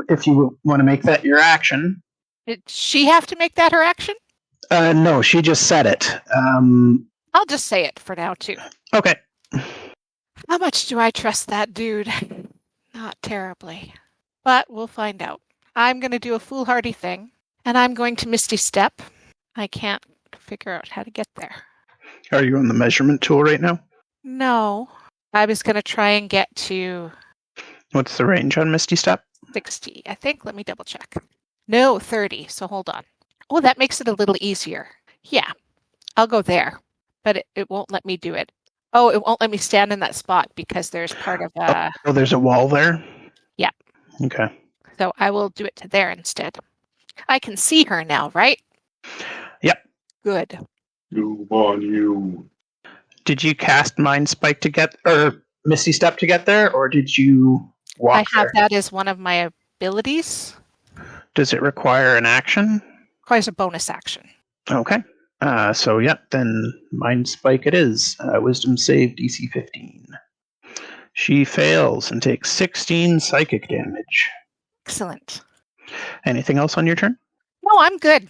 if you want to make that your action. Did she have to make that her action? No, she just said it. I'll just say it for now, too. Okay. How much do I trust that dude? Not terribly. But we'll find out. I'm going to do a foolhardy thing, and I'm going to Misty Step. I can't figure out how to get there. Are you on the measurement tool right now? No. I was going to try and get to What's the range on Misty Step? 60, I think. Let me double check. No, 30, so hold on. Oh, that makes it a little easier. Yeah, I'll go there, but it won't let me do it. Oh, it won't let me stand in that spot because there's part of Oh, there's a wall there? Yeah. Okay. So I will do it to there instead. I can see her now, right? Yep. Good. You on you. Did you cast Mind Spike to get, or Misty Step to get there, or did you walk I have there? that as one of my abilities. Does it require an action? Requires a bonus action. Okay. So, then Mind Spike it is. Wisdom save DC 15. She fails and takes 16 psychic damage. Excellent. Anything else on your turn? No, I'm good.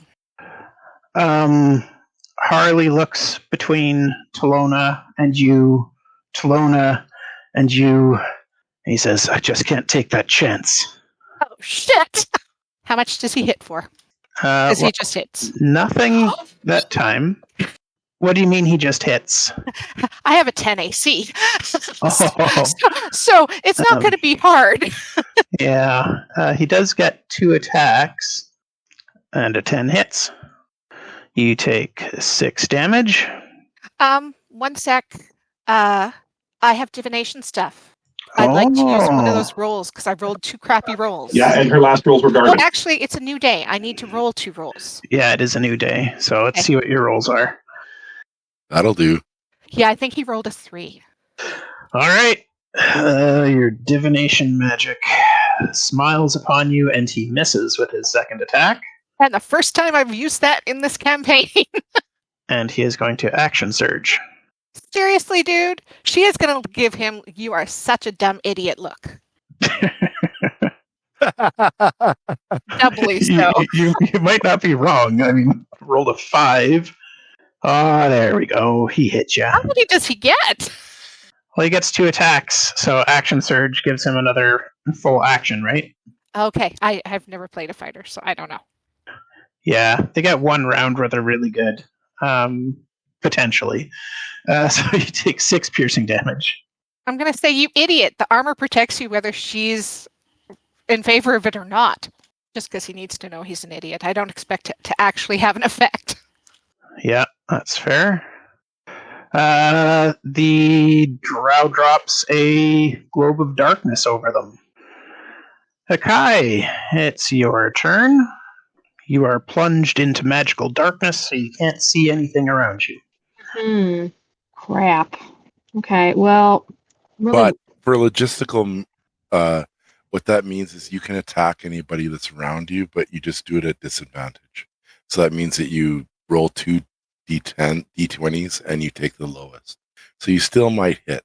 Harley looks between Talona and you, and he says, "I just can't take that chance." Oh, shit! How much does he hit for? Because he just hits. Nothing that time. What do you mean he just hits? I have a 10 AC. Oh. So it's not going to be hard. Yeah. He does get 2 attacks and a 10 hits. You take 6 damage. 1 sec. I have divination stuff. I'd like to use one of those rolls because I rolled 2 crappy rolls. Yeah, and her last rolls were Oh, garbage. actually, it's a new day. I need to roll 2 rolls. Yeah, it is a new day. So let's see what your rolls are. That'll do. Yeah, I think he rolled a 3. All right. Your divination magic smiles upon you, and he misses with his second attack. And the first time I've used that in this campaign. And he is going to action surge. Seriously, dude? She is going to give him, "You are such a dumb idiot" look. Doubly so. You might not be wrong. I mean, rolled a 5. Oh, there we go. He hit you. How many does he get? Well, he gets 2 attacks, so action surge gives him another full action, right? Okay, I've never played a fighter, so I don't know. Yeah, they get 1 round where they're really good, potentially. So you take 6 piercing damage. I'm going to say, you idiot. The armor protects you whether she's in favor of it or not. Just because he needs to know he's an idiot. I don't expect it to actually have an effect. Yeah, that's fair. The drow drops a globe of darkness over them. Hakai, it's your turn. You are plunged into magical darkness, so you can't see anything around you. Crap. Okay, well, really, But for logistical, what that means is you can attack anybody that's around you, but you just do it at disadvantage. So that means that you roll 2 d20s, and you take the lowest. So you still might hit.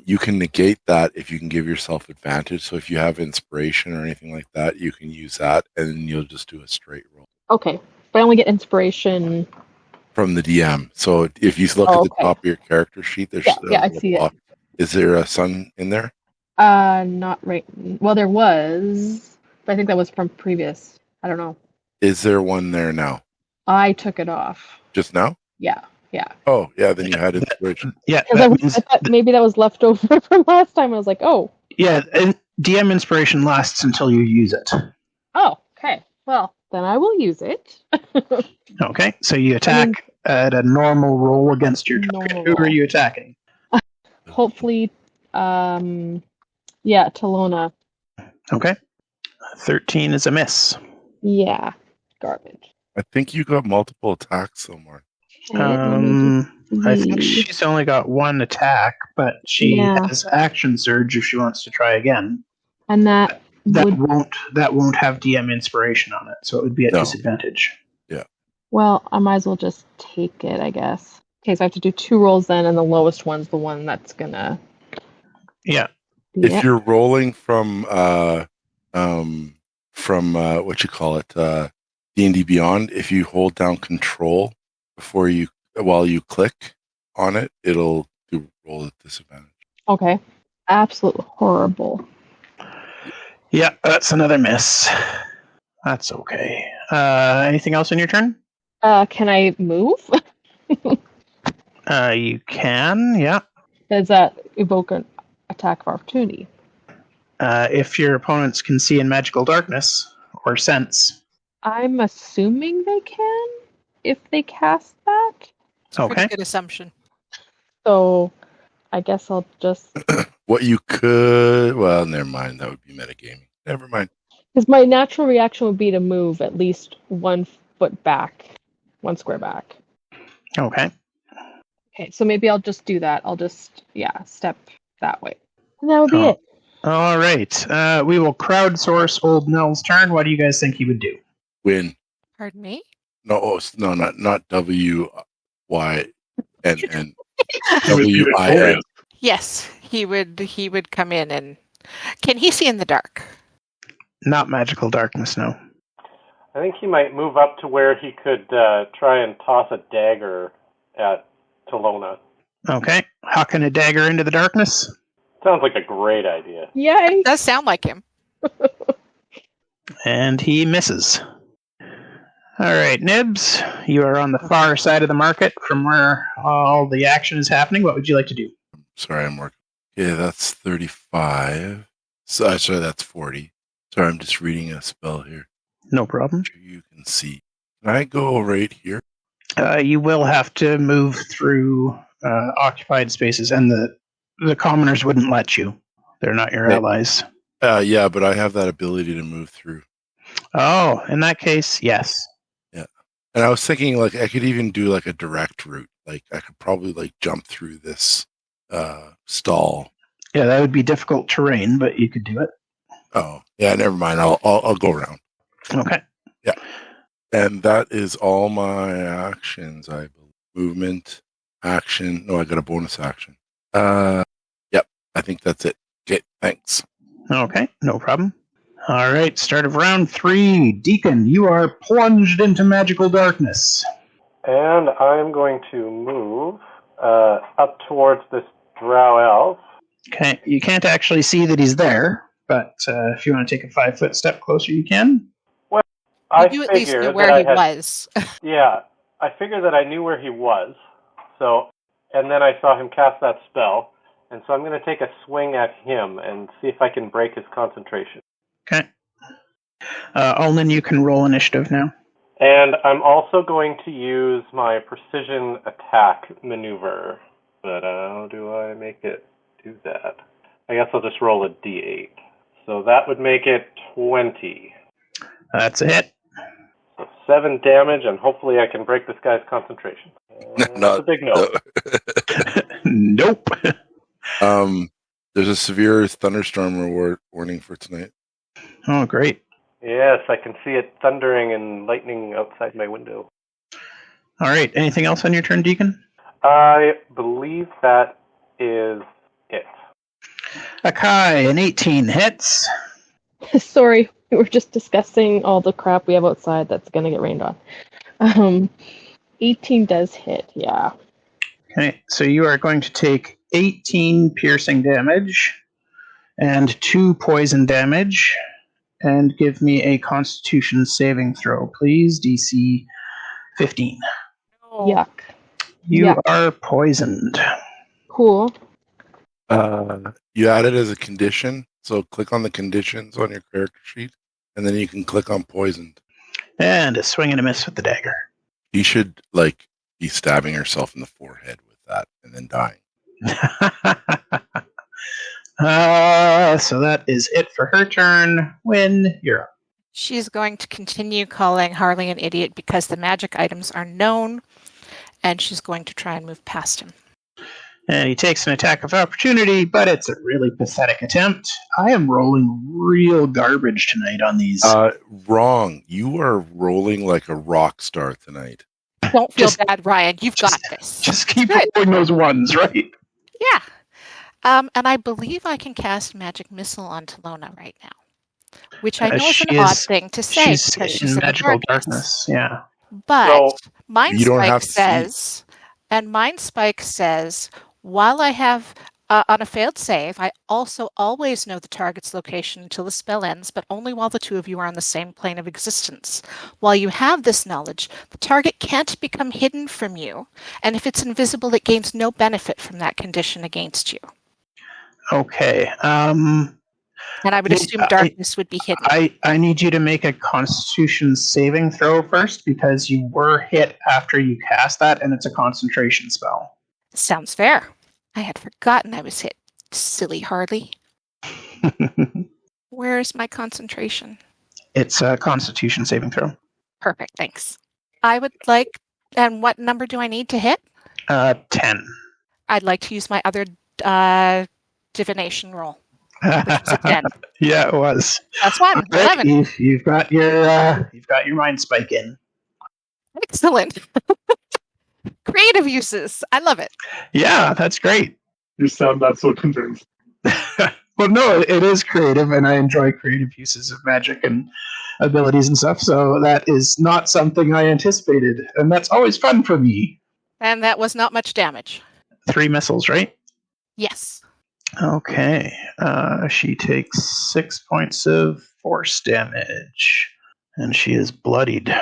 You can negate that if you can give yourself advantage. So if you have inspiration or anything like that, you can use that, and then you'll just do a straight roll. Okay, but I only get inspiration. from the DM. So if you look Oh, at the okay. top of your character sheet, there's Yeah, a I little see it. block. Is there a sun in there? Not right. Well, there was, but I think that was from previous. I don't know. Is there one there now? I took it off. Just now? Yeah. Oh, yeah, then you had inspiration. Yeah, Because that I means, thought maybe that was left over from last time. I was like, oh, and DM inspiration lasts until you use it. okay. Well, then I will use it. Okay, so you attack at a normal roll against your target. Normal Who are roll. you attacking? Hopefully, Talona. Okay, 13 is a miss. Yeah, garbage. I think you got multiple attacks somewhere. Okay, let me I think see. she's only got one attack, but she Yeah. has action surge if she wants to try again. And that would, That won't have DM inspiration on it, so it would be at No. disadvantage. well, I might as well just take it, I guess. Okay, so I have to do 2 rolls then, and the lowest one's the one that's gonna. Yeah. be If it. you're rolling from what you call it, D&D Beyond, if you hold down Control while you click on it, it'll do roll at disadvantage. Okay, absolute horrible. Yeah, that's another miss. That's okay. Anything else in your turn? Can I move? You can, yeah. Does that evoke an attack of opportunity? If your opponents can see in magical darkness or sense. I'm assuming they can if they cast that. It's a Okay. pretty good assumption. So I guess I'll just. What you could, well, never mind. That would be metagaming. Never mind. Because my natural reaction would be to move at least 1 foot back, 1 square back. Okay. Okay, so maybe I'll just do that. I'll just, step that way. And that would be Oh. it. All right. We will crowdsource old Nell's turn. What do you guys think he would do? Win. Pardon me? No, not W Y N N. He would be W I N. victorious. Yes, he would come in and can he see in the dark? Not magical darkness, no. I think he might move up to where he could try and toss a dagger at Talona. Okay. Hucking a dagger into the darkness. Sounds like a great idea. Yay! Does sound like him. And he misses. All right, Nibbs, you are on the far side of the market from where all the action is happening. What would you like to do? Sorry, I'm working. Yeah, that's 35. So, sorry, that's 40. Sorry, I'm just reading a spell here. No problem. You can see. Can I go right here? You will have to move through occupied spaces, and the commoners wouldn't let you. They're not your Okay. allies. Yeah, but I have that ability to move through. Oh, in that case, yes. Yeah. And I was thinking, like, I could even do, like, a direct route. Like, I could probably, like, jump through this stall. Yeah, that would be difficult terrain, but you could do it. Oh, yeah, never mind. I'll go around. Okay. Yeah. And that is all my actions, I believe. Movement, action. No, I got a bonus action. Yep, I think that's it. Okay, thanks. Okay, no problem. All right, start of round 3. Deacon, you are plunged into magical darkness. And I'm going to move up towards this drow elf. Okay, you can't actually see that he's there, but if you want to take a 5-foot step closer, you can. I You at least figure knew that where I he had, was. Yeah, I figured that I knew where he was. So, and then I saw him cast that spell, and so I'm going to take a swing at him and see if I can break his concentration. Okay. Ulnan, you can roll initiative now. And I'm also going to use my precision attack maneuver. But how do I make it do that? I guess I'll just roll a d8. So that would make it 20. That's a hit. So 7 damage, and hopefully I can break this guy's concentration. That's a big no. Nope. There's a severe thunderstorm warning for tonight. Oh, great. Yes, I can see it thundering and lightning outside my window. All right, anything else on your turn, Deacon? I believe that is it. Akai, an 18 hits. Sorry, We were just discussing all the crap we have outside that's gonna get rained on. 18 does hit, yeah. Okay, so you are going to take 18 piercing damage and 2 poison damage, and give me a Constitution saving throw, please. DC 15. Yuck. You Yuck. are poisoned. Cool. You add it as a condition, so click on the conditions on your character sheet, and then you can click on poisoned. And a swing and a miss with the dagger. You should be stabbing yourself in the forehead with that and then dying. So that is it for her turn. Win, you're up. She's going to continue calling Harley an idiot because the magic items are known, and she's going to try and move past him. And he takes an attack of opportunity, but it's a really pathetic attempt. I am rolling real garbage tonight on these. Wrong. You are rolling like a rock star tonight. Don't feel bad, Ryan. You've got this. Just keep rolling those ones, right? Yeah. And I believe I can cast Magic Missile on Talona right now, which I know is an odd thing to say because she's in magical the darkness. Yeah. But Mind Spike says, while I have on a failed save, I also always know the target's location until the spell ends, but only while the two of you are on the same plane of existence. While you have this knowledge, the target can't become hidden from you, and if it's invisible, it gains no benefit from that condition against you. Okay. And I would assume darkness would be hidden. I need you to make a Constitution saving throw first, because you were hit after you cast that, and it's a concentration spell. Sounds fair. I had forgotten I was hit. Silly Harley. Where's my concentration? It's a Constitution saving throw. Perfect, thanks. I would like, and what number do I need to hit? 10. I'd like to use my other divination roll, which was a 10. Yeah, it was. That's one. Right, 11. you've got your Mind Spike in. Excellent. Creative uses. I love it. Yeah, that's great. You sound not so convinced. Well, no, it is creative, and I enjoy creative uses of magic and abilities and stuff, so that is not something I anticipated, and that's always fun for me. And that was not much damage. 3 missiles, right? Yes. Okay. She takes 6 points of force damage, and she is bloodied.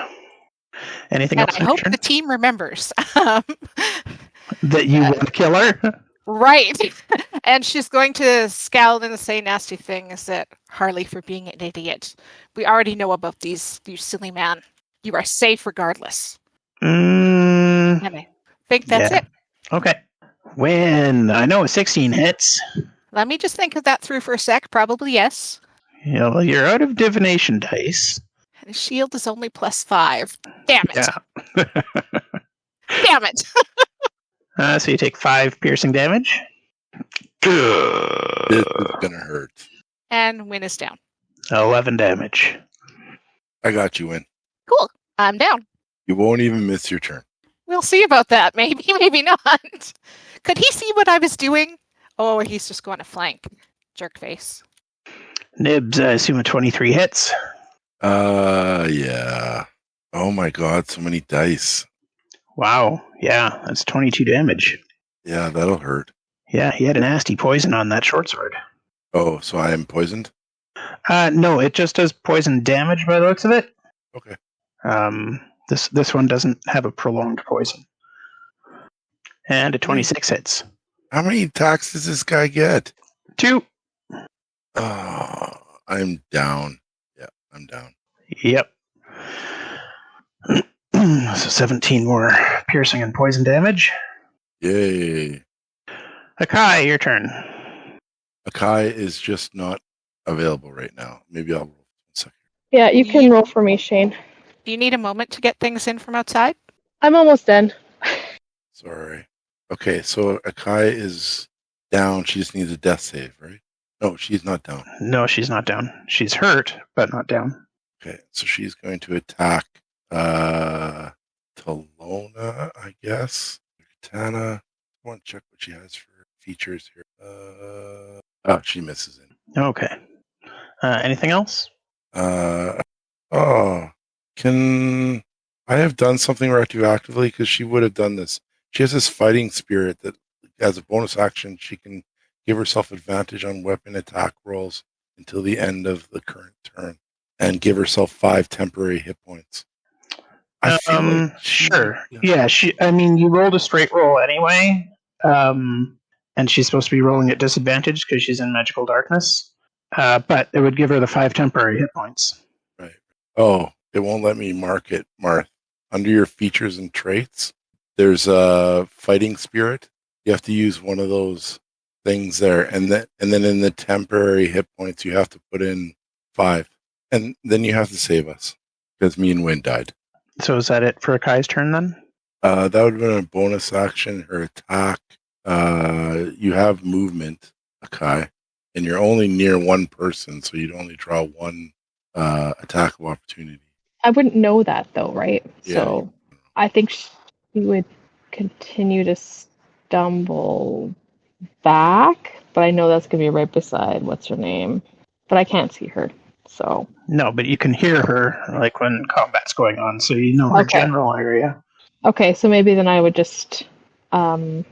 Anything and else? I hope the team remembers that you want to kill her. Right. And she's going to scowl and say nasty things at Harley for being an idiot. We already know about these, you silly man. You are safe regardless. And I think that's it. Okay. When I know 16 hits. Let me just think of that through for a sec. Probably yes. Yeah, well, you're out of divination dice. And his shield is only +5. Damn it. Yeah. Damn it. So you take 5 piercing damage. This is gonna hurt. And Win is down. 11 damage. I got you, Win. Cool. I'm down. You won't even miss your turn. We'll see about that. Maybe, maybe not. Could he see what I was doing? Oh, he's just going to flank. Jerk face. Nibbs, I assume a 23 hits. Yeah. Oh my god, so many dice. Wow. Yeah, that's 22 damage. Yeah, that'll hurt. Yeah, he had a nasty poison on that short sword. Oh, so I am poisoned? No, it just does poison damage by the looks of it. Okay. This one doesn't have a prolonged poison. And a 26 hits. How many attacks does this guy get? 2. Oh, I'm down. Yeah, I'm down. Yep. So 17 more piercing and poison damage. Yay. Akai, your turn. Akai is just not available right now. Maybe I'll roll in a second. Yeah, you can roll for me, Shane. Do you need a moment to get things in from outside? I'm almost done. Sorry. Okay, so Akai is down. She just needs a death save, right? No, she's not down. No, she's not down. She's hurt, but not down. Okay, so she's going to attack Talona, I guess. Katana. I want to check what she has for features here. Oh, she misses it. Okay. Anything else? Oh, can I have done something retroactively? Because she would have done this. She has this fighting spirit that, as a bonus action, she can give herself advantage on weapon attack rolls until the end of the current turn, and give herself 5 temporary hit points. I feel like sure. Yeah, you rolled a straight roll anyway. And she's supposed to be rolling at disadvantage because she's in magical darkness. But it would give her the 5 temporary hit points. Right. Oh, it won't let me mark it, Marthe. Under your features and traits, there's a fighting spirit. You have to use one of those things there, and then in the temporary hit points, you have to put in 5, and then you have to save us because me and Wynn died. So is that it for Kai's turn then? That would have been a bonus action. Her attack. You have movement, Kai, and you're only near one person, so you'd only draw one attack of opportunity. I wouldn't know that though, right? Yeah. So I think she would continue to stumble back, but I know that's gonna be right beside what's her name, but I can't see her. So no, but you can hear her like when combat's going on, so you know her general area. Okay, so maybe then I would just go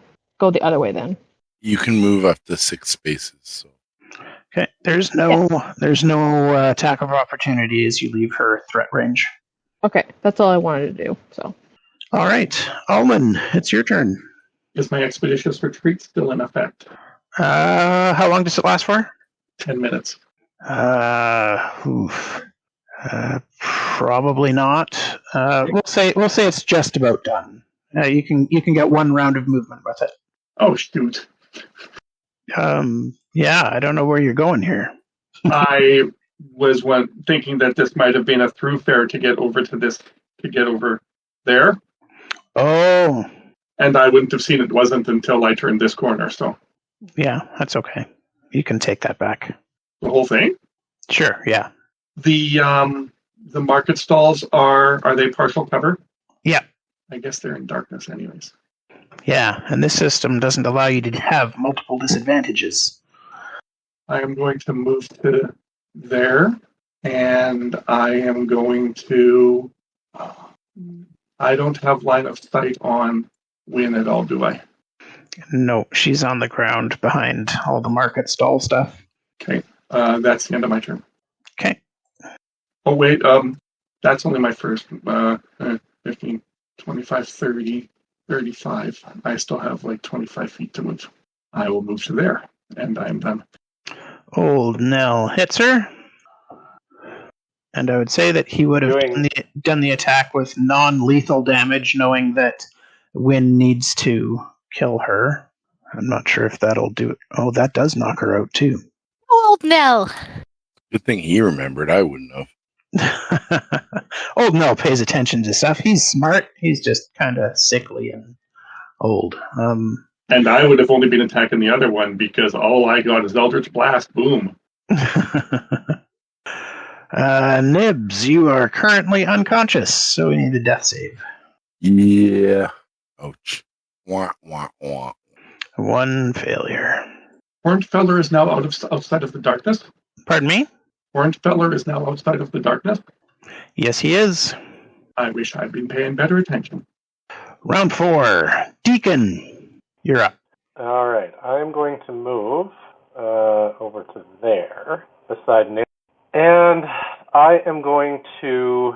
the other way then. You can move up to 6 spaces. So. Okay, there's no attack of opportunity as you leave her threat range. Okay, that's all I wanted to do. So, all right, Ulnan, it's your turn. Is my expeditious retreat still in effect? How long does it last for? 10 minutes. Probably not. We'll say it's just about done. You can get 1 round of movement with it. Oh shoot. Yeah, I don't know where you're going here. I was thinking that this might have been a throughfare to get over there. Oh. And I wouldn't have seen it wasn't until I turned this corner, so. Yeah, that's okay. You can take that back. The whole thing? Sure, yeah. The market stalls are they partial cover? Yeah. I guess they're in darkness anyways. Yeah, and this system doesn't allow you to have multiple disadvantages. I am going to move to there, and I am going to... I don't have line of sight on Wynn at all, do I? No, she's on the ground behind all the market stall stuff. Okay, that's the end of my turn. Okay. Oh, wait, that's only my first 15, 25, 30, 35. I still have like 25 feet to move. I will move to there, and I am done. Old Knell hits her. And I would say that he would have done the attack with non-lethal damage, knowing that Wynn needs to kill her. I'm not sure if that'll do it. Oh, that does knock her out, too. Old Knell. Good thing he remembered. I wouldn't have. Old Knell pays attention to stuff. He's smart. He's just kind of sickly and old. And I would have only been attacking the other one because all I got is Eldritch Blast. Boom. Nibbs, you are currently unconscious, so we need a death save. Yeah. Ouch. Wah, wah, wah. 1 failure. Orange Feller is now outside of the darkness. Pardon me? Orange Feller is now outside of the darkness. Yes, he is. I wish I'd been paying better attention. Round 4. Deacon, you're up. All right, I'm going to move over to there, beside Nick. And I am going to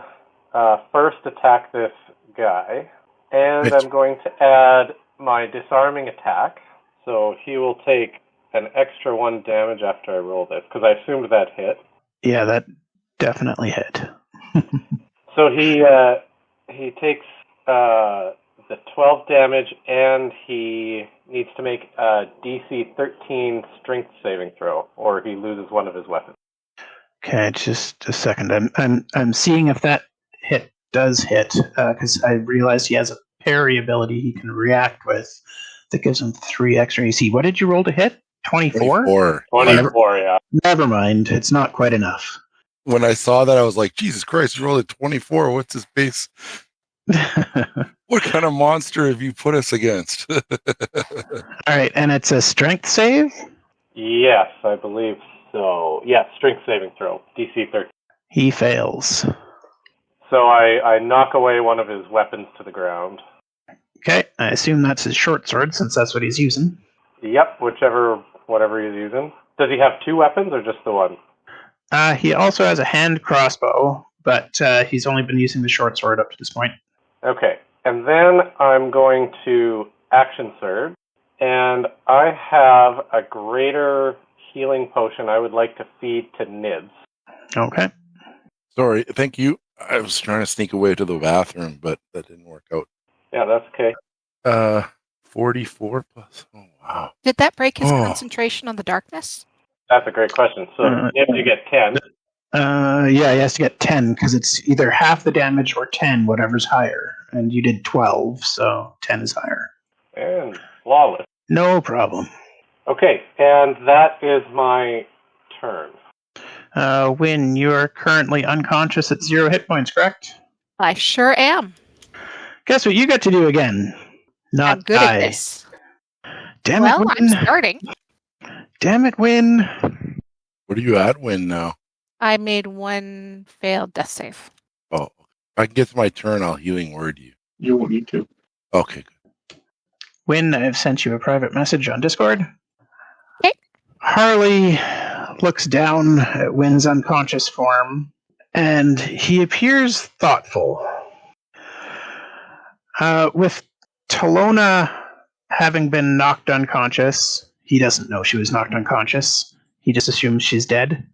first attack this guy. And I'm going to add my disarming attack. So he will take an extra 1 damage after I roll this, because I assumed that hit. Yeah, that definitely hit. So he takes the 12 damage, and he needs to make a DC 13 strength saving throw, or he loses one of his weapons. Okay, just a second. I'm seeing if that hit does hit, because I realized he has a parry ability he can react with that gives him 3 extra AC. What did you roll to hit? 24? 24, yeah. Never mind. It's not quite enough. When I saw that, I was like, Jesus Christ, you rolled a 24. What's his base? What kind of monster have you put us against? All right, and it's a strength save? Yes, I believe so. Yes, strength saving throw, DC 13. He fails. So I knock away one of his weapons to the ground. Okay, I assume that's his short sword, since that's what he's using. Yep, whatever he's using. Does he have 2 weapons or just the one? He also has a hand crossbow, but he's only been using the short sword up to this point. Okay, and then I'm going to action surge, and I have a greater healing potion I would like to feed to Nibbs. Okay. Sorry, thank you. I was trying to sneak away to the bathroom, but that didn't work out. Yeah, that's okay. 44 plus. Oh, wow. Did that break his concentration on the darkness? That's a great question. So Nibbs, you get 10. Yeah, he has to get 10, because it's either half the damage or 10, whatever's higher. And you did 12, so 10 is higher. And flawless. No problem. Okay, and that is my turn. Wynn, you're currently unconscious at 0 hit points, correct? I sure am. Guess what you get to do again? Not I'm good die. at this. Damn Well, it, I'm Wynn. starting. Damn it, Wynn. What are you at, Win, now? I made 1 failed death save. Oh, if I can get to my turn, I'll healing word you. You won't need to. Okay, good. Wynn, I've sent you a private message on Discord. Okay. Harley looks down at Wynn's unconscious form, and he appears thoughtful. With Talona having been knocked unconscious, he doesn't know she was knocked unconscious. He just assumes she's dead.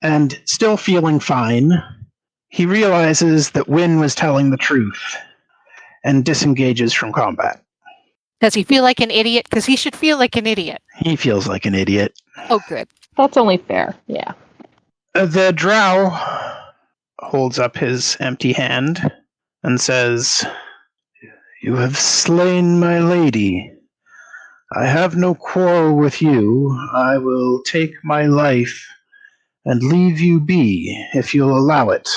And still feeling fine, he realizes that Wynn was telling the truth and disengages from combat. Does he feel like an idiot? Because he should feel like an idiot. He feels like an idiot. Oh, good. That's only fair. Yeah. The drow holds up his empty hand and says, "You have slain my lady. I have no quarrel with you. I will take my life and leave you be, if you'll allow it."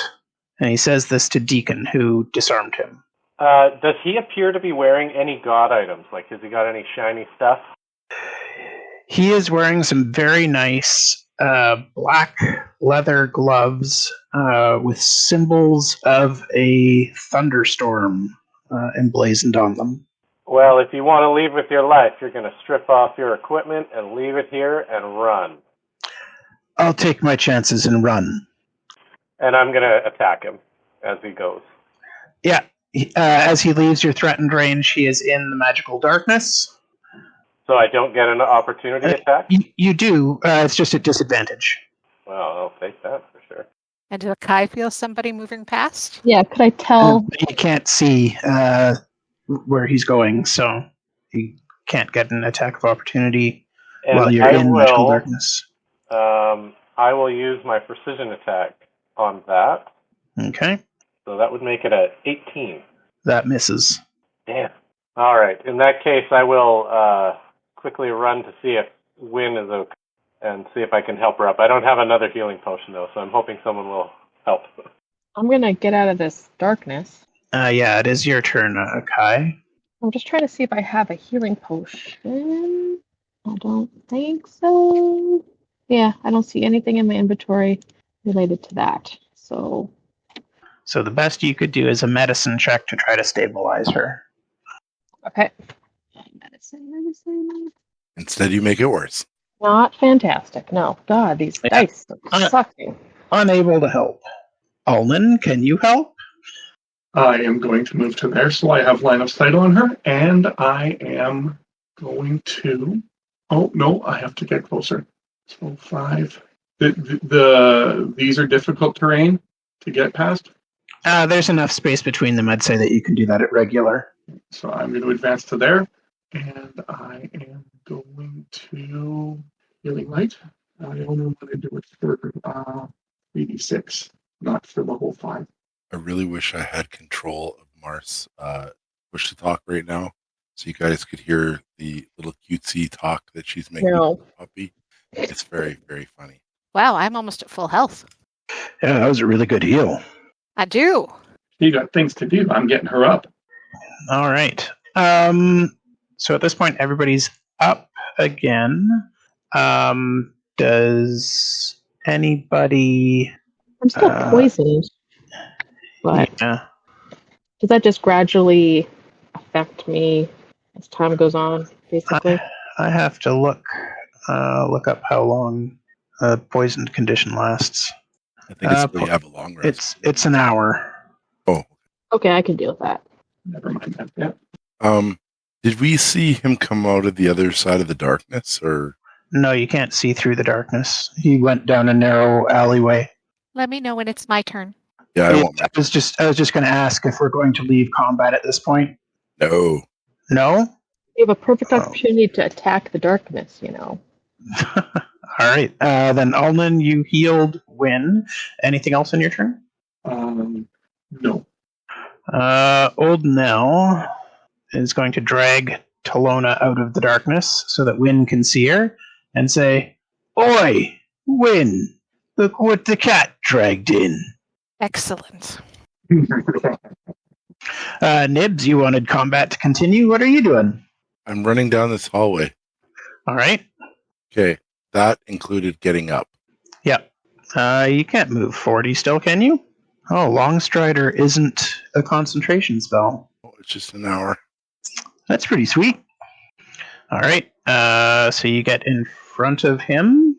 And he says this to Deacon, who disarmed him. Does he appear to be wearing any god items? Like, has he got any shiny stuff? He is wearing some very nice black leather gloves with symbols of a thunderstorm emblazoned on them. Well, if you want to leave with your life, you're going to strip off your equipment and leave it here and run. I'll take my chances and run. And I'm going to attack him as he goes. Yeah. As he leaves your threatened range, he is in the magical darkness. So I don't get an opportunity attack? You do. It's just at disadvantage. Well, I'll take that for sure. And does Kai feel somebody moving past? Yeah, could I tell? You can't see where he's going, so you can't get an attack of opportunity And while you're in magical darkness. I will use my precision attack on that. Okay. So that would make it a 18. That misses. Damn. All right. In that case, I will quickly run to see if Wynn is okay and see if I can help her up. I don't have another healing potion, though, so I'm hoping someone will help. I'm going to get out of this darkness. Yeah, it is your turn, Kai. I'm just trying to see if I have a healing potion. I don't think so. Yeah, I don't see anything in my inventory related to that. So the best you could do is a medicine check to try to stabilize her. okay. Medicine. Instead, you make it worse. Not fantastic. No. God, these dice are sucking. Unable to help. Ulnan, can you help? I am going to move to there so I have line of sight on her, and I am going to... Oh, no, I have to get closer. So 5. These are difficult terrain to get past? There's enough space between them, I'd say, that you can do that at regular. So I'm going to advance to there, and I am going to Healing Light. I only want to do it for 86, not for the whole 5. I really wish I had control of Marthe's push to talk right now, so you guys could hear the little cutesy talk that she's making to the puppy. It's very, very funny. Wow, I'm almost at full health. Yeah, that was a really good heal. I do. You got things to do. I'm getting her up. All right. So at this point, everybody's up again. Does anybody... I'm still poisoned, but Yeah, does that just gradually affect me as time goes on, basically? I have to look up how long a poisoned condition lasts. I think it's still you have a long rest. It's an hour. Oh, Okay, I can deal with that. Never mind that. Yeah. did we see him come out of the other side of the darkness, or? No, you can't see through the darkness. He went down a narrow alleyway. Let me know when it's my turn. Yeah, I won't. I was just going to ask if we're going to leave combat at this point. No. No? You have a perfect opportunity to attack the darkness, you know. All right. Then Ulnan, you healed Win. Anything else in your turn? No. Old Nell is going to drag Talona out of the darkness so that Win can see her and say, "Oi, Win, look what the cat dragged in." Excellent. Nibbs, you wanted combat to continue. What are you doing? I'm running down this hallway. All right. Okay. That included getting up. Yep. You can't move 40 still, can you? Oh, Long Strider isn't a concentration spell. Oh, it's just an hour. That's pretty sweet. All right. So you get in front of him.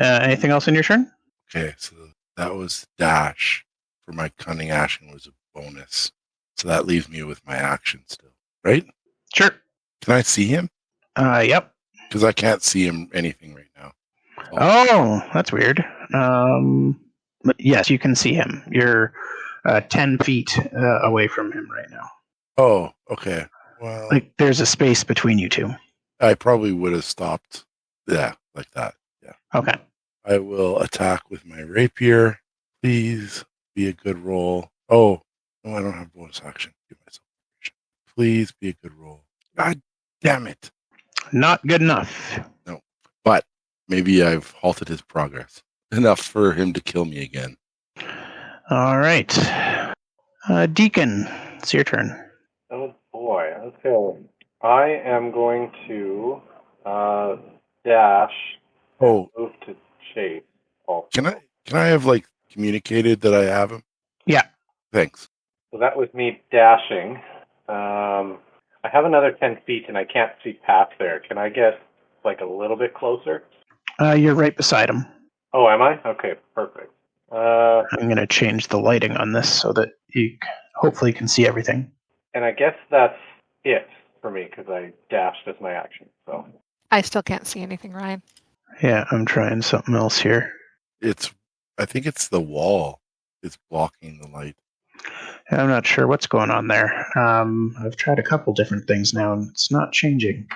Anything else in your turn? Okay, so that was dash for my cunning action was a bonus. So that leaves me with my action still, right? Sure. Can I see him? Yep. Because I can't see him anything right now. Oh, that's weird. But yes, you can see him. You're 10 feet away from him right now. Oh, okay. Well, Like there's a space between you two. I probably would have stopped. Yeah, like that. Yeah. Okay. I will attack with my rapier. Please be a good roll. Oh, no, I don't have bonus action. Give myself action. Please be a good roll. God damn it. Not good enough. No, but maybe I've halted his progress enough for him to kill me again. All right. Deacon, it's your turn. Oh boy. Okay. I am going to dash. Oh, Move to chase. Also. can I have like communicated that I have him? Yeah. Thanks. So that was me dashing. I have another 10 feet and I can't see past there. Can I get like a little bit closer? You're right beside him. Oh, am I? Okay, perfect. I'm going to change the lighting on this so that you hopefully can see everything. And I guess that's it for me because I dashed as my action. So I still can't see anything, Ryan. Yeah, I'm trying something else here. I think it's the wall. It's blocking the light. I'm not sure what's going on there. I've tried a couple different things now, and it's not changing.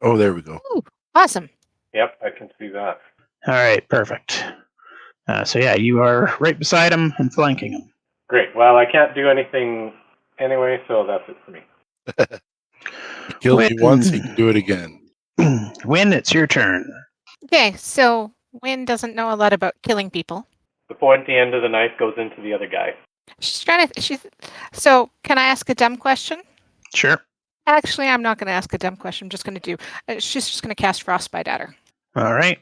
Oh, there we go. Ooh, awesome. yep, I can see that. All right, perfect. So yeah, you are right beside him and flanking him. Great. Well, I can't do anything anyway, so that's it for me. He killed me once, he can do it again. Win, it's your turn. Okay, so Wynn doesn't know a lot about killing people. The pointy end of the knife goes into the other guy. She's trying to. So, can I ask a dumb question? Sure. Actually, I'm not going to ask a dumb question. I'm just going to do. She's just going to cast Frostbite at her. All right.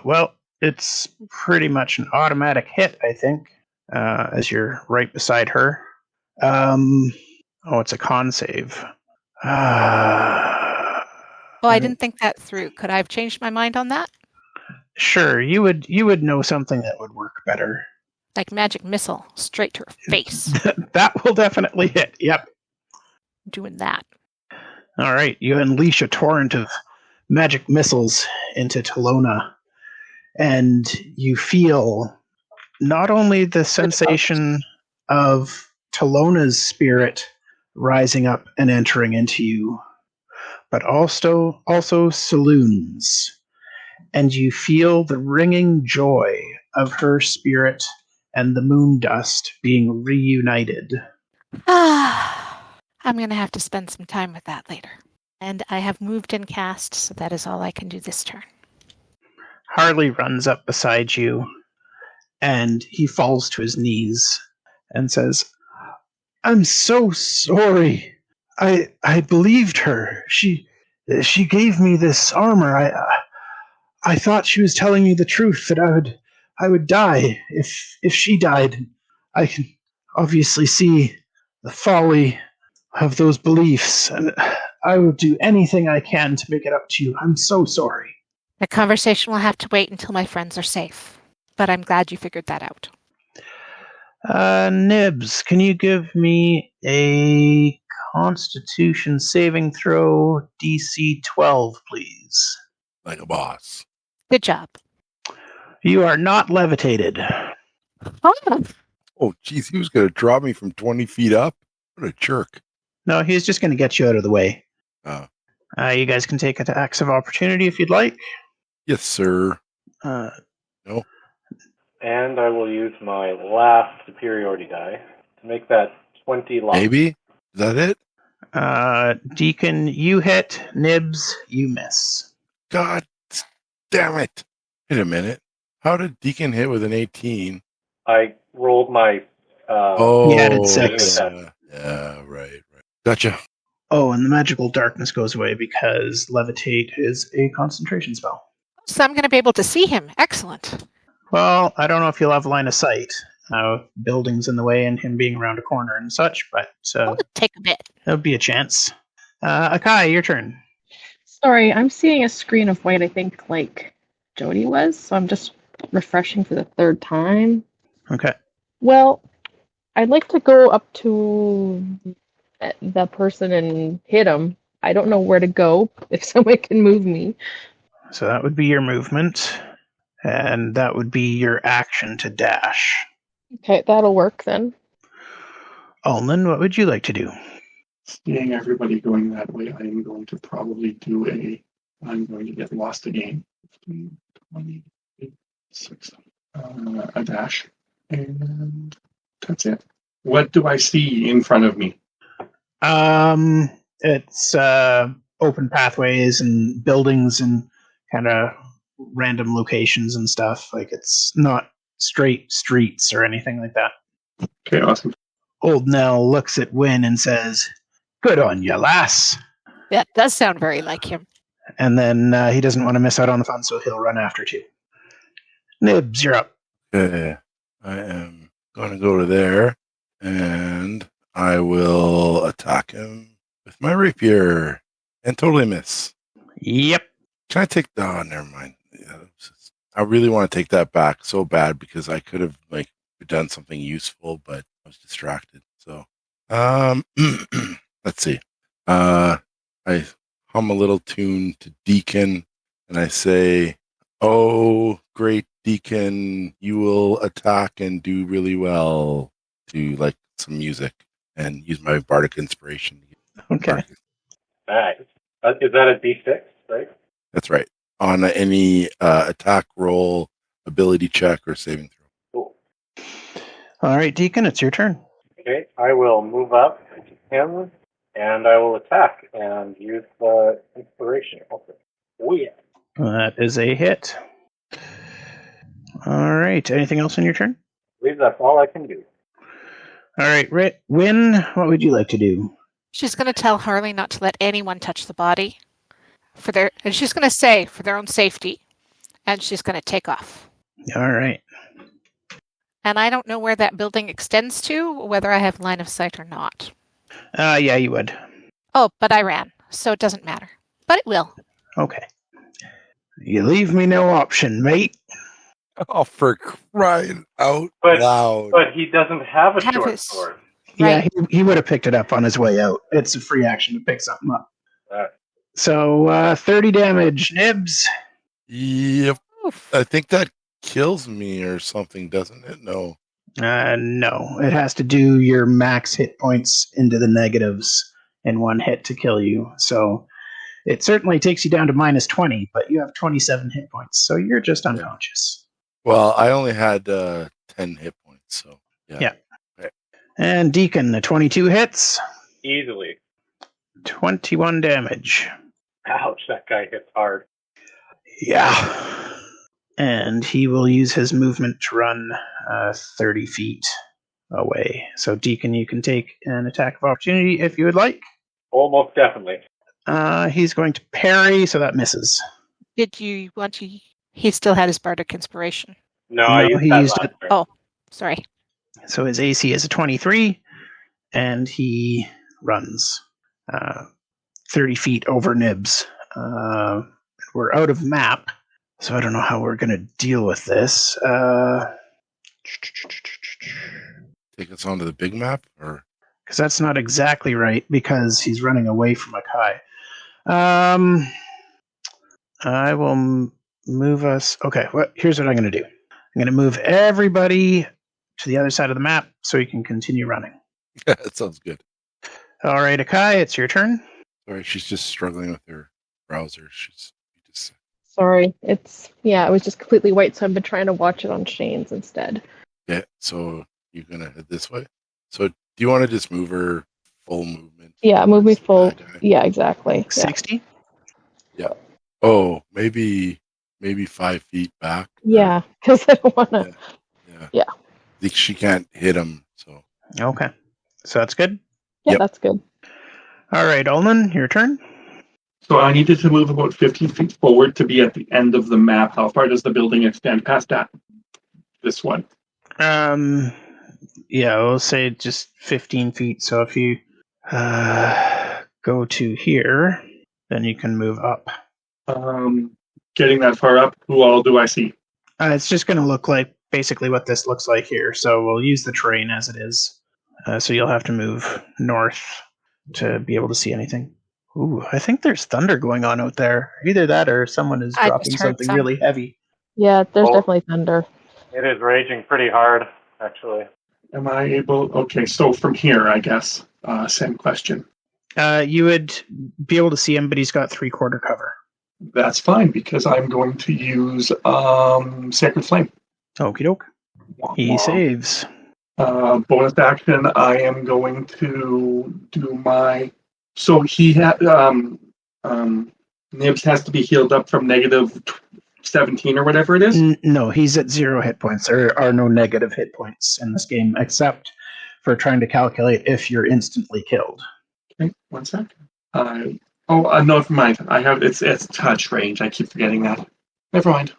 Well, it's pretty much an automatic hit, I think, as you're right beside her. It's a con save. Oh, I didn't think that through. Could I have changed my mind on that? Sure, you would know something that would work better. Like magic missile straight to her face. That will definitely hit. Yep. Doing that. All right, you unleash a torrent of magic missiles into Talona, and you feel not only the sensation of Talona's spirit rising up and entering into you, but also Saloon's. And you feel the ringing joy of her spirit and the moon dust being reunited. I'm going to have to spend some time with that later. And I have moved and cast, so that is all I can do this turn. Harley runs up beside you, and he falls to his knees and says, "I'm so sorry. I believed her. She gave me this armor. I thought she was telling me the truth, that I would die if she died. I can obviously see the folly of those beliefs, and I will do anything I can to make it up to you. I'm so sorry. The conversation will have to wait until my friends are safe. But I'm glad you figured that out. Nibbs, can you give me a Constitution saving throw DC 12, please? Like a boss. Good job. You are not levitated. Oh, Oh, geez, he was going to drop me from 20 feet up? What a jerk. No, he's just going to get you out of the way. Oh. You guys can take attacks of opportunity if you'd like. Yes, sir. No. And I will use my last superiority die to make that 20 lock. Maybe? Is that it? Deacon, you hit. Nibbs, you miss. God damn it. Wait a minute. How did Deacon hit with an 18? I rolled my... He added 6. Yeah, right. Gotcha. Oh, and the magical darkness goes away because levitate is a concentration spell. so I'm going to be able to see him. Excellent. Well, I don't know if you'll have line of sight. Buildings in the way and him being around a corner and such, but It'll take a bit. there'll be a chance. Akai, your turn. Sorry, I'm seeing a screen of white, I think, like Jodi was, so I'm just refreshing for the third time. Okay. Well, I'd like to go up to the person and hit him. I don't know where to go, if someone can move me. So that would be your movement, and that would be your action to dash. Okay, that'll work then. Ulnan, what would you like to do? Seeing everybody going that way, I am going to probably I'm going to get lost again. 15, 20, 6, a dash. And that's it. What do I see in front of me? It's open pathways and buildings and kind of random locations and stuff. Like, it's not straight streets or anything like that. Okay, awesome. Old Knell looks at Wynn and says, "Good on you, lass." That does sound very like him. And then he doesn't want to miss out on the fun, so he'll run after too. Nibbs, you're up. Okay. I am going to go to there, and I will attack him with my rapier and totally miss. Yep. Can I take... Oh, never mind. Yeah, I really want to take that back so bad because I could have done something useful, but I was distracted. So, let's see. I hum a little tune to Deacon, and I say, "Oh, great Deacon, you will attack and do really well," to some music, and use my bardic inspiration. Okay. Nice. Is that a D6, right? That's right. On any attack roll, ability check, or saving throw. Cool. All right, Deacon, it's your turn. Okay, I will move up to him, and I will attack and use the inspiration. Also. Oh, yeah. That is a hit. All right. Anything else on your turn? I believe that's all I can do. All right, Wynn, what would you like to do? She's going to tell Harley not to let anyone touch the body. And she's going to say, for their own safety. And she's going to take off. All right. And I don't know where that building extends to, whether I have line of sight or not. Yeah, you would. Oh, but I ran, so it doesn't matter. But it will. Okay. You leave me no option, mate. Oh, for crying out loud. But he doesn't have a short his- sword. Yeah, Right. he would have picked it up on his way out. It's a free action to pick something up. So, 30 damage. Nibbs. Yep. Oof. I think that kills me or something, doesn't it? No. No. It has to do your max hit points into the negatives in one hit to kill you. So, it certainly takes you down to minus 20, but you have 27 hit points. So, you're just unconscious. Well, I only had 10 hit points, so yeah. And Deacon, the 22 hits. Easily. 21 damage. Ouch, that guy hits hard. Yeah. And he will use his movement to run 30 feet away. So, Deacon, you can take an attack of opportunity if you would like. Almost definitely. He's going to parry, so that misses. Did you want to... He still had his bardic inspiration. No, I No, used he that used last it. turn. Oh, sorry. So his AC is a 23, and he runs 30 feet over Nibbs. We're out of map, so I don't know how we're going to deal with this. Take us onto the big map, or Because that's not exactly right, because he's running away from Akai. I will move us. Okay, here's what I'm going to do. I'm going to move everybody to the other side of the map so you can continue running. that sounds good. All right, Akai, it's your turn. Sorry, she's just struggling with her browser. She's just Sorry, it was just completely white, so I've been trying to watch it on Shane's instead. yeah. So you're gonna head this way. So do you want to just move her full movement? Yeah, move me towards the full. bad guy? Yeah, exactly. Yeah. 60? Yeah. Oh, maybe 5 feet back. Yeah, because I don't want to. Yeah. Yeah. I think she can't hit him. So Okay. So that's good. Yeah, Yep. that's good. All right, Ulnan, your turn. So I needed to move about 15 feet forward to be at the end of the map. How far does the building extend past that? This one. Yeah, we'll say just 15 feet. So if you go to here, then you can move up. Getting that far up, who all do I see? It's just going to look like basically what this looks like here. So we'll use the terrain as it is. So you'll have to move north to be able to see anything. Ooh, I think there's thunder going on out there. Either that or someone is I dropping just heard something some. really heavy. Yeah, there's Oh. definitely thunder. It is raging pretty hard, actually. Am I able? Okay, so from here, I guess. Same question. You would be able to see him, but he's got 3/4 cover. That's fine because I'm going to use Sacred Flame. Okie doke. He saves. Bonus action. I am going to do my. So he had Nibbs has to be healed up from negative 17 or whatever it is. No, he's at 0 hit points. There are no negative hit points in this game, except for trying to calculate if you're instantly killed. Okay, 1 sec. No, never mind. I have it's touch range. I keep forgetting that. Never mind.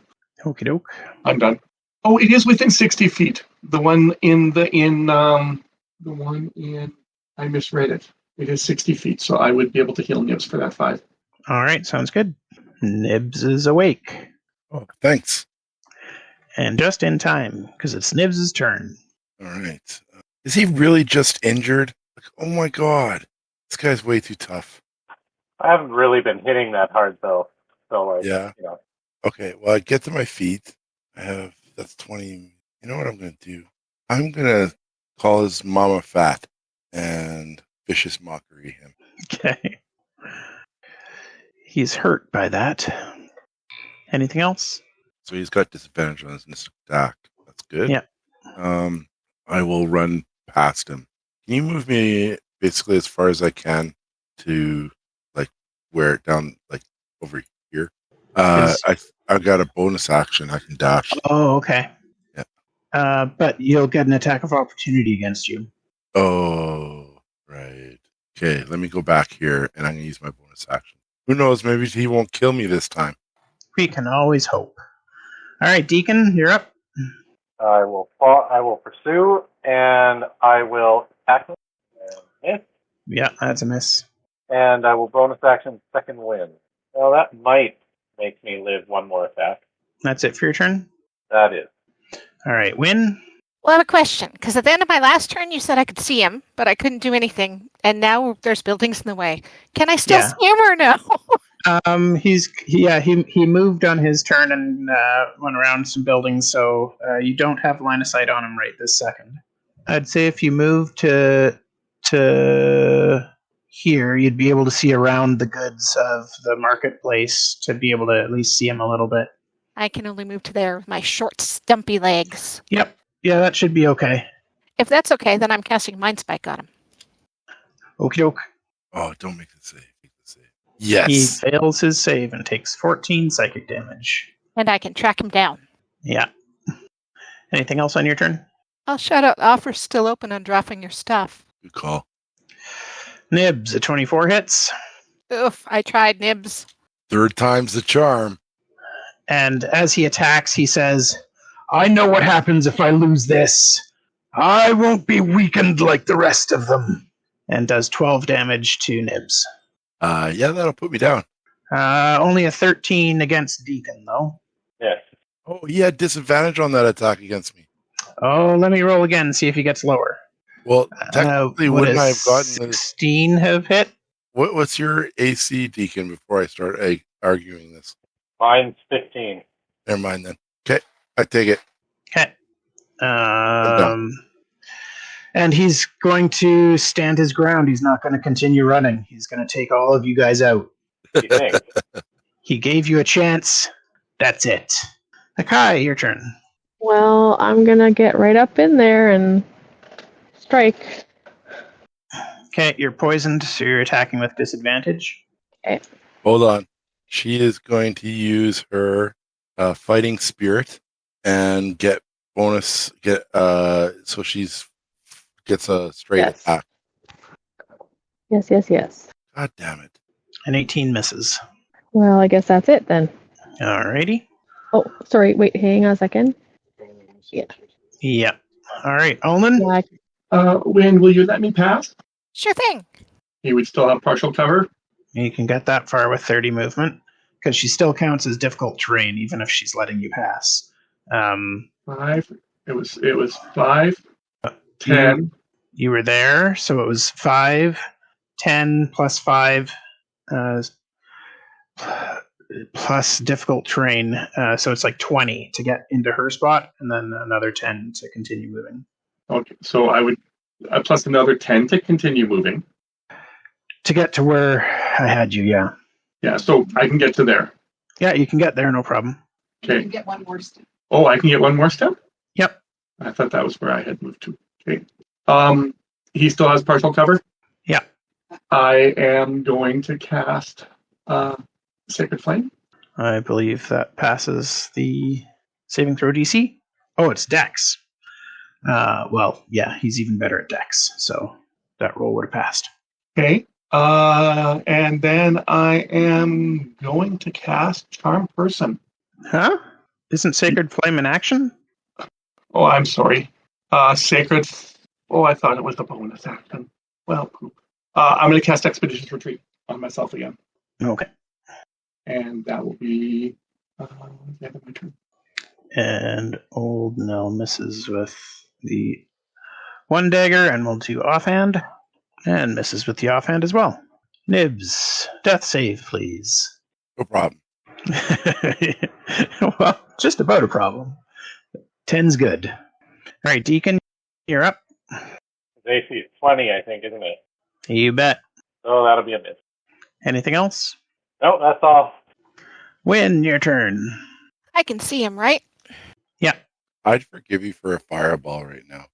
Okie doke. I'm done. Oh, it is within 60 feet. The one in I misread it. It is 60 feet, so I would be able to heal Nibbs for that 5. All right, sounds good. Nibbs is awake. oh, thanks. And just in time, because it's Nibbs' turn. All right. Is he really just injured? Like, oh my god, this guy's way too tough. I haven't really been hitting that hard, though. So, like, Yeah. you know. Okay, well, I get to my feet. That's 20. You know what I'm going to do? I'm going to call his mama fat and vicious mockery him. Okay. He's hurt by that. Anything else? So he's got disadvantage on his initial attack. That's good. Yeah. I will run past him. Can you move me basically as far as I can to like where down like over here? I've got a bonus action. I can dash. Oh, okay. Yeah. But you'll get an attack of opportunity against you. Oh, right. Okay, let me go back here and I'm going to use my bonus action. Who knows? Maybe he won't kill me this time. We can always hope. All right, Deacon, you're up. I will pursue, and I will action and miss, Yeah, that's a miss. and I will bonus action second wind. Well, that might make me live one more attack. That's it for your turn? That is. All right, Win. Well, I have a question, because at the end of my last turn, you said I could see him, but I couldn't do anything, and now there's buildings in the way. Can I still Yeah. see him or no? He moved on his turn and went around some buildings, so you don't have line of sight on him right this second. I'd say if you move to here, you'd be able to see around the goods of the marketplace to be able to at least see him a little bit. I can only move to there with my short, stumpy legs. Yep. Yeah, that should be okay. If that's okay, then I'm casting Mind Spike on him. Okie doke. Oh, don't make the save. Make the save. Yes. He fails his save and takes 14 psychic damage. And I can track him down. Yeah. Anything else on your turn? I'll shout out, the offer's still open on dropping your stuff. Good call. Nibbs, a 24 hits. Oof, I tried, Nibbs. Third time's the charm. And as he attacks, he says, I know what happens if I lose this. I won't be weakened like the rest of them. And does 12 damage to Nibbs. Yeah, that'll put me down. Only a 13 against Deacon, though. Yes. Oh, he had disadvantage on that attack against me. Oh, let me roll again and see if he gets lower. Well, technically, wouldn't I have gotten 16 have hit? What's your AC, Deacon, before I start arguing this? Mine's 15. Never mind then. Okay, I take it. Okay. And he's going to stand his ground. He's not going to continue running. He's going to take all of you guys out. You think? He gave you a chance. That's it. Akai, your turn. Well, I'm gonna get right up in there and strike. Okay, you're poisoned, so you're attacking with disadvantage. Okay. Hold on. She is going to use her fighting spirit and get bonus. So she's gets a straight attack. Yes. God damn it! An 18 misses. Well, I guess that's it then. Alrighty. Oh, sorry. Wait, hang on a second. Yeah. All right, Ulnan. Yeah, Wynn, will you let me pass? Sure thing. He would still have partial cover. You can get that far with 30 movement because she still counts as difficult terrain, even if she's letting you pass. 5. It was 5, 10. You were there, so it was 5, 10 plus 5 plus difficult terrain. So it's like 20 to get into her spot, and then another 10 to continue moving. Okay, so I would plus another 10 to continue moving. To get to where I had you, yeah. Yeah, so I can get to there. Yeah, you can get there, no problem. Okay. You can get one more step. Oh, I can get one more step? Yep. I thought that was where I had moved to. Okay. He still has partial cover? Yeah. I am going to cast Sacred Flame. I believe that passes the saving throw DC. Oh, it's Dex. Well, yeah, he's even better at Dex, so that roll would have passed. Okay. And then I am going to cast Charm Person. Huh? Isn't Sacred Flame in action? Oh, I'm sorry. Sacred. Oh, I thought it was the bonus action. Well, poop. I'm going to cast Expeditious Retreat on myself again. Okay. And that will be the end of my turn. And old Knell misses with the one dagger, and we'll do offhand. And misses with the offhand as well. Nibbs, death save, please. No problem. Well, just about a problem. 10's good. All right, Deacon, you're up. AC is 20, I think, isn't it? You bet. Oh, that'll be a miss. Anything else? No, that's all. Win, your turn. I can see him, right? Yeah. I'd forgive you for a fireball right now.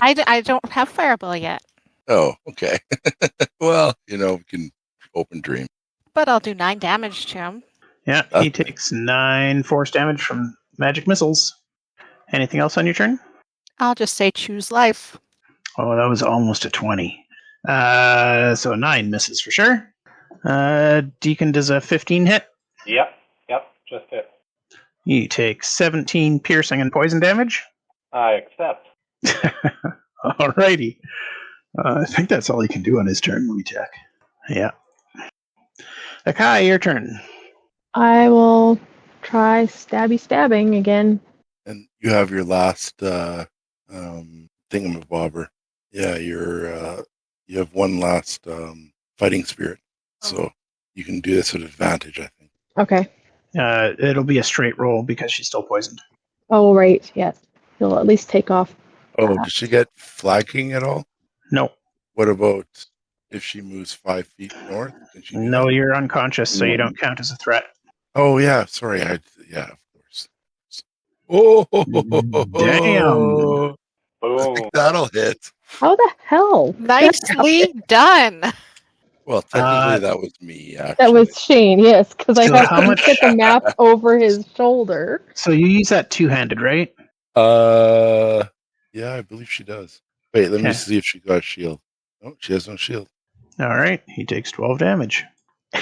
I don't have fireball yet, Oh, okay. Well, we can open dream. but I'll do 9 damage to him. Yeah, he takes 9 force damage from magic missiles. Anything else on your turn? I'll just say choose life. Oh, that was almost a 20. So 9 misses for sure. Deacon does a 15 hit. Yep, just it. You take 17 piercing and poison damage. I accept. Alrighty. I think that's all he can do on his turn. Let me check. Yeah. Akai, your turn. I will try stabbing again. And you have your last thingamabobber. Yeah, you have one last fighting spirit. So you can do this with advantage, I think. Okay. It'll be a straight roll because she's still poisoned. Oh, right. Yes. He'll at least take off. Oh, does she get flanking at all? No. What about if she moves 5 feet north? Can she do No, that? you're unconscious, so you don't count as a threat. Oh, yeah. Sorry. Yeah, of course. Oh, Damn. I Boom. think that'll hit. How the hell? Nicely done. Well, technically, that was me, actually. That was Shane, yes, because I So had how to much- get the map over his shoulder. So you use that two-handed, right? Yeah, I believe she does. Wait, let me Okay. see if she got a shield. No, she has no shield. All right. He takes 12 damage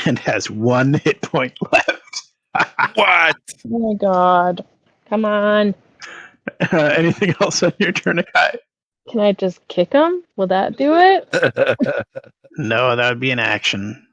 and has 1 hit point left. What? Oh my god. Come on. Anything else on your turn, Akai? Can I just kick him? Will that do it? No, that would be an action.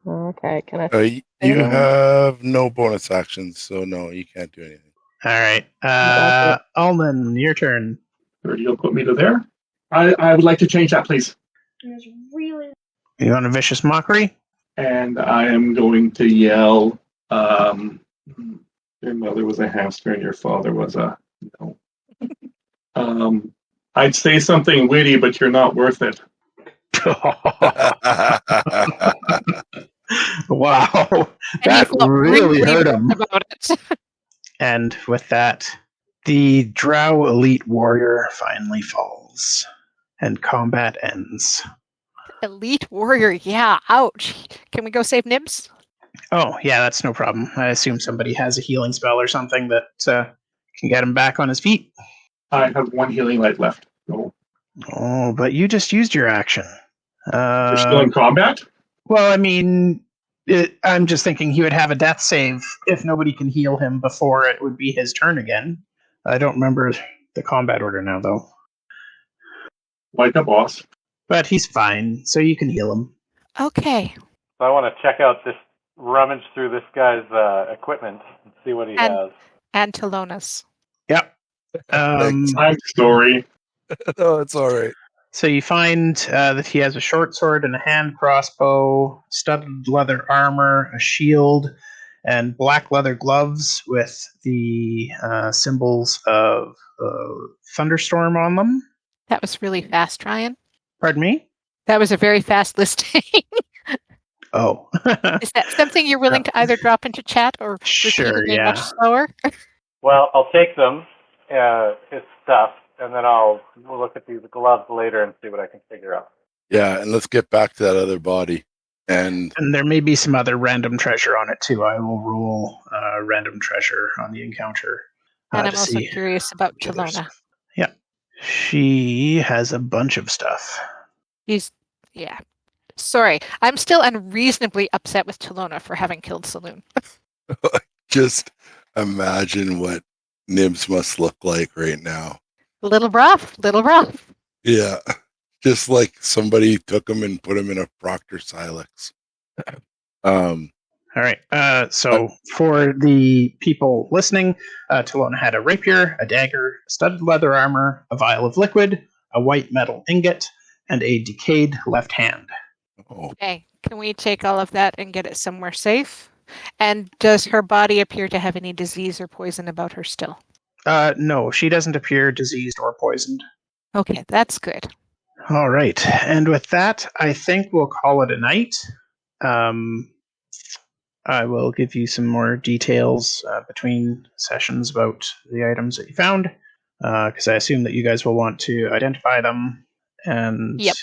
Okay, can I? You have no bonus actions, so no, you can't do anything. All right. Got Ulnan, your turn. 30 will put me to there. I would like to change that, please. You want a vicious mockery? And I am going to yell, your mother was a hamster and your father was a... No. I'd say something witty, but you're not worth it. Wow. That really hurt him. About it. And with that, the Drow Elite Warrior finally falls, and combat ends. Elite warrior, yeah, ouch. Can we go save Nibbs? Oh, yeah, that's no problem. I assume somebody has a healing spell or something that can get him back on his feet. I have one healing light left. So Oh, but you just used your action. you're still in combat? Well, I mean, I'm just thinking he would have a death save if nobody can heal him before it would be his turn again. I don't remember the combat order now, though. Like a boss. But he's fine, so you can heal him. Okay. So I want to check out this, rummage through this guy's equipment and see what he has. And Talona's. Yep. I'm sorry. No, it's all right. So you find that he has a short sword and a hand crossbow, studded leather armor, a shield, and black leather gloves with the symbols of thunderstorm on them. That was really fast, Ryan. Pardon me? That was a very fast listing. Oh. Is that something you're willing to either drop into chat or repeat Sure, again yeah. much slower? Well, I'll take them, his stuff, and then we'll look at these gloves later and see what I can figure out. Yeah, and let's get back to that other body. And there may be some other random treasure on it, too. I will roll random treasure on the encounter. And I'm to also see curious about which others. Talona. Yeah. She has a bunch of stuff. Yeah. Sorry, I'm still unreasonably upset with Talona for having killed Saloon. just imagine what Nibbs must look like right now. Little rough. Yeah, just like somebody took him and put him in a Proctor Silex. All right. So for the people listening, Talona had a rapier, a dagger, studded leather armor, a vial of liquid, a white metal ingot, and a decayed left hand. Oh, Okay, can we take all of that and get it somewhere safe? And does her body appear to have any disease or poison about her still? No, she doesn't appear diseased or poisoned. Okay, that's good. All right. And with that, I think we'll call it a night. I will give you some more details between sessions about the items that you found, because I assume that you guys will want to identify them. And Yep.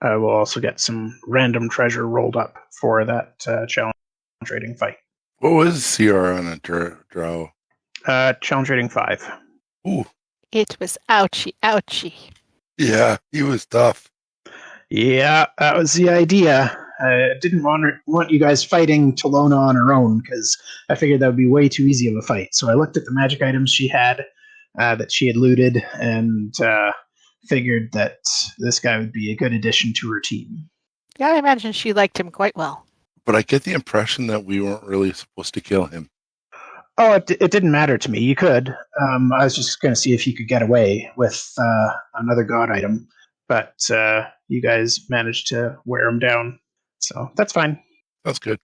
I will also get some random treasure rolled up for that challenge rating fight. what was CR on a drow? Challenge rating 5. Ooh, It was ouchy. yeah, he was tough. Yeah, that was the idea. I didn't want you guys fighting Talona on her own, because I figured that would be way too easy of a fight. So I looked at the magic items she had, that she had looted, and figured that this guy would be a good addition to her team. Yeah, I imagine she liked him quite well. But I get the impression that we weren't really supposed to kill him. Oh, it didn't matter to me. You could. I was just going to see if you could get away with another god item, but you guys managed to wear him down. So that's fine. That's good.